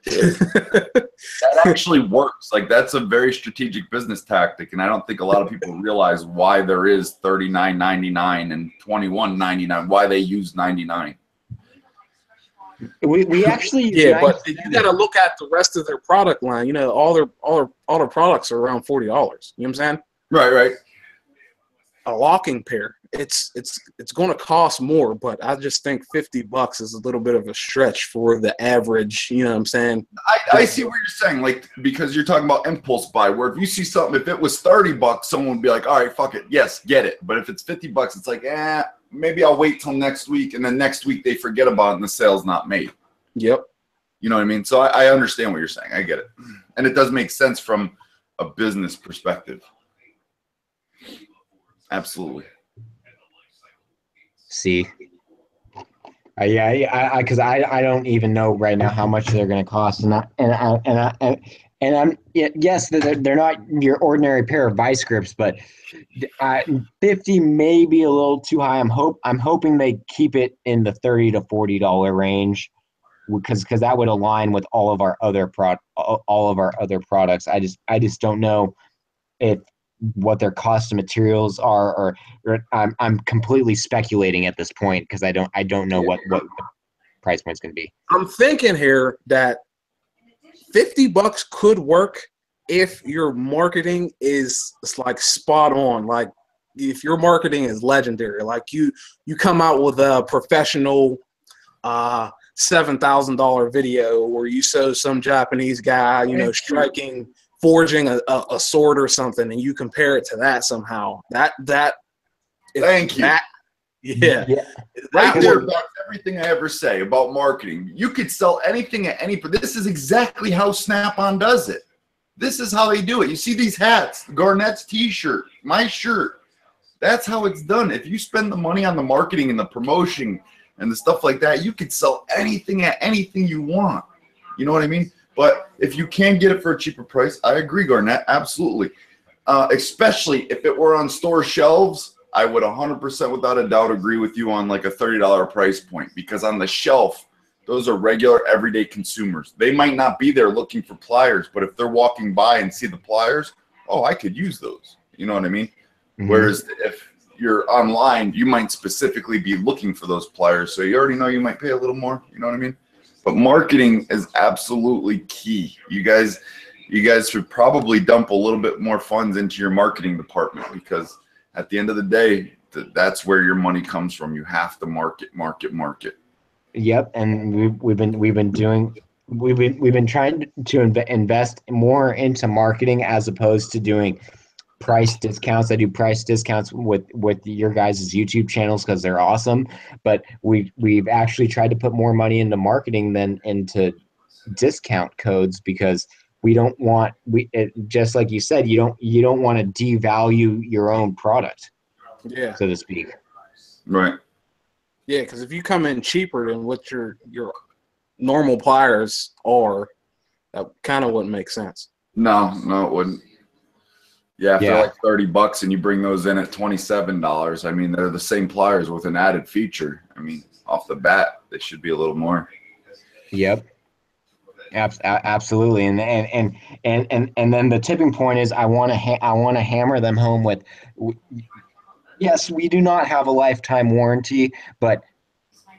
That actually works. Like, that's a very strategic business tactic, and I don't think a lot of people realize why there is $39.99 and $21.99. Why they use 99. We actually use yeah, but you got to look at the rest of their product line. You know, all their products are around $40. You know what I'm saying? Right. A locking pair, it's going to cost more, but I just think $50 is a little bit of a stretch for the average. You know what I'm saying? I see what you're saying, like, because you're talking about impulse buy, where if you see something, if it was $30, someone would be like, all right, fuck it, yes, get it. But if it's $50, it's like, maybe I'll wait till next week, and then next week they forget about it and the sale's not made. Yep. You know what I mean? So I understand what you're saying. I get it. And it does make sense from a business perspective. Absolutely. See, because I don't even know right now how much they're going to cost, yes, they're not your ordinary pair of vice grips, but 50 may be a little too high. I'm hoping they keep it in the $30 to $40 range, because that would align with all of our other products. I just don't know if what their cost of materials are, or I'm completely speculating at this point, because I don't know what the price point's going to be. I'm thinking here that $50 could work if your marketing is like spot on. Like, if your marketing is legendary, like you come out with a professional $7,000 video where you show some Japanese guy, you know, forging a sword or something, and you compare it to that somehow. Thank you. Yeah. Right there about everything I ever say about marketing. You could sell anything at any, but this is exactly how Snap-on does it. This is how they do it. You see these hats, Garnett's t-shirt, my shirt. That's how it's done. If you spend the money on the marketing and the promotion and the stuff like that, you could sell anything at anything you want. You know what I mean? But if you can get it for a cheaper price, I agree, Garnett, absolutely. Especially if it were on store shelves, I would 100% without a doubt agree with you on like a $30 price point, because on the shelf, those are regular everyday consumers. They might not be there looking for pliers, but if they're walking by and see the pliers, oh, I could use those. You know what I mean? Mm-hmm. Whereas if you're online, you might specifically be looking for those pliers, so you already know you might pay a little more. You know what I mean? But marketing is absolutely key. You guys should probably dump a little bit more funds into your marketing department, because at the end of the day, that's where your money comes from. You have to market. Yep, and we've been trying to invest more into marketing as opposed to doing price discounts. I do price discounts with your guys' YouTube channels because they're awesome, but we've actually tried to put more money into marketing than into discount codes, because we don't want, just like you said, you don't want to devalue your own product, so to speak. Right. Yeah, because if you come in cheaper than what your normal pliers are, that kind of wouldn't make sense. No, it wouldn't. Yeah, if they're like $30 and you bring those in at $27, I mean, they're the same pliers with an added feature. I mean, off the bat, they should be a little more. Yep. Absolutely, and then the tipping point is I want to hammer them home with, yes, we do not have a lifetime warranty, but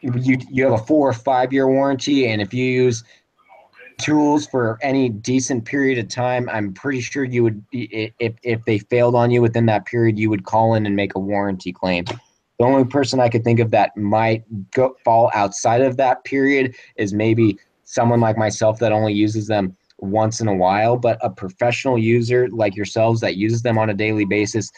you have a 4 or 5 year warranty, and if you use tools for any decent period of time, I'm pretty sure you would, if they failed on you within that period, you would call in and make a warranty claim. The only person I could think of that might fall outside of that period is maybe someone like myself that only uses them once in a while, but a professional user like yourselves that uses them on a daily basis,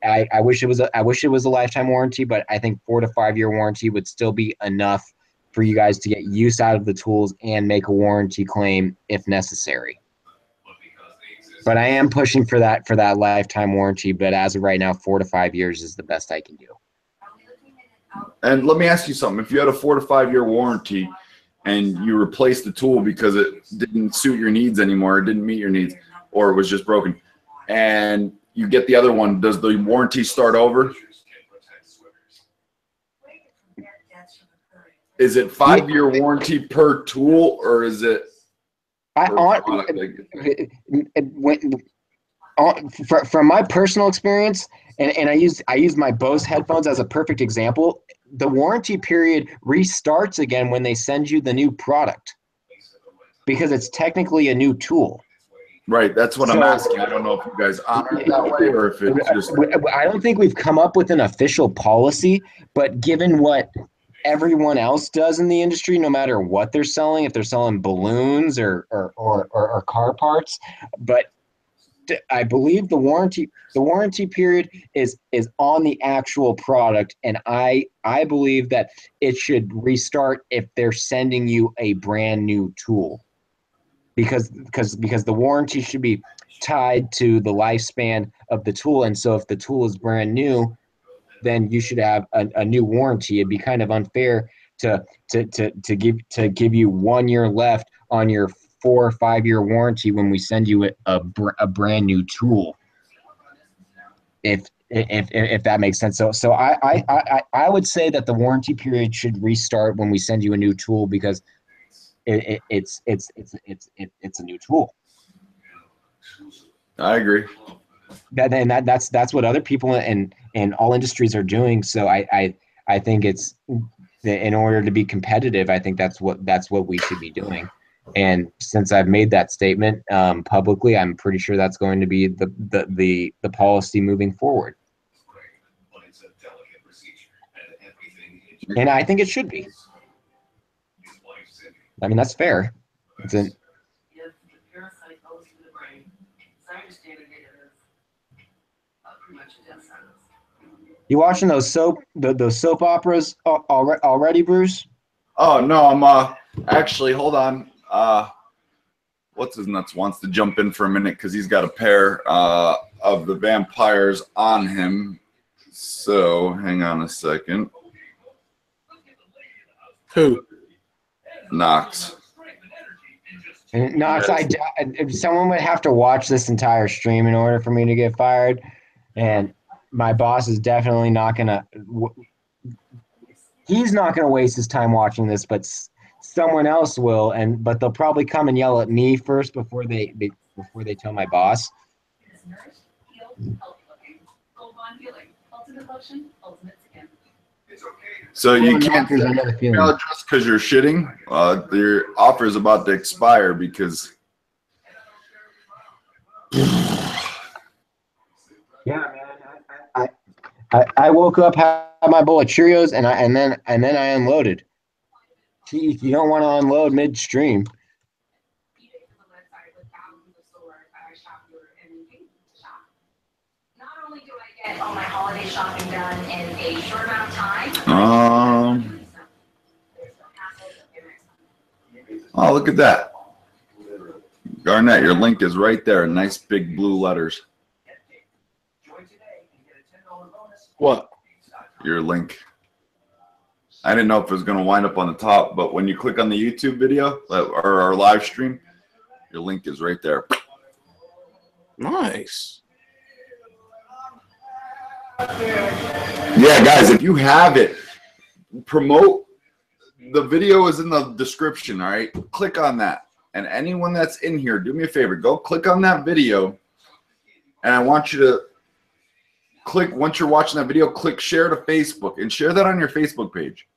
I wish it was a lifetime warranty, but I think 4 to 5 year warranty would still be enough for you guys to get use out of the tools and make a warranty claim if necessary. But I am pushing for that lifetime warranty, but as of right now, 4 to 5 years is the best I can do. And let me ask you something. If you had a 4 to 5 year warranty and you replaced the tool because it didn't suit your needs anymore, it didn't meet your needs, or it was just broken, and you get the other one, does the warranty start over? Is it 5-year warranty per tool, or is it? From my personal experience, and I use my Bose headphones as a perfect example. The warranty period restarts again when they send you the new product, because it's technically a new tool. Right, that's what I'm asking. I don't know if you guys honor it that way, or if it's just. I don't think we've come up with an official policy, but given what everyone else does in the industry, no matter what they're selling, if they're selling balloons or car parts, but I believe the warranty period is on the actual product, and I believe that it should restart if they're sending you a brand new tool, because the warranty should be tied to the lifespan of the tool. And so if the tool is brand new, then you should have a new warranty. It'd be kind of unfair to give you 1 year left on your 4 or 5 year warranty when we send you a brand new tool. If that makes sense. So I would say that the warranty period should restart when we send you a new tool, because it's a new tool. I agree. That's what other people in all industries are doing. So I think it's, in order to be competitive, I think that's what we should be doing. And since I've made that statement publicly, I'm pretty sure that's going to be the policy moving forward. And I think it should be. I mean, that's fair. It's an, you watching those soap operas already, Bruce? Oh no, I'm actually, hold on. What's his nuts wants to jump in for a minute because he's got a pair of the Vampliers on him. So hang on a second. Who? Knox. Knox, someone would have to watch this entire stream in order for me to get fired, and my boss is definitely not gonna. He's not gonna waste his time watching this, but someone else will, but they'll probably come and yell at me first before they tell my boss. So you can't email just because you're shitting. Your offer is about to expire because. Yeah, man. I woke up, had my bowl of Cheerios, and then I unloaded. If you don't want to unload midstream. Not only do I get all my holiday shopping done in a short amount of time. Oh, look at that. Garnett, your link is right there in nice big blue letters. What? Your link. I didn't know if it was going to wind up on the top, but when you click on the YouTube video or our live stream, your link is right there. Nice. Yeah, guys, if you have it, promote. The video is in the description, all right? Click on that. And anyone that's in here, do me a favor. Go click on that video. And I want you to click, once you're watching that video, click share to Facebook and share that on your Facebook page.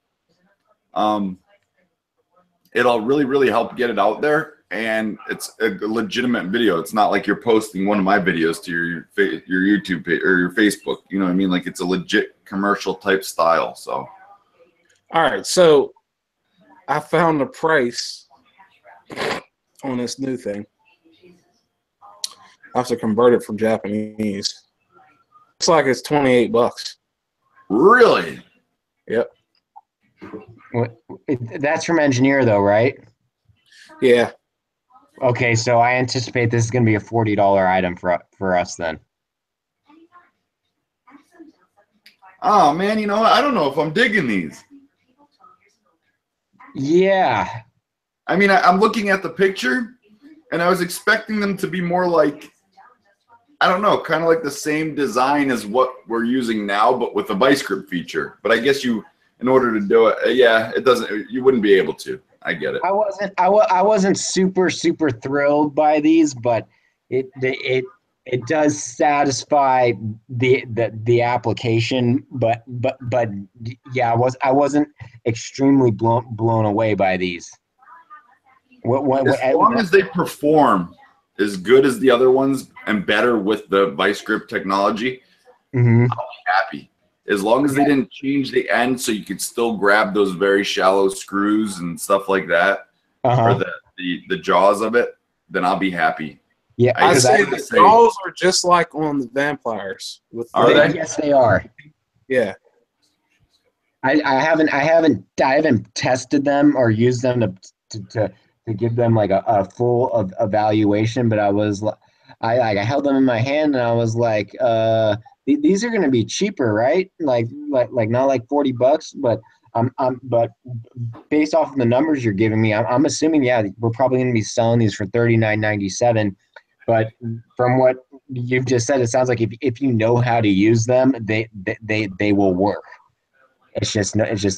It'll really, really help get it out there. And it's a legitimate video. It's not like you're posting one of my videos to your YouTube page or your Facebook. You know what I mean? Like it's a legit commercial type style. So, all right. So I found the price on this new thing. I have to convert it from Japanese. Looks like it's $28. Really? Yep. That's from Engineer, though, right? Yeah. Okay, so I anticipate this is going to be a $40 item for us then. Oh man, you know what? I don't know if I'm digging these. Yeah. I mean, I'm looking at the picture, and I was expecting them to be more like, I don't know, kind of like the same design as what we're using now, but with a vice grip feature. But I guess you in order to do it. Yeah, it doesn't. You wouldn't be able to. I get it. I wasn't super thrilled by these, but it does satisfy the application. But yeah, I wasn't extremely blown away by these. As long as they perform as good as the other ones and better with the vice grip technology, I'll be happy. As long as they didn't change the end so you could still grab those very shallow screws and stuff like that, or the jaws of it, then I'll be happy. Yeah, I say the jaws are just like on the Vampliers. Are they? Yes, they are. Yeah. I haven't tested them or used them to give them like a full evaluation, but I held them in my hand and I was like, these are going to be cheaper, right? Like not like $40, but but based off of the numbers you're giving me, I'm assuming, yeah, we're probably going to be selling these for $39.97. But from what you've just said, it sounds like if you know how to use them, they will work. It's just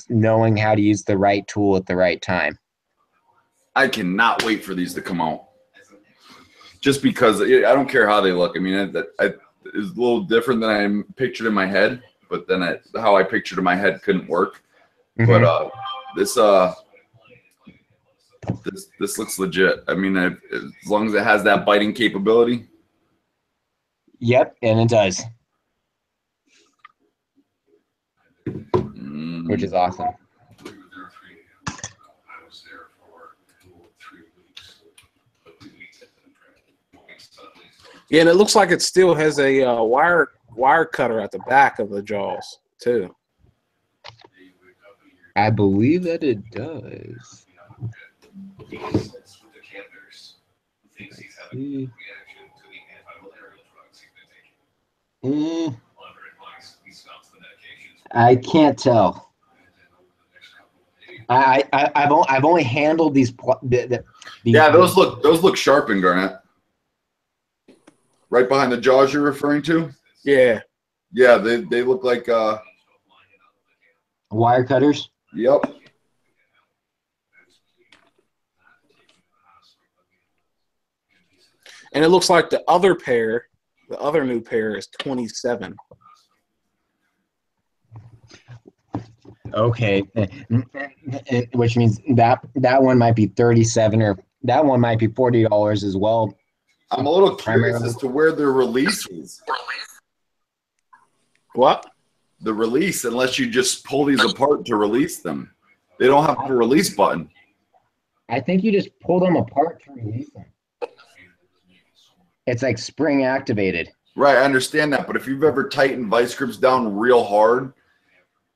knowing how to use the right tool at the right time. I cannot wait for these to come out. Just because I don't care how they look. I mean, it's a little different than I pictured in my head, but then how I pictured in my head couldn't work. But this looks legit. I mean, as long as it has that biting capability. Yep, and it does. Which is awesome. Yeah, and it looks like it still has a wire cutter at the back of the jaws too. I believe that it does. I can't tell. I've only handled these. Yeah, those look sharp in Garnett. Right behind the jaws you're referring to? Yeah. Yeah, they look like wire cutters. Yep. And it looks like the other new pair is 27. Okay, which means that one might be 37, or that one might be $40 as well. I'm a little curious as to where their release is. What? The release, unless you just pull these apart to release them. They don't have a release button. I think you just pull them apart to release them. It's like spring activated. Right, I understand that, but if you've ever tightened vice grips down real hard.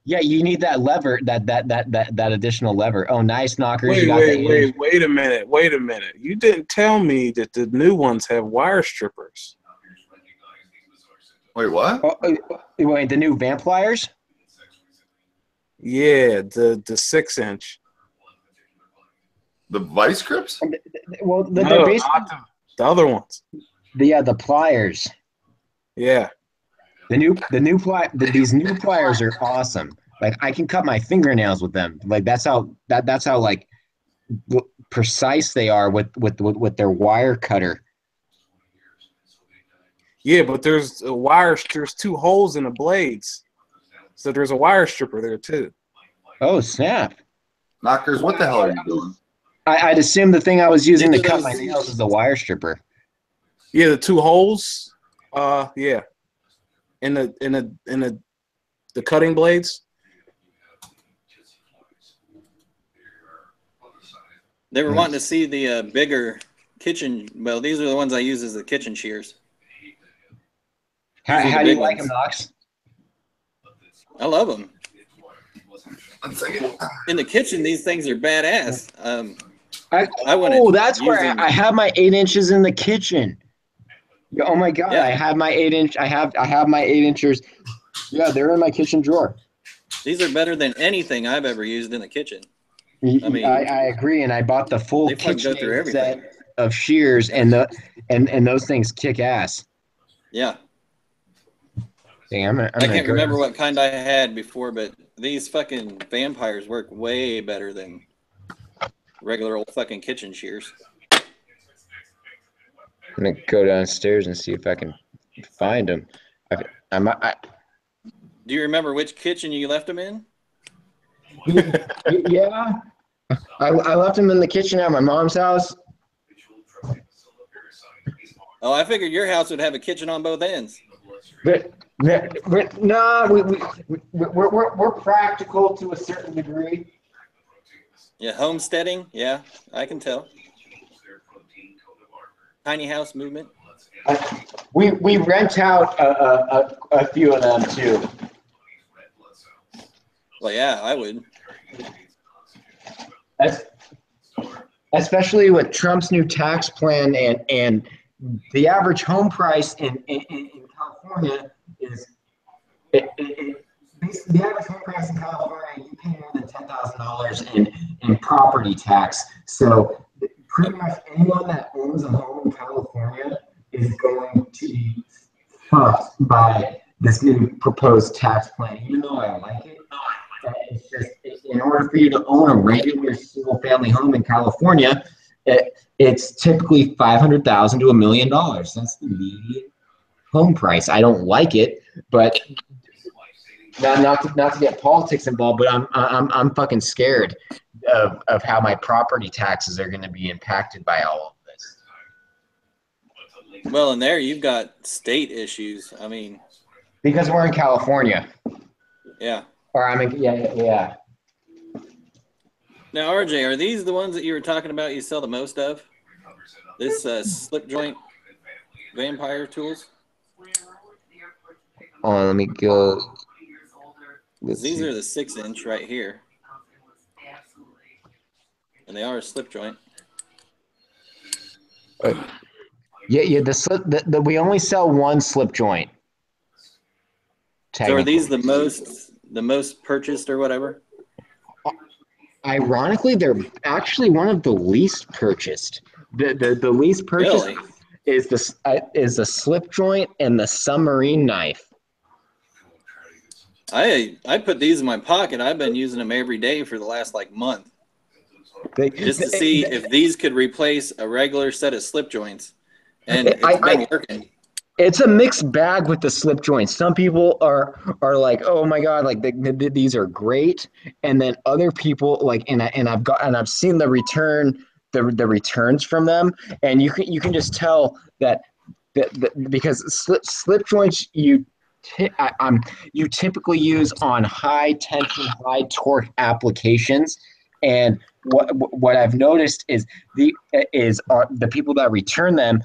Yeah, you need that lever, that additional lever. Oh, nice, Knockers. Wait a minute. You didn't tell me that the new ones have wire strippers. Wait, what? Wait, the new Vampliers? Yeah, the 6-inch. The vice grips? Well, no, basically the other ones. The pliers. Yeah. These new pliers are awesome. Like, I can cut my fingernails with them. Like, that's how like precise they are with their wire cutter. Yeah, but there's a wire. There's 2 holes in the blades, so there's a wire stripper there too. Oh snap! Knockers, what the hell are you doing? I'd assume the thing I was using to cut my nails is the wire stripper. Yeah, the 2 holes. Yeah. In the cutting blades. They were wanting to see the bigger kitchen. Well, these are the ones I use as the kitchen shears. How do you like them, Knox? I love them. In the kitchen, these things are badass. That's where I have my 8 inches in the kitchen. Oh my god! Yeah. I have my 8-inch. I have my 8-inchers. Yeah, they're in my kitchen drawer. These are better than anything I've ever used in the kitchen. I mean, I agree, and I bought the full kitchen set of shears, and those things kick ass. Yeah. Dang, I can't remember what kind I had before, but these fucking Vampliers work way better than regular old fucking kitchen shears. I'm gonna go downstairs and see if I can find them. Do you remember which kitchen you left them in? Yeah, I left them in the kitchen at my mom's house. Oh, I figured your house would have a kitchen on both ends. But no, we're practical to a certain degree. Yeah, homesteading. Yeah, I can tell. Tiny house movement. We rent out a few of them too. Well, yeah, I would. Especially with Trump's new tax plan and the average home price in California is basically the average home price in California, you pay more than $10,000 in property tax. So pretty much anyone that owns a home in California is going to be fucked by this new proposed tax plan. Even though I like it, it's just in order for you to own a regular single-family home in California, it's typically $500,000 to $1 million. That's the median home price. I don't like it, but not to get politics involved. But I'm fucking scared of how my property taxes are going to be impacted by all of this. Well, and there you've got state issues. I mean, because we're in California. Yeah. Or I mean, yeah. Now, RJ, are these the ones that you were talking about you sell the most of? This slip joint Vamplier tools? Oh, let me go. These are the 6-inch right here. And they are a slip joint. Yeah. We only sell one slip joint. So are these the most purchased or whatever? Ironically, they're actually one of the least purchased. The least purchased Really? is the slip joint and the submarine knife. I put these in my pocket. I've been using them every day for the last month. Just to see if these could replace a regular set of slip joints. And it's been working. It's a mixed bag with the slip joints. Some people are like, oh my god, these are great, and then other people and I've seen the returns from them, and you can just tell that because slip joints you typically use on high tension, high torque applications. And what I've noticed is the people that return them,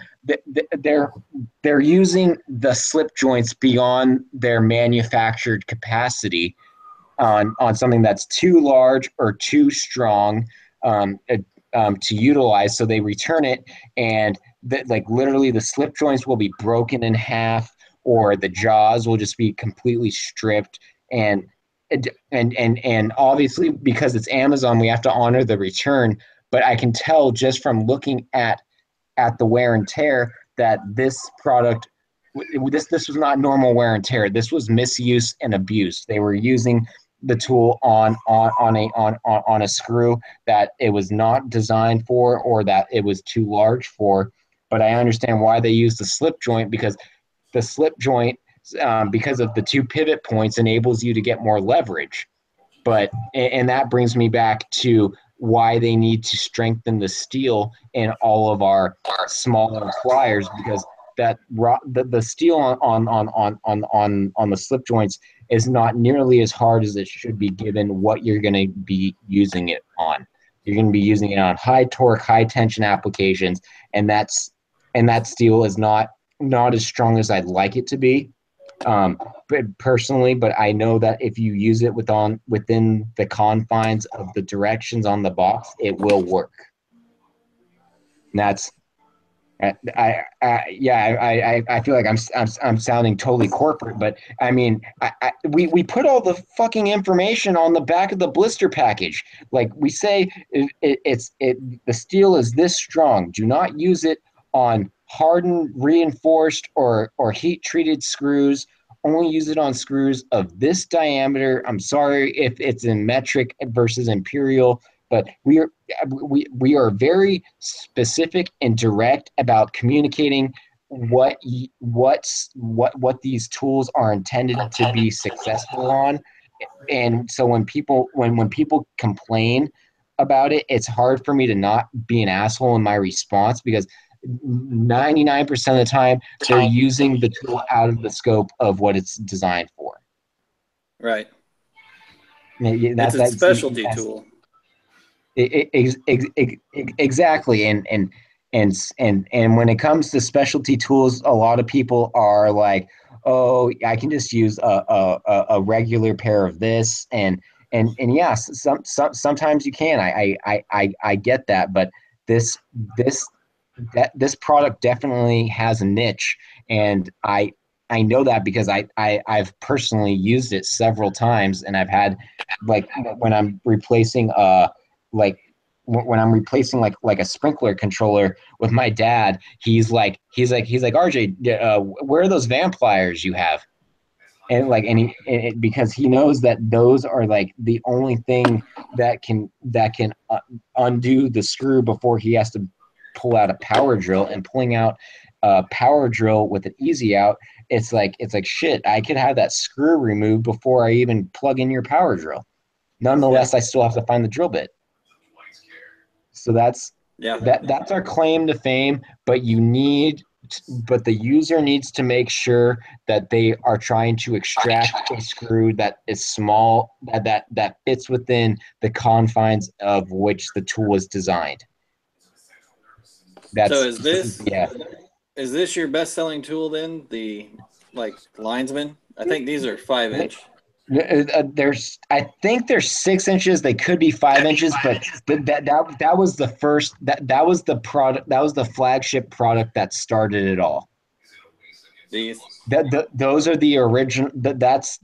they're using the slip joints beyond their manufactured capacity on something that's too large or too strong to utilize. So they return it, and literally the slip joints will be broken in half, or the jaws will just be completely stripped. And obviously, because it's Amazon, we have to honor the return. But I can tell just from looking at the wear and tear that this product, this was not normal wear and tear. This was misuse and abuse. They were using the tool on a screw that it was not designed for, or that it was too large for. But I understand why they use the slip joint, because the slip joint, because of the 2 pivot points, enables you to get more leverage. And that brings me back to why they need to strengthen the steel in all of our smaller pliers, because the steel on the slip joints is not nearly as hard as it should be, given what you're going to be using it on. You're going to be using it on high torque, high tension applications, and that steel is not as strong as I'd like it to be. But I know that if you use it within the confines of the directions on the box, it will work. And that's I feel like I'm sounding totally corporate, but I mean, we put all the fucking information on the back of the blister package. Like we say, the steel is this strong. Do not use it on hardened, reinforced, or heat treated screws, only use it on screws of this diameter. I'm sorry if it's in metric versus imperial, but we are very specific and direct about communicating what these tools are intended to be successful on. And so when people complain about it, it's hard for me to not be an asshole in my response, because 99% of the time they're using the tool out of the scope of what it's designed for. Right. It's a specialty tool. Exactly. And when it comes to specialty tools, a lot of people are like, oh, I can just use a regular pair of this, and yes, sometimes you can. I get that, but this product definitely has a niche, and I know that because I've personally used it several times, and I've had, like, when I'm replacing when I'm replacing like a sprinkler controller with my dad, he's like RJ, where are those Vampliers you have? And because he knows that those are like the only thing that can undo the screw before he has to pull out a power drill. And pulling out a power drill with an easy out, it's like shit, I could have that screw removed before I even plug in your power drill. Nonetheless, I still have to find the drill bit. So that's our claim to fame, but the user needs to make sure that they are trying to extract a screw that is small, that fits within the confines of which the tool is designed. So is this your best-selling tool then? The linesman? I think these are 5-inch. I think there's 6 inches. They could be 5 inches, but that was the first. That was the product. That was the flagship product that started it all. These. Those are the original. That's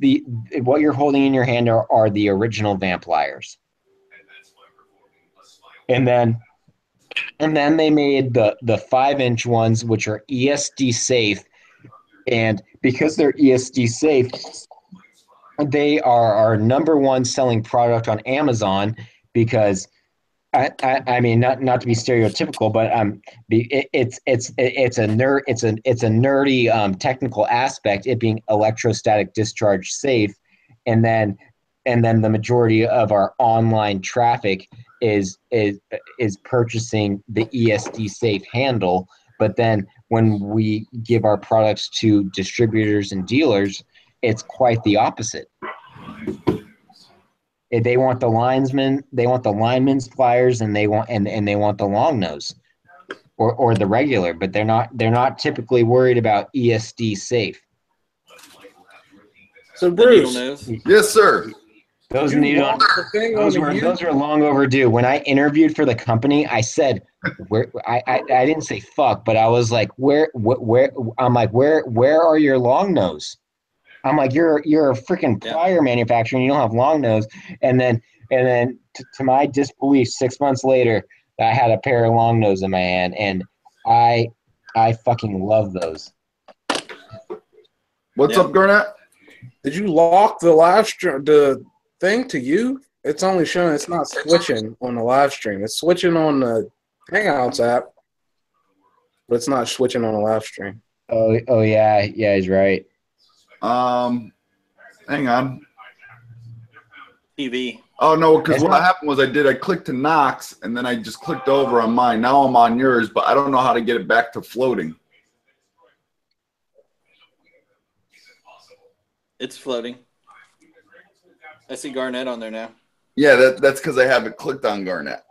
what you're holding in your hand are the original Vampliers. And then they made the 5-inch ones, which are ESD safe, and because they're ESD safe, they are our #1 selling product on Amazon, because I mean, not to be stereotypical, but it's a nerdy technical aspect, it being electrostatic discharge safe, and then the majority of our online traffic is purchasing the ESD safe handle. But then when we give our products to distributors and dealers, it's quite the opposite. They want the lineman's pliers, and they want the long nose, or the regular, but they're not typically worried about ESD safe. So Bruce, yes, sir. Those are long overdue. When I interviewed for the company, I said, I didn't say fuck, but I was like, where are your long nose? I'm like, you're a freaking plier manufacturer, and you don't have long nose. And then to my disbelief, 6 months later, I had a pair of long nose in my hand, and I fucking love those. What's up, Garnett? Did you lock the thing to you? It's only showing it's not switching on the live stream. It's switching on the Hangouts app, but it's not switching on the live stream. Oh yeah, he's right. Hang on. TV. Oh no, because what happened was I clicked to Knox, and then I just clicked over on mine. Now I'm on yours, but I don't know how to get it back to floating. It's floating. I see Garnett on there now. Yeah, that's because I haven't clicked on Garnett.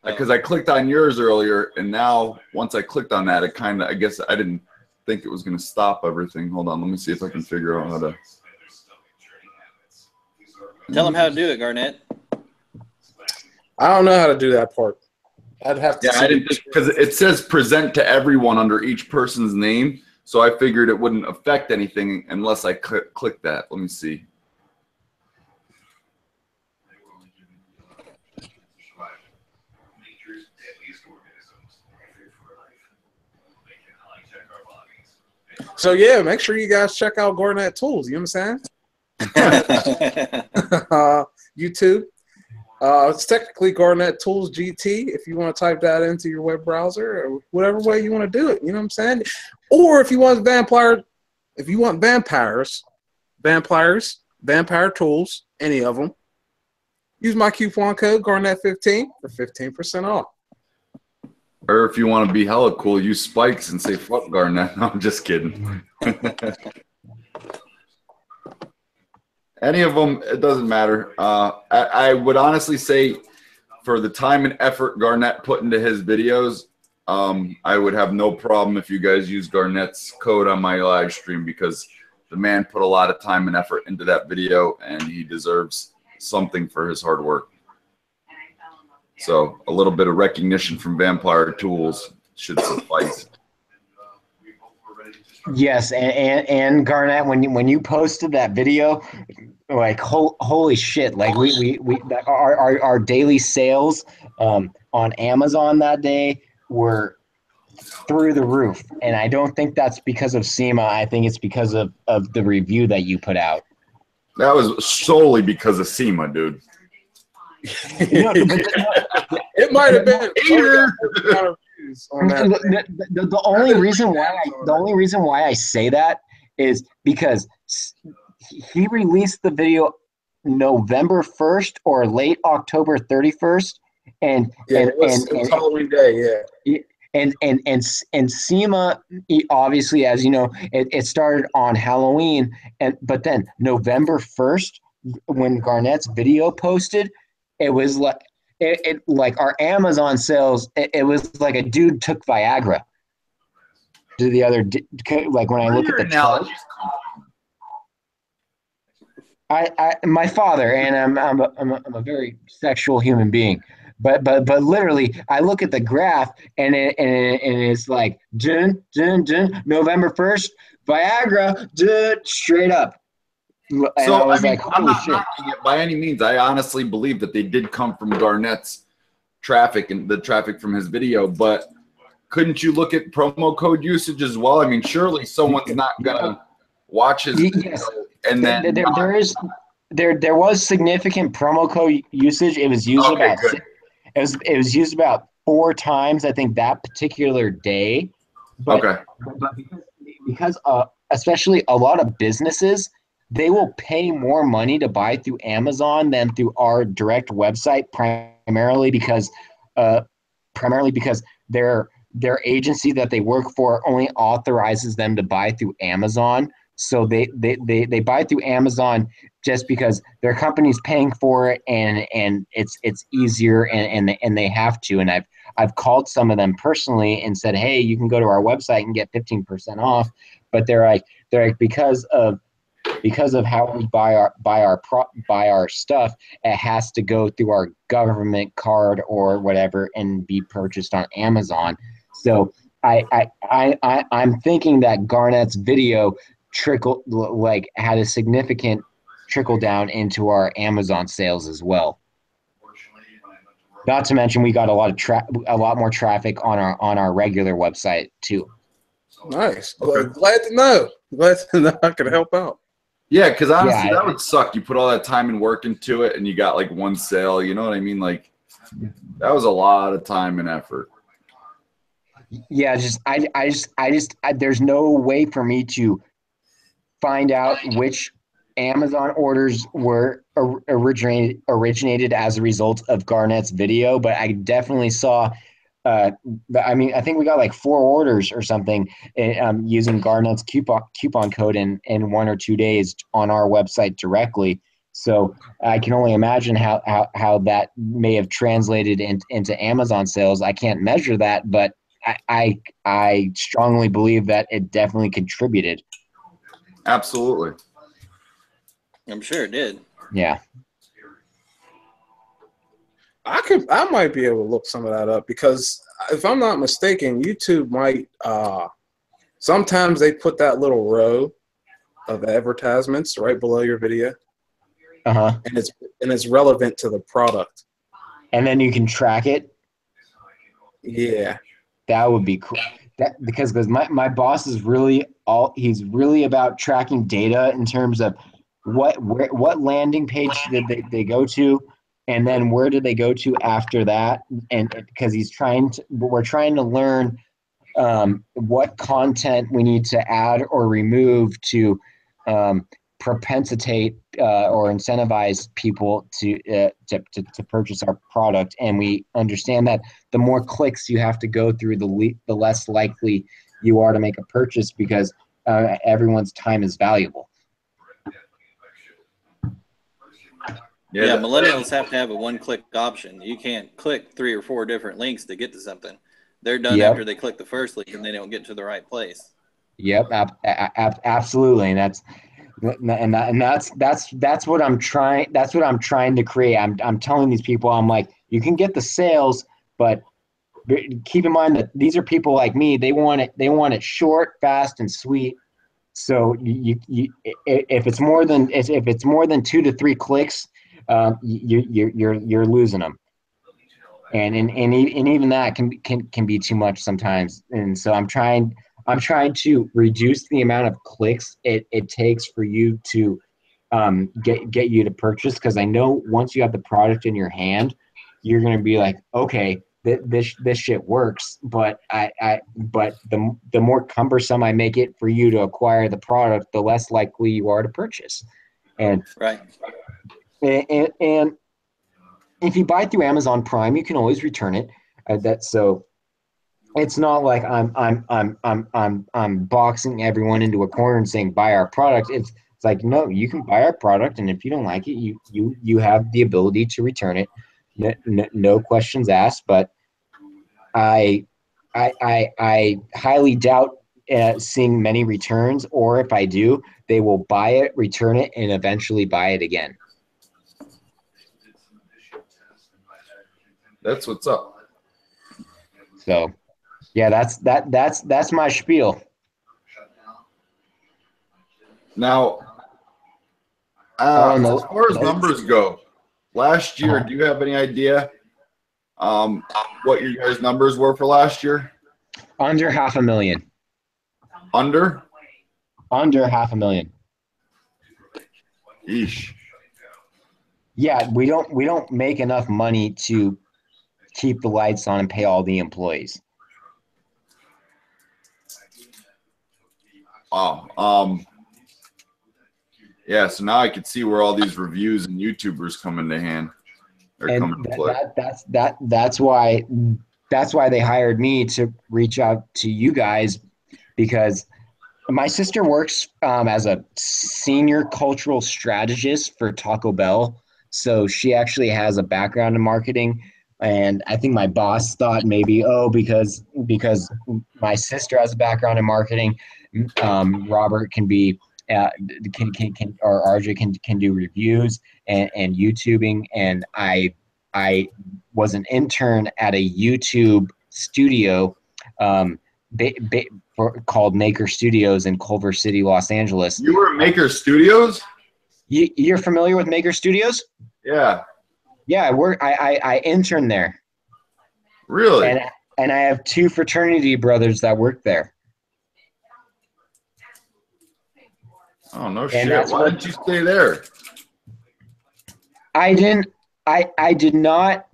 Because I clicked on yours earlier, and now once I clicked on that, I guess I didn't think it was going to stop everything. Hold on, let me see if I can figure out how to. Tell them how to do it, Garnett. I don't know how to do that part. I'd have to. Yeah, I didn't, because it says present to everyone under each person's name, so I figured it wouldn't affect anything unless I click that. Let me see. So yeah, make sure you guys check out Garnett Tools. You know what I'm saying? YouTube. It's technically Garnett Tools GT if you want to type that into your web browser or whatever way you want to do it. You know what I'm saying? Or if you want vampire tools, any of them, use my coupon code Garnett15 for 15% off. Or if you want to be hella cool, use spikes and say fuck Garnett. No, I'm just kidding. Any of them, it doesn't matter. I would honestly say for the time and effort Garnett put into his videos, I would have no problem if you guys use Garnett's code on my live stream, because the man put a lot of time and effort into that video and he deserves something for his hard work. So a little bit of recognition from Vamplier Tools should suffice. Yes, and Garnett, when you posted that video, like holy shit, like our daily sales on Amazon that day were through the roof, and I don't think that's because of SEMA. I think it's because of the review that you put out. That was solely because of SEMA, dude. It might have been. The only reason why I say that is because he released the video November 1st or late October 31st, and it was Halloween Day, yeah. And SEMA, obviously, as you know, it started on Halloween, but then November 1st, when Garnett's video posted, it was like like our Amazon sales. It was like a dude took Viagra. To the other, like when I look at the chart, my father, and I'm a very sexual human being. But literally, I look at the graph and it's like November 1st, Viagra, straight up. And so I was mean, like, I'm holy not shit. knocking it by any means. I honestly believe that they did come from Garnett's traffic and the traffic from his video. But couldn't you look at promo code usage as well? I mean, surely someone's not gonna watch his video and then there was significant promo code usage. It was used it was used about 4 times, I think, that particular day. But because especially a lot of businesses, they will pay more money to buy through Amazon than through our direct website, primarily because their agency that they work for only authorizes them to buy through Amazon. So they buy through Amazon just because their company's paying for it, and it's easier, and they have to. And I've called some of them personally and said, hey, you can go to our website and get 15% off. But they're like because of how we buy our stuff, it has to go through our government card or whatever and be purchased on Amazon. So I'm thinking that Garnett's video had a significant trickle down into our Amazon sales as well. Not to mention, we got a lot more traffic on our regular website too. Nice. Glad to know. Glad to know I can help out. Yeah, because honestly, that would suck. You put all that time and work into it, and you got like one sale. You know what I mean? Like, that was a lot of time and effort. Yeah, there's no way for me to find out which Amazon orders were originated as a result of Garnett's video, but I definitely saw. I think we got like 4 orders or something using Garnett's coupon code in 1 or 2 days on our website directly. So I can only imagine how that may have translated into Amazon sales. I can't measure that, but I strongly believe that it definitely contributed. Absolutely. I'm sure it did. Yeah. I might be able to look some of that up, because if I'm not mistaken, YouTube might sometimes they put that little row of advertisements right below your video. Uh-huh. And it's relevant to the product. And then you can track it. Yeah. That would be cool. because my boss is really he's really about tracking data in terms of what landing page did they go to, and then where did they go to after that, and because we're trying to learn what content we need to add or remove to propensitate or incentivize people to purchase our product. And we understand that the more clicks you have to go through, the less likely you are to make a purchase, because everyone's time is valuable. Yeah, millennials have to have a one-click option. You can't click 3 or 4 different links to get to something. They're done after they click the first link, and they don't get to the right place. Yep, absolutely, and that's what I'm trying. That's what I'm trying to create. I'm telling these people, I'm like, you can get the sales, but keep in mind that these are people like me. They want it short, fast, and sweet. So if it's more than 2 to 3 clicks, you're losing them. And even that can be too much sometimes. And so I'm trying to reduce the amount of clicks it takes for you to get you to purchase, because I know once you have the product in your hand, you're gonna be like, okay, this shit works, but the more cumbersome I make it for you to acquire the product, the less likely you are to purchase. And right. And if you buy through Amazon Prime, you can always return it. So it's not like I'm boxing everyone into a corner and saying buy our product. It's like, no, you can buy our product, and if you don't like it, you have the ability to return it. No questions asked. But I highly doubt seeing many returns, or if I do, they will buy it, return it, and eventually buy it again. That's what's up. So, yeah, that's my spiel. Now, as far as numbers go, last year, do you have any idea what your guys' numbers were for last year? Under 500,000. Under? Under 500,000. Eesh. Yeah, we don't make enough money to keep the lights on and pay all the employees. Wow. Yeah, so now I can see where all these reviews and YouTubers come into hand. That's why they hired me to reach out to you guys, because my sister works as a senior cultural strategist for Taco Bell. So she actually has a background in marketing. And I think my boss thought maybe, because my sister has a background in marketing, Robert can be or RJ can do reviews and YouTubing. And I was an intern at a YouTube studio called Maker Studios in Culver City, Los Angeles. You were at Maker Studios? You're familiar with Maker Studios? Yeah. Yeah, I interned there. Really? And I have 2 fraternity brothers that work there. Oh, no shit. Why did you stay there? I did not.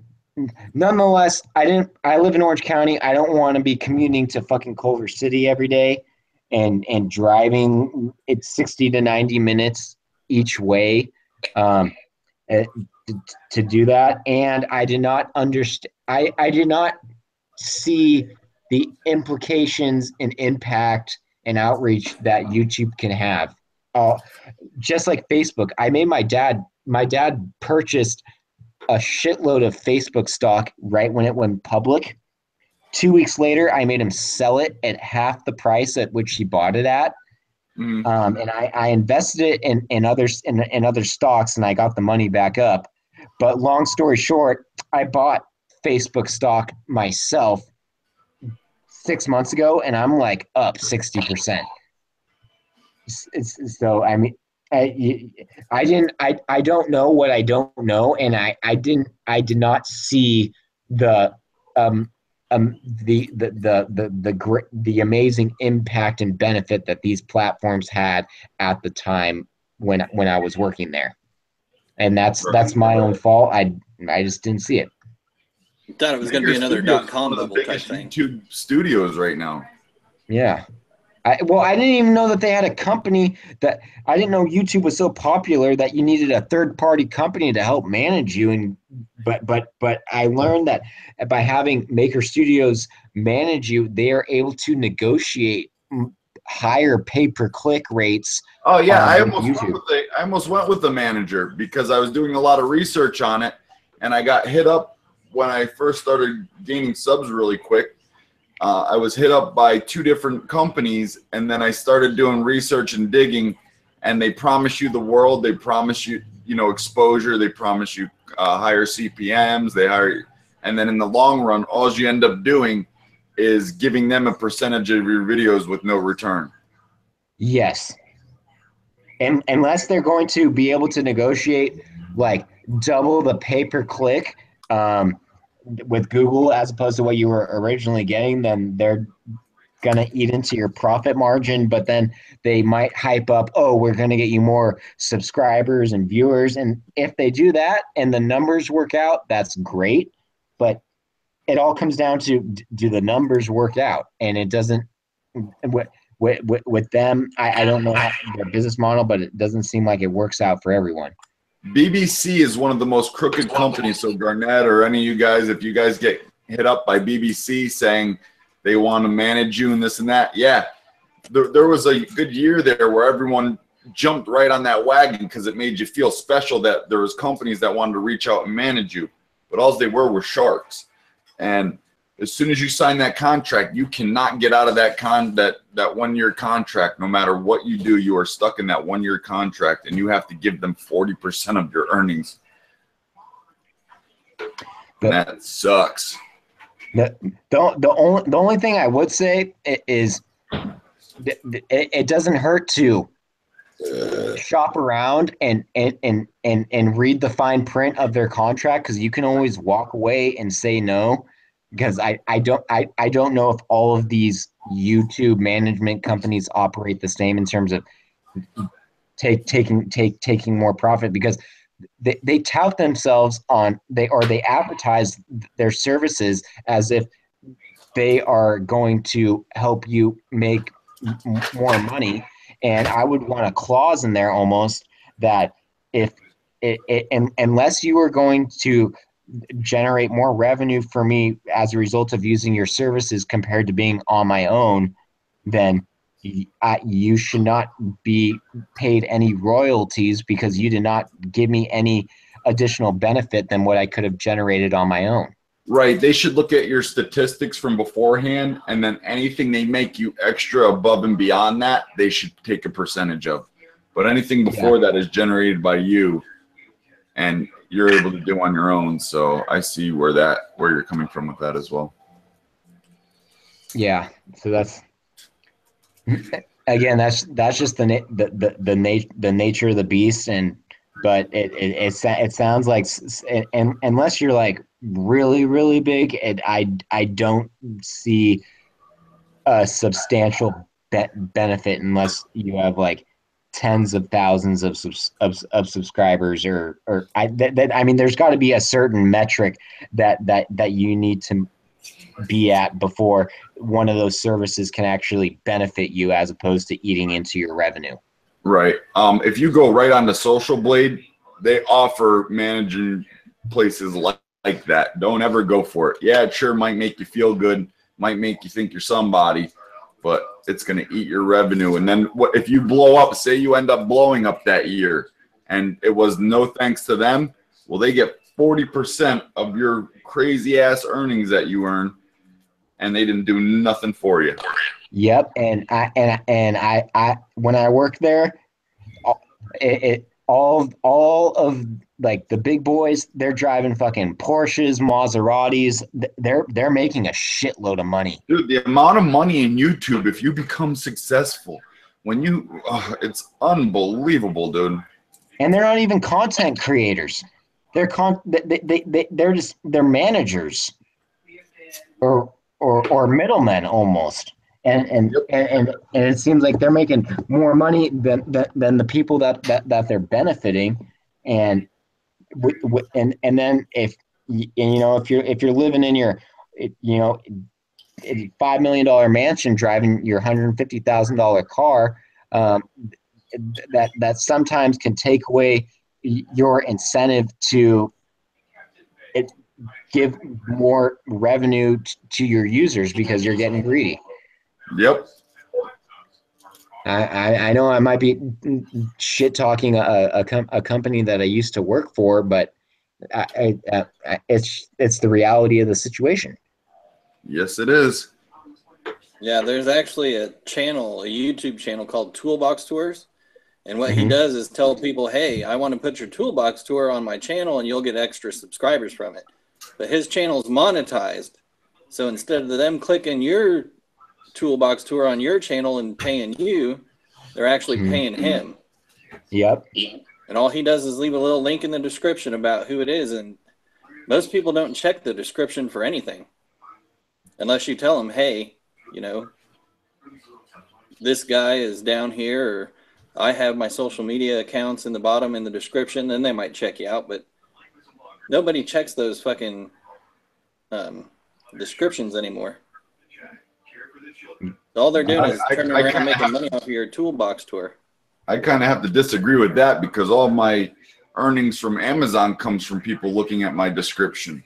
Nonetheless, I live in Orange County. I don't want to be commuting to fucking Culver City every day and driving it's 60 to 90 minutes each way. To do that, and I did not understand. I did not see the implications and impact and outreach that YouTube can have. Just like Facebook, I made my dad purchased a shitload of Facebook stock right when it went public. 2 weeks later, I made him sell it at half the price at which he bought it at. And I invested it in other stocks, and I got the money back up. But long story short, I bought Facebook stock myself 6 months ago, and I'm like up 60%. So I mean, I don't know what I don't know, and I did not see the the amazing impact and benefit that these platforms had at the time when I was working there. And that's my own fault. I just didn't see it. Thought it was going to be another .com bubble type thing. YouTube studios right now. Yeah. I didn't even know that they had a company that I didn't know YouTube was so popular that you needed a third-party company to help manage you. But I learned that by having Maker Studios manage you, they are able to negotiate higher pay-per-click rates. Oh yeah, I almost went with the manager because I was doing a lot of research on it, and I got hit up when I first started gaining subs really quick. I was hit up by 2 different companies, and then I started doing research and digging, and they promise you the world. They promise you, exposure. They promise you higher CPMs. They hire, and then in the long run, all you end up doing is giving them a percentage of your videos with no return. Yes. And unless they're going to be able to negotiate like double the pay-per-click, with Google as opposed to what you were originally getting, then they're gonna eat into your profit margin. But then they might hype up, oh, we're gonna get you more subscribers and viewers. And if they do that and the numbers work out, that's great. But it all comes down to, do the numbers work out? And it doesn't. With them, I don't know their business model, but it doesn't seem like it works out for everyone. BBC is one of the most crooked companies. So Garnett or any of you guys, if you guys get hit up by BBC saying they want to manage you and this and that, yeah, there was a good year there where everyone jumped right on that wagon because it made you feel special that there was companies that wanted to reach out and manage you, but all they were sharks. And as soon as you sign that contract, you cannot get out of that that 1-year contract. No matter what you do, you are stuck in that 1-year contract, and you have to give them 40% of your earnings. And that sucks. The only thing I would say is it doesn't hurt to shop around and read the fine print of their contract, because you can always walk away and say no. Because I don't know if all of these YouTube management companies operate the same in terms of taking more profit, because they tout themselves on they advertise their services as if they are going to help you make more money. And I would want a clause in there almost that if unless you are going to generate more revenue for me as a result of using your services compared to being on my own, then you should not be paid any royalties, because you did not give me any additional benefit than what I could have generated on my own. Right. They should look at your statistics from beforehand, and then anything they make you extra above and beyond that, they should take a percentage of. But anything before that is generated by you, and you're able to do on your own. So I see where you're coming from with that as well. Yeah. So that's, again, that's just the nature of the beast. But it sounds like, and unless you're like really big, I don't see a substantial benefit unless you have like tens of thousands of subscribers, I mean, there's got to be a certain metric that you need to be at before one of those services can actually benefit you, as opposed to eating into your revenue. Right. If you go right on the Social Blade, they offer managing places like that. Don't ever go for it. Yeah, it sure might make you feel good, might make you think you're somebody, but it's going to eat your revenue. And then what if you blow up? Say you end up blowing up that year, and it was no thanks to them. Well, they get 40% of your crazy ass earnings that you earn, and they didn't do nothing for you. Yep. And I when I worked there, all of like the big boys, they're driving fucking Porsches, Maseratis. They're making a shitload of money. Dude, the amount of money in YouTube, if you become successful, it's unbelievable, dude. And they're not even content creators. They're managers, or or middlemen almost. And it seems like they're making more money than the people that they're benefiting. And then if you're living in your $5 million mansion, driving your $150,000 car, that sometimes can take away your incentive to give more revenue to your users because you're getting greedy. Yep. I know I might be shit talking a company that I used to work for, but it's the reality of the situation. Yes, it is. Yeah, there's actually a YouTube channel called Toolbox Tours. And what he does is tell people, hey, I want to put your Toolbox Tour on my channel and you'll get extra subscribers from it. But his channel's monetized. So instead of them clicking your Toolbox Tour on your channel and paying you, they're actually paying him. Yep. And all he does is leave a little link in the description about who it is. And most people don't check the description for anything. Unless you tell them, hey, this guy is down here, or I have my social media accounts in the bottom in the description, then they might check you out. But nobody checks those fucking descriptions anymore. All they're doing is turning around and making money off of your Toolbox Tour. I kind of have to disagree with that because all my earnings from Amazon comes from people looking at my description.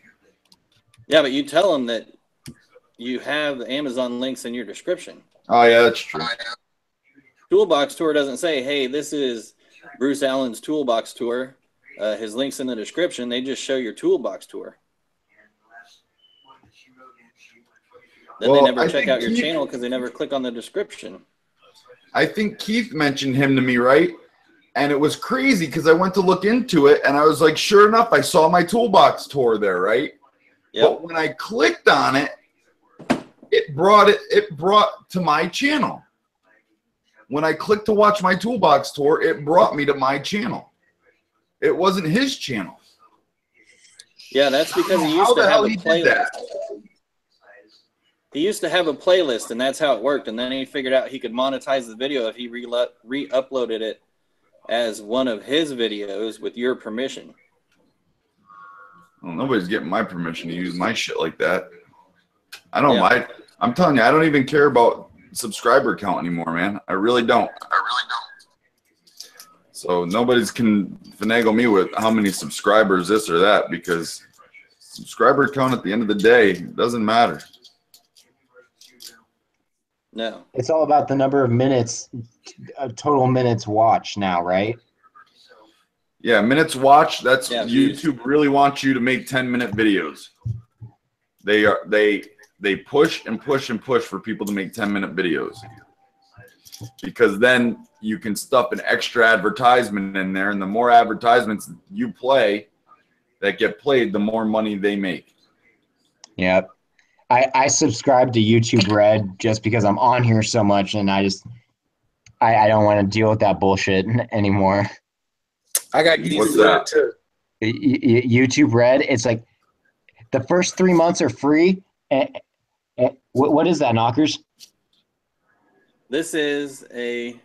Yeah, but you tell them that you have the Amazon links in your description. Oh, yeah, that's true. Toolbox Tour doesn't say, hey, this is Bruce Allen's Toolbox Tour. His link's in the description. They just show your Toolbox Tour. Then they never check out your channel because they never click on the description. I think Keith mentioned him to me, right? And it was crazy because I went to look into it and I was like, sure enough, I saw my Toolbox Tour there, right? Yep. But when I clicked on it, it brought to my channel. When I clicked to watch my Toolbox Tour, it brought me to my channel. It wasn't his channel. Yeah, that's because he used to have a playlist. He used to have a playlist, and that's how it worked. And then he figured out he could monetize the video if he re-uploaded it as one of his videos with your permission. Well, nobody's getting my permission to use my shit like that. I don't mind. I'm telling you, I don't even care about subscriber count anymore, man. I really don't. So nobody's can finagle me with how many subscribers this or that, because subscriber count at the end of the day doesn't matter. No. It's all about the number of minutes, total minutes watched now, right? Yeah, minutes watched. That's YouTube really wants you to make 10-minute videos. They push and push and push for people to make 10-minute videos, because then you can stuff an extra advertisement in there, and the more advertisements you play that get played, the more money they make. Yep. I subscribe to YouTube Red just because I'm on here so much, and I don't want to deal with that bullshit anymore. I got used to that too. YouTube Red, it's like the first 3 months are free. What is that, Knockers? This is a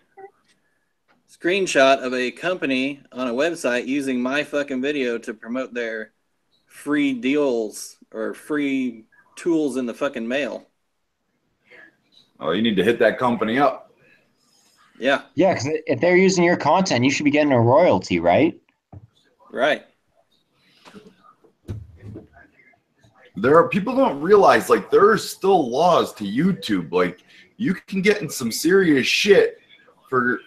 screenshot of a company on a website using my fucking video to promote their free deals or free tools in the fucking mail. Oh, you need to hit that company up. Yeah. Yeah, because if they're using your content, you should be getting a royalty, right? Right. There are people don't realize, like, there are still laws to YouTube. Like, you can get in some serious shit for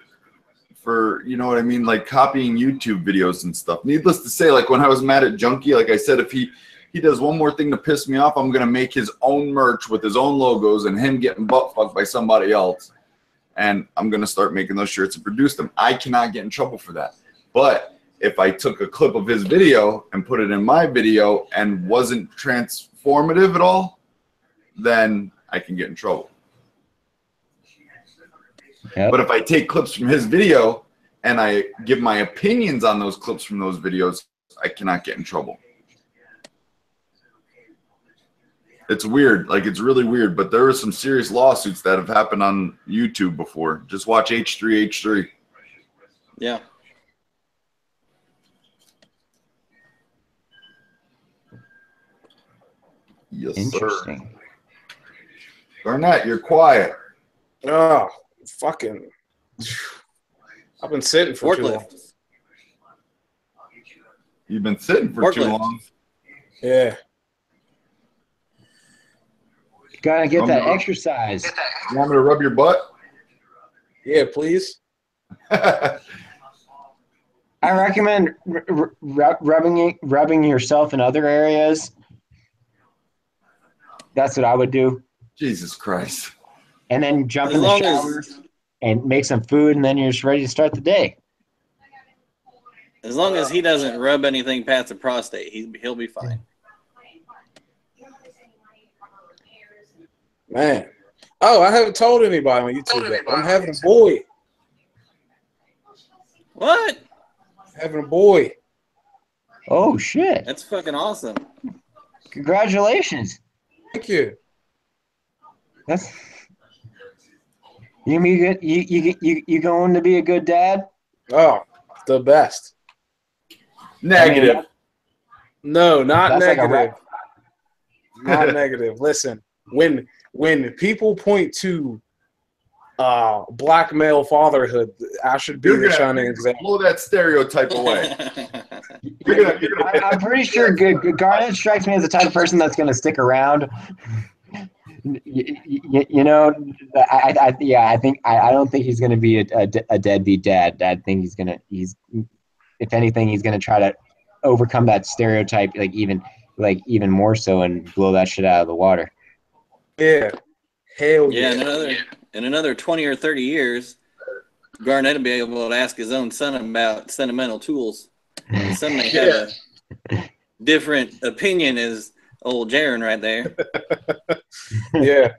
you know what I mean, like copying YouTube videos and stuff. Needless to say, like when I was mad at Junkie, like I said, if he does one more thing to piss me off, I'm gonna make his own merch with his own logos and him getting butt fucked by somebody else. And I'm gonna start making those shirts and produce them. I cannot get in trouble for that. But if I took a clip of his video and put it in my video and wasn't transformative at all, then I can get in trouble. Yep. But if I take clips from his video and I give my opinions on those clips from those videos, I cannot get in trouble. It's weird. Like, it's really weird. But there are some serious lawsuits that have happened on YouTube before. Just watch H3H3. Yeah. Yes, Interesting. sir. Garnett, you're quiet. Oh, fucking. I've been sitting for too long. Forklift. You've been sitting for too Forklift. long. Yeah. Gotta get that exercise. You want me to rub your butt? Yeah, please. I recommend rubbing yourself in other areas. That's what I would do. Jesus Christ. And then jump As in the long shower as- and make some food, and then you're just ready to start the day. As long as he doesn't rub anything past the prostate, he'll be fine. Man. Oh, I haven't told anybody on YouTube yet, but I'm having a boy. What? Having a boy. Oh shit! That's fucking awesome. Congratulations. Thank you. That's you. Be good. You going to be a good dad? Oh, the best. Negative. I mean, No, not That's like a negative. Not negative. Listen, when people point to black male fatherhood, I should be the shining example. Blow that stereotype away. I'm pretty sure Garnett strikes me as the type of person that's going to stick around. You know, I don't think he's going to be a deadbeat dad. I think he's if anything, he's going to try to overcome that stereotype, even more so, and blow that shit out of the water. Yeah. Hell Yeah, yeah. in another 20 or 30 years, Garnett will be able to ask his own son about sentimental tools. His son may have a different opinion as old Jaron right there. Yeah.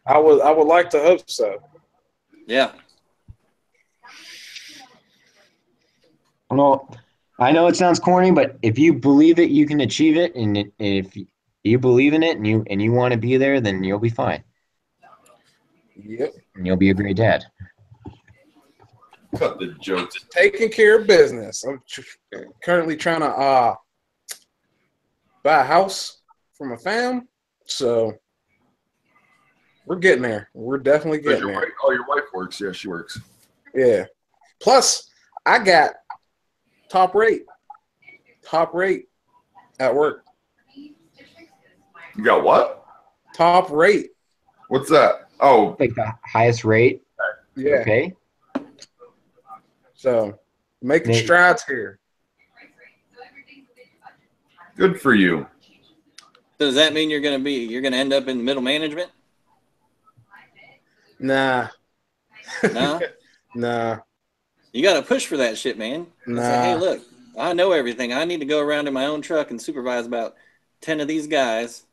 I would like to hope so. Yeah. Well, I know it sounds corny, but if you believe it, you can achieve it, and if you believe in it and you want to be there, then you'll be fine. Yep. And you'll be a great dad. Cut the jokes. Taking care of business. I'm currently trying to buy a house for my fam, so we're getting there. We're definitely getting there. Your wife works. Yeah, she works. Yeah. Plus, I got top rate at work. You got what? Top rate. What's that? Oh, Like the highest rate. Yeah. Okay. So making Maybe. strides here. good for you. So does that mean you're gonna end up in middle management? Nah. No? Nah. You gotta push for that shit, man. Nah. Say, hey, look, I know everything. I need to go around in my own truck and supervise about 10 of these guys,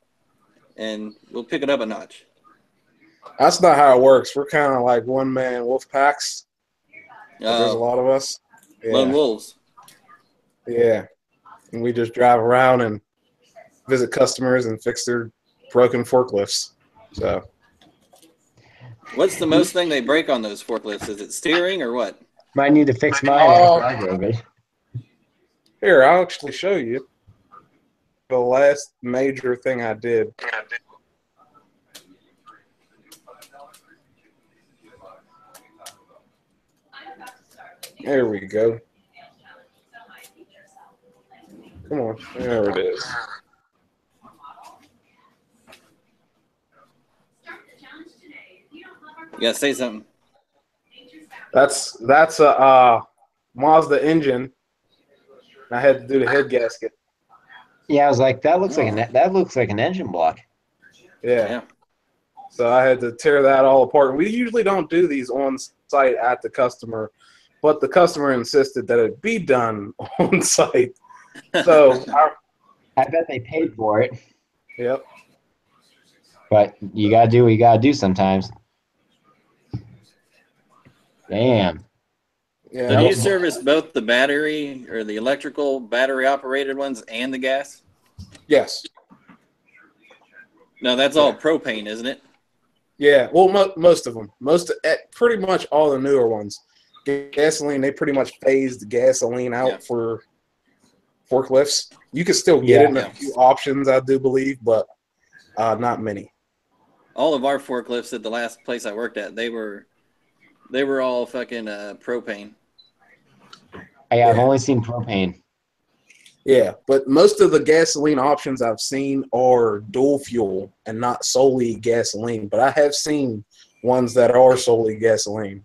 and we'll pick it up a notch. That's not how it works. We're kind of like one man wolf packs. But there's a lot of us. Yeah. Lone wolves. Yeah. And we just drive around and visit customers and fix their broken forklifts. So What's the most thing they break on those forklifts? Is it steering or what? Might need to fix mine Oh. after I drove it. here, I'll actually show you the last major thing I did. There we go. Come on, there it is. You gotta say something. That's a Mazda engine. I had to do the head gasket. Yeah, I was like, that looks like an engine block. Yeah. So I had to tear that all apart. We usually don't do these on site at the customer, but the customer insisted that it be done on site. So, I bet they paid for it, yep. but you gotta do what you gotta do sometimes. Damn. Yeah. So do you service both the battery or the electrical battery operated ones and the gas? Yes. No, that's all propane, isn't it? Yeah, well, most of them. Pretty much all the newer ones. Gasoline, they pretty much phased gasoline out for forklifts. You can still get it in a few options, I do believe, but not many. All of our forklifts at the last place I worked at, they were all fucking propane. I've only seen propane. Yeah, but most of the gasoline options I've seen are dual fuel and not solely gasoline. But I have seen ones that are solely gasoline.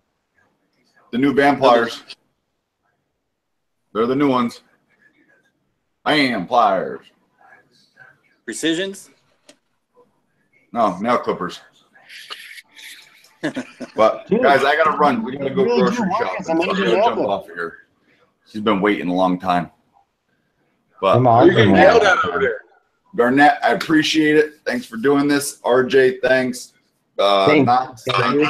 The new Vampliers. They're the new ones. Vampliers. Precisions? No, nail clippers. But guys, I gotta run. We gotta go grocery shopping. So I gotta jump off here. She's been waiting a long time. But you're getting yelled at over there. Garnett, I appreciate it. Thanks for doing this. RJ, thanks. Thank you.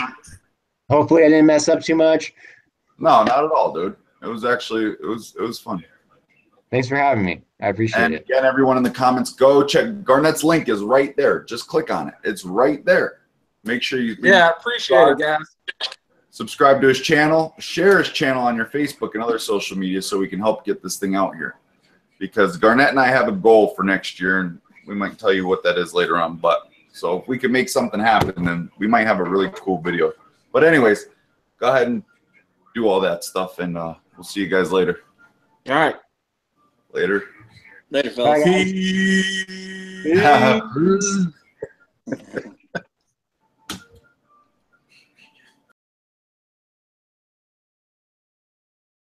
Hopefully I didn't mess up too much. No, not at all, dude. It was actually it was fun. Thanks for having me. I appreciate it. Again, everyone in the comments, go check Garnett's link is right there. Just click on it. It's right there. Make sure you I appreciate it, guys. Subscribe to his channel, share his channel on your Facebook and other social media so we can help get this thing out here. Because Garnett and I have a goal for next year, and we might tell you what that is later on. But so if we can make something happen, then we might have a really cool video. But anyways, go ahead and do all that stuff, and we'll see you guys later. All right. Later. Later, fellas. Bye, guys. Peace.